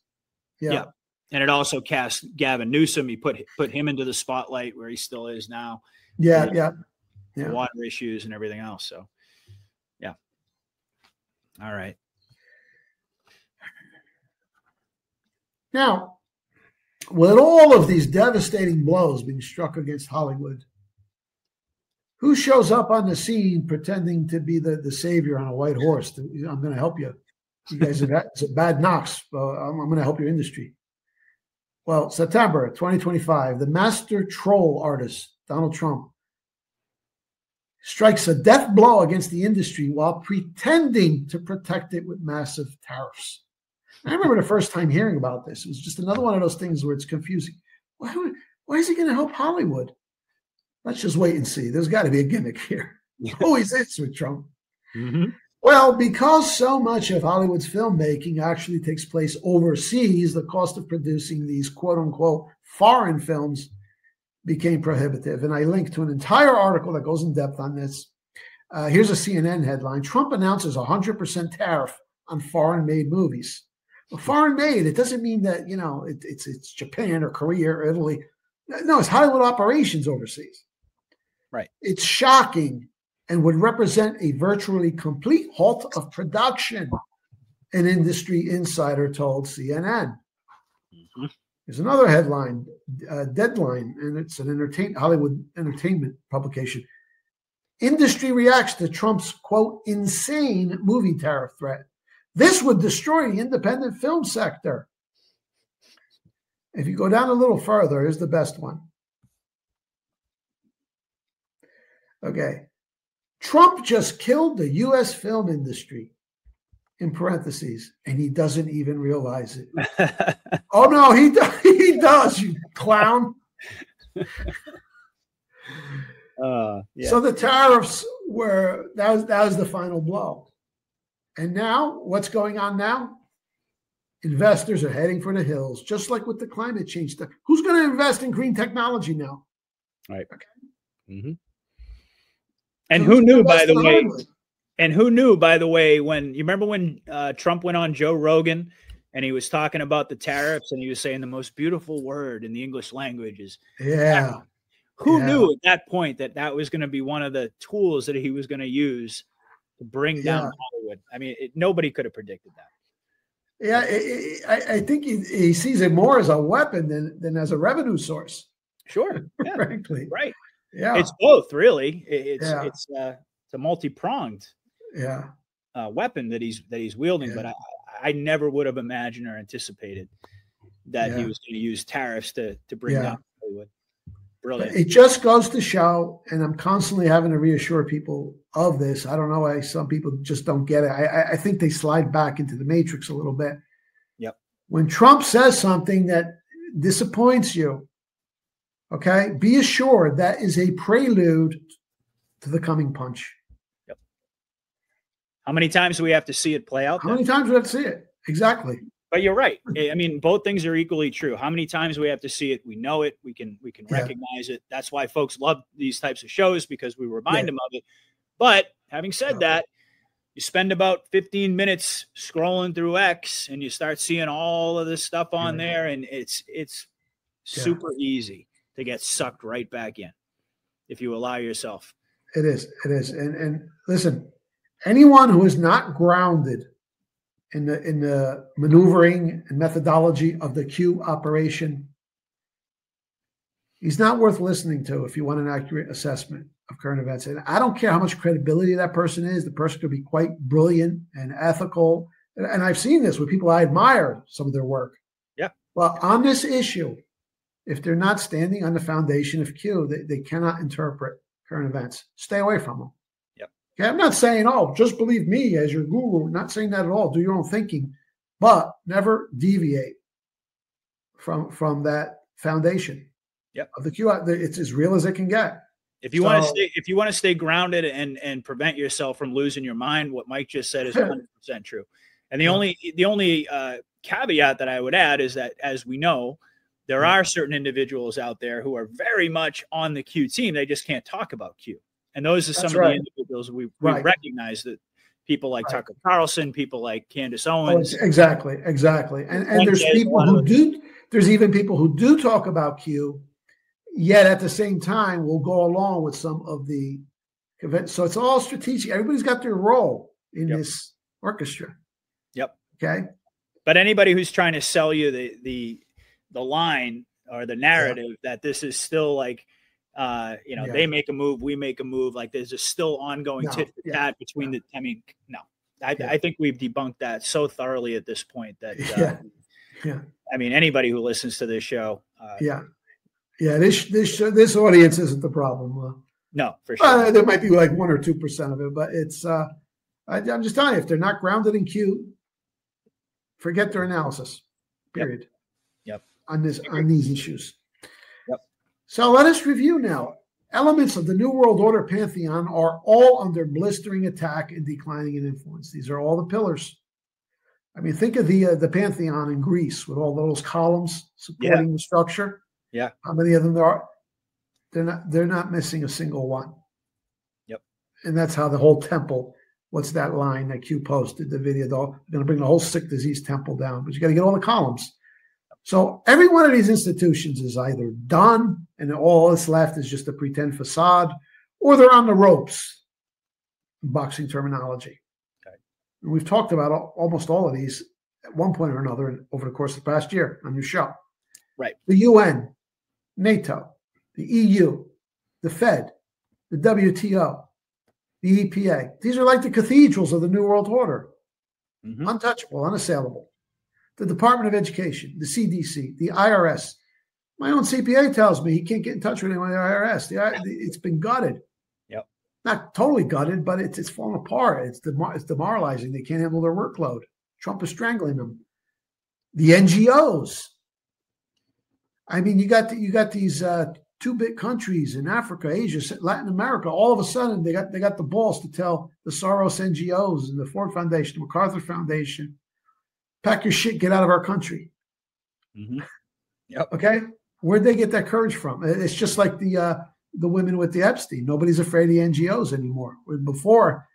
Yeah. And it also cast Gavin Newsom. He put him into the spotlight where he still is now. Yeah. Water issues and everything else. So, yeah. All right. Now, with all of these devastating blows being struck against Hollywood, who shows up on the scene pretending to be the savior on a white horse? I'm going to help you. You guys it's a bad knocks. I'm going to help your industry. Well, September 2025, the master troll artist, Donald Trump, strikes a death blow against the industry while pretending to protect it with massive tariffs. I remember the first time hearing about this. It was just another one of those things where it's confusing. Why is he going to help Hollywood? Let's just wait and see. There's got to be a gimmick here. Always is with Trump. Mm-hmm. Well, because so much of Hollywood's filmmaking actually takes place overseas, the cost of producing these quote-unquote foreign films became prohibitive. And I linked to an entire article that goes in depth on this. Here's a CNN headline. Trump announces 100% tariff on foreign-made movies. Well, foreign-made, it doesn't mean that, you know, it's Japan or Korea or Italy. No, it's Hollywood operations overseas. Right. It's shocking and would represent a virtually complete halt of production, an industry insider told CNN. Mm-hmm. There's another headline, Deadline, and it's an Hollywood entertainment publication. Industry reacts to Trump's, quote, insane movie tariff threat. This would destroy the independent film sector. If you go down a little further, here's the best one. Okay. Trump just killed the U.S. film industry, in parentheses, and he doesn't even realize it. Oh, no, he does, you clown. Yeah. So the tariffs were, that was the final blow. And now, what's going on now? Investors are heading for the hills, just like with the climate change stuff. Who's going to invest in green technology now? Right. Okay. Mm-hmm. And who knew, by the way? And who knew, by the way, when you remember when Trump went on Joe Rogan and he was talking about the tariffs and he was saying the most beautiful word in the English language is yeah. Who knew at that point that that was going to be one of the tools that he was going to use to bring down Hollywood? I mean, nobody could have predicted that. Yeah, I think he sees it more as a weapon than as a revenue source. Sure, yeah. Frankly, right. Yeah, it's both, really. It's a multi-pronged weapon that he's wielding. Yeah. But I never would have imagined or anticipated that he was going to use tariffs to bring down Hollywood. Brilliant. It just goes to show, and I'm constantly having to reassure people of this. I don't know why some people just don't get it. I think they slide back into the matrix a little bit. Yep. When Trump says something that disappoints you, okay, be assured that is a prelude to the coming punch. Yep. How many times do we have to see it play out? How many times do we have to see it? Exactly. But you're right. I mean, both things are equally true. How many times we have to see it? We know it. We can recognize it. That's why folks love these types of shows, because we remind them of it. But having said that, you spend about 15 minutes scrolling through X and you start seeing all of this stuff on there, and it's super easy to get sucked right back in if you allow yourself. It is. And listen, anyone who is not grounded in the maneuvering and methodology of the Q operation, he's not worth listening to if you want an accurate assessment of current events. And I don't care how much credibility that person is. The person could be quite brilliant and ethical. And I've seen this with people I admire some of their work. Yeah. Well, on this issue, if they're not standing on the foundation of Q, they cannot interpret current events. Stay away from them. Okay, I'm not saying, just believe me as your guru. Not saying that at all. Do your own thinking, but never deviate from that foundation. Yep. Of the Q. It's as real as it can get. If you want to stay grounded and prevent yourself from losing your mind, what Mike just said is 100% true. And the only caveat that I would add is that, as we know, there are certain individuals out there who are very much on the Q team. They just can't talk about Q. And those are some of the individuals we recognize, that people like Tucker Carlson, people like Candace Owens. Exactly. And there's people who do. There's even people who do talk about Q, yet at the same time will go along with some of the events. So it's all strategic. Everybody's got their role in this orchestra. Yep. Okay. But anybody who's trying to sell you the line or the narrative that this is still like, they make a move, we make a move. Like there's a still ongoing tit for tat between the. I mean, no, I think we've debunked that so thoroughly at this point that. I mean, anybody who listens to this show. This audience isn't the problem. No, for sure. There might be like 1 or 2% of it, but it's. I'm just telling you, if they're not grounded in Q, forget their analysis. Period. Yep. On these issues. So let us review now. Elements of the New World Order pantheon are all under blistering attack and declining in influence. These are all the pillars. I mean, think of the pantheon in Greece with all those columns supporting the structure. Yeah. How many of them there are? They're not missing a single one. Yep. And that's how the whole temple. What's that line that Q posted the video? Though, going to bring the whole sick disease temple down, but you got to get all the columns. So every one of these institutions is either done, and all that's left is just a pretend facade, or they're on the ropes. Boxing terminology. Okay. And we've talked about almost all of these at one point or another over the course of the past year on your show. Right. The UN, NATO, the EU, the Fed, the WTO, the EPA. These are like the cathedrals of the New World Order. Mm-hmm. Untouchable, unassailable. The Department of Education, the CDC, the IRS. My own CPA tells me he can't get in touch with anyone at the IRS. It's been gutted. Yep. Not totally gutted, but it's falling apart. It's demoralizing. They can't handle their workload. Trump is strangling them. The NGOs. I mean, you got these two big countries in Africa, Asia, Latin America. All of a sudden, they got the balls to tell the Soros NGOs and the Ford Foundation, the MacArthur Foundation, pack your shit, get out of our country. Mm-hmm. Yep. Okay, where'd they get that courage from? It's just like the women with the Epstein. Nobody's afraid of the NGOs anymore. Before,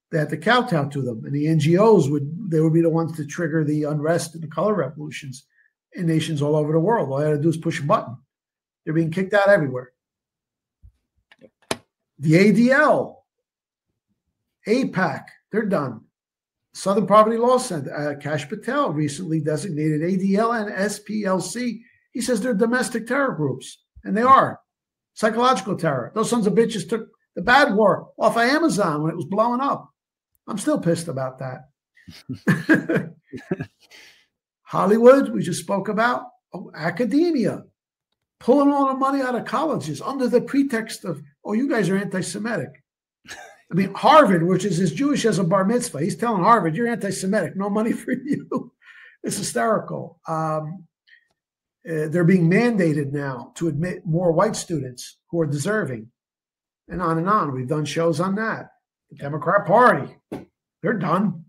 they had to kowtow to them, and the NGOs would be the ones to trigger the unrest and the color revolutions in nations all over the world. All they had to do is push a button. They're being kicked out everywhere. The ADL, APAC, they're done. Southern Poverty Law Center, Kash Patel recently designated ADL and SPLC. He says they're domestic terror groups, and they are. Psychological terror. Those sons of bitches took the bad war off of Amazon when it was blowing up. I'm still pissed about that. Hollywood, we just spoke about. Oh, academia, pulling all the money out of colleges under the pretext of, oh, you guys are anti-Semitic. I mean, Harvard, which is as Jewish as a bar mitzvah, he's telling Harvard, you're anti-Semitic, no money for you. It's hysterical. They're being mandated now to admit more white students who are deserving, and on and on. We've done shows on that. The Democrat Party, they're done.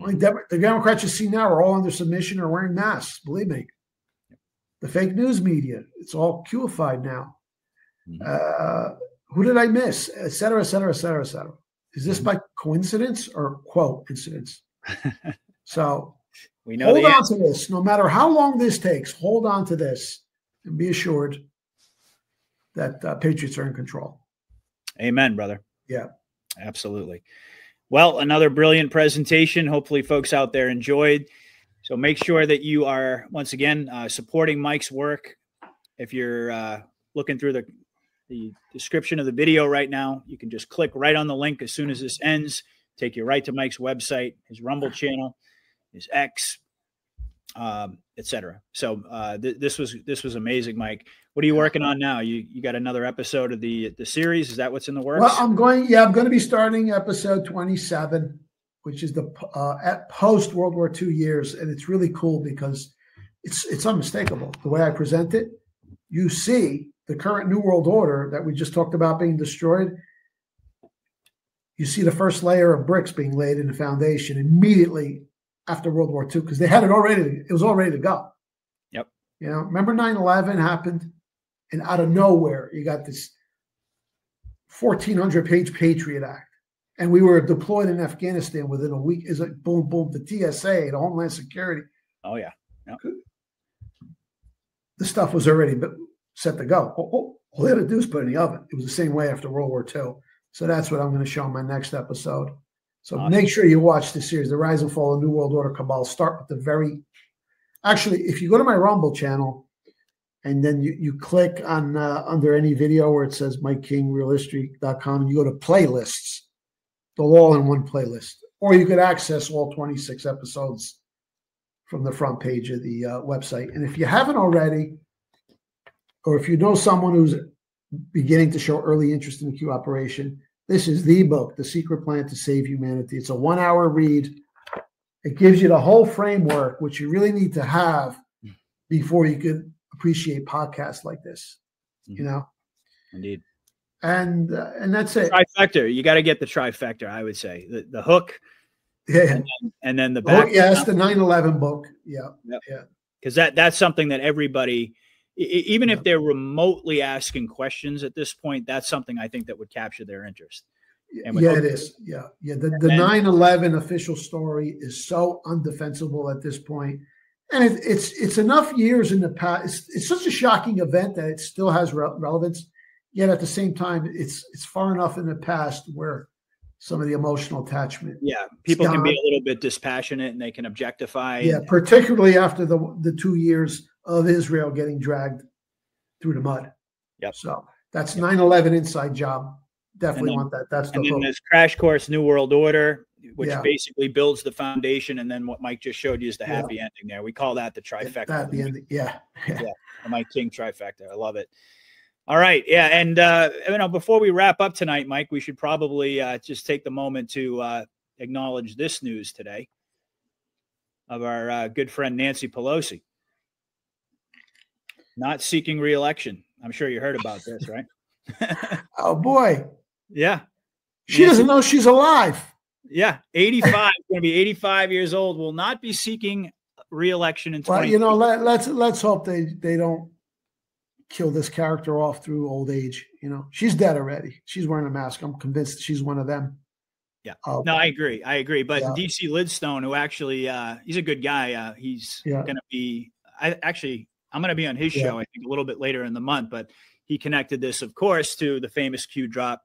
Only the Democrats you see now are all under submission or wearing masks, believe me. The fake news media, it's all Q-ified now. Mm-hmm. Who did I miss? Et cetera, et cetera, et cetera, et cetera. Is this by coincidence or quote incidence? So we know hold on to this. No matter how long this takes, hold on to this and be assured that Patriots are in control. Amen, brother. Yeah. Absolutely. Well, another brilliant presentation. Hopefully folks out there enjoyed. So make sure that you are, once again, supporting Mike's work. If you're looking through the description of the video right now, you can just click right on the link as soon as this ends, take you right to Mike's website, his Rumble channel, his X, etc. So this was amazing, Mike. What are you working on now? You got another episode of the series? Is that what's in the works? Well, I'm going to be starting episode 27, which is the at post World War II years, and it's really cool because it's unmistakable the way I present it. You see the current New World Order that we just talked about being destroyed. You see the first layer of bricks being laid in the foundation immediately after World War II because they had it already. It was all ready to go. Yep. You know, remember 9/11 happened, and out of nowhere you got this 1,400-page Patriot Act, and we were deployed in Afghanistan within a week. Is like boom, boom, the TSA, the Homeland Security. Oh yeah. Yep. The stuff was already set to go. All they had to do is put it in the oven. It was the same way after World War II. So that's what I'm going to show in my next episode. So awesome. Make sure you watch the series, The Rise and Fall of New World Order Cabal. Start with the actually, if you go to my Rumble channel and then you click on under any video where it says MikeKingRealHistory.com and you go to playlists, they're all in one playlist. Or you could access all 26 episodes from the front page of the website. And if you haven't already, or if you know someone who's beginning to show early interest in the Q operation, this is the book, The Secret Plan to Save Humanity. It's a 1-hour read. It gives you the whole framework, which you really need to have before you could appreciate podcasts like this, you know? Indeed. And that's it. Trifecta. You got to get the trifecta, I would say. The hook. Yeah. And then the back. Yes, the 9/11 book. Yeah. Yep. Yeah. Because that's something that everybody even if they're remotely asking questions at this point, that's something I think that would capture their interest. Yeah, it is. Yeah. The 9/11 official story is so undefensible at this point. And it's enough years in the past. It's such a shocking event that it still has relevance. Yet at the same time, it's far enough in the past where some of the emotional attachment. Yeah, people can be a little bit dispassionate and they can objectify. Yeah, particularly after the 2 years of Israel getting dragged through the mud. Yep. So that's 9/11 inside job. Definitely want that. That's the and then hook. there's Crash Course New World Order, which basically builds the foundation, and then what Mike just showed you is the happy ending there. We call that the trifecta. Happy ending. Yeah. The Mike King trifecta. I love it. All right. Yeah. And, before we wrap up tonight, Mike, we should probably just take the moment to acknowledge this news today of our good friend Nancy Pelosi not seeking re-election. I'm sure you heard about this, right? Oh, boy. Yeah. She doesn't know she's alive. Yeah. 85, going to be 85 years old, will not be seeking re-election in 2020. Well, let's hope they don't kill this character off through old age. She's dead already. She's wearing a mask. I'm convinced she's one of them. Yeah. No, I agree. But DC Lidstone, who actually, he's a good guy. He's going to be, I'm going to be on his show, I think, a little bit later in the month, but he connected this, of course, to the famous Q Drop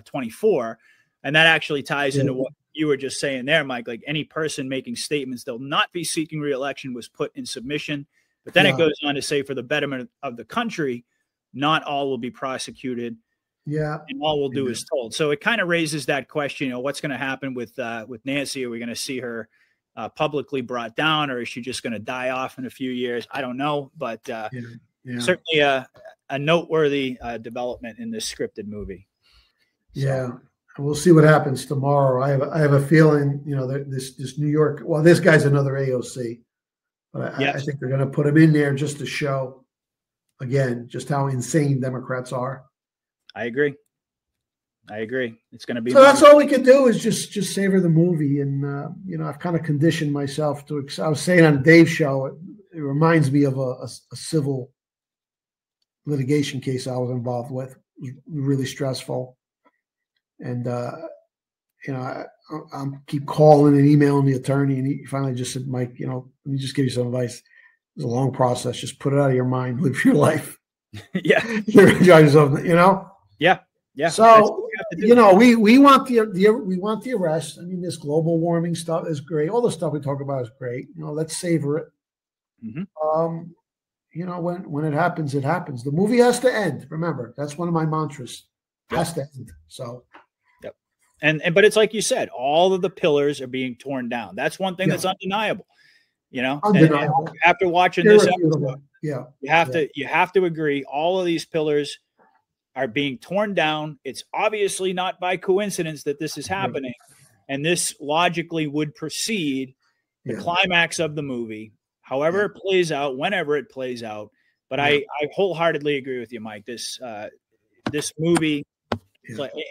24. And that actually ties into what you were just saying there, Mike. Like, any person making statements they'll not be seeking re-election was put in submission. But then it goes on to say, for the betterment of the country, not all will be prosecuted. Yeah. And all we'll do is told. So it kind of raises that question, what's going to happen with Nancy? Are we going to see her publicly brought down, or is she just going to die off in a few years? I don't know. But certainly a noteworthy development in this scripted movie. So. Yeah. We'll see what happens tomorrow. I have a feeling, this New York, well, this guy's another AOC. But I think they're going to put him in there just to show, again, just how insane Democrats are. I agree. It's going to be. So that's all we can do is just savor the movie. And, I've kind of conditioned myself to, I was saying on Dave's show, it reminds me of a civil litigation case I was involved with. It was really stressful. And, I'm keep calling and emailing the attorney, and he finally just said, Mike, let me just give you some advice. It was a long process. Just put it out of your mind. Live your life. Yeah. Enjoy yourself, Yeah. Yeah. So, we want the arrest. I mean, this global warming stuff is great. All the stuff we talk about is great. Let's savor it. Mm-hmm. When it happens, it happens. The movie has to end. Remember, that's one of my mantras. Has to end. So. But it's like you said, all of the pillars are being torn down. That's one thing that's undeniable. Undeniable. And after watching this episode, you have to agree, all of these pillars are being torn down. It's obviously not by coincidence that this is happening, and this logically would precede the climax of the movie, however it plays out, whenever it plays out. But I wholeheartedly agree with you, Mike. This movie.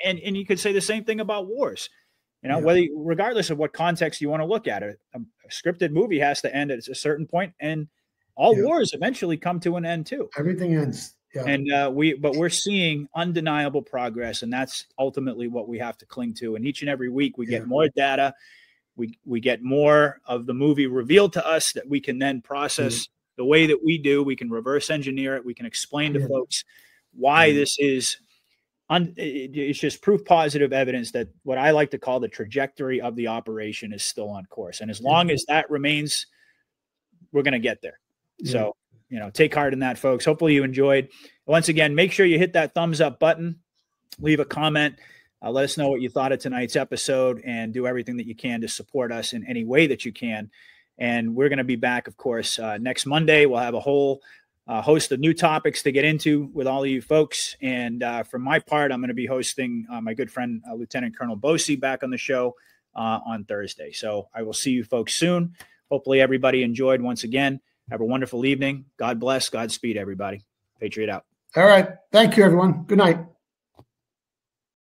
And you could say the same thing about wars, regardless of what context you want to look at it. A scripted movie has to end at a certain point, and all wars eventually come to an end too. Everything ends. Yeah. And we're seeing undeniable progress, and that's ultimately what we have to cling to. And each and every week we get more data, we get more of the movie revealed to us that we can then process the way that we do. We can reverse engineer it. We can explain to folks why this is. It's just proof positive evidence that what I like to call the trajectory of the operation is still on course. And as long as that remains, we're going to get there. So, take heart in that, folks. Hopefully you enjoyed. Once again, make sure you hit that thumbs up button, leave a comment, let us know what you thought of tonight's episode, and do everything that you can to support us in any way that you can. And we're going to be back, of course, next Monday. We'll have a whole host of new topics to get into with all of you folks. And for my part, I'm going to be hosting my good friend, Lieutenant Colonel Bosi, back on the show on Thursday. So I will see you folks soon. Hopefully everybody enjoyed once again. Have a wonderful evening. God bless. Godspeed, everybody. Patriot out. All right. Thank you, everyone. Good night.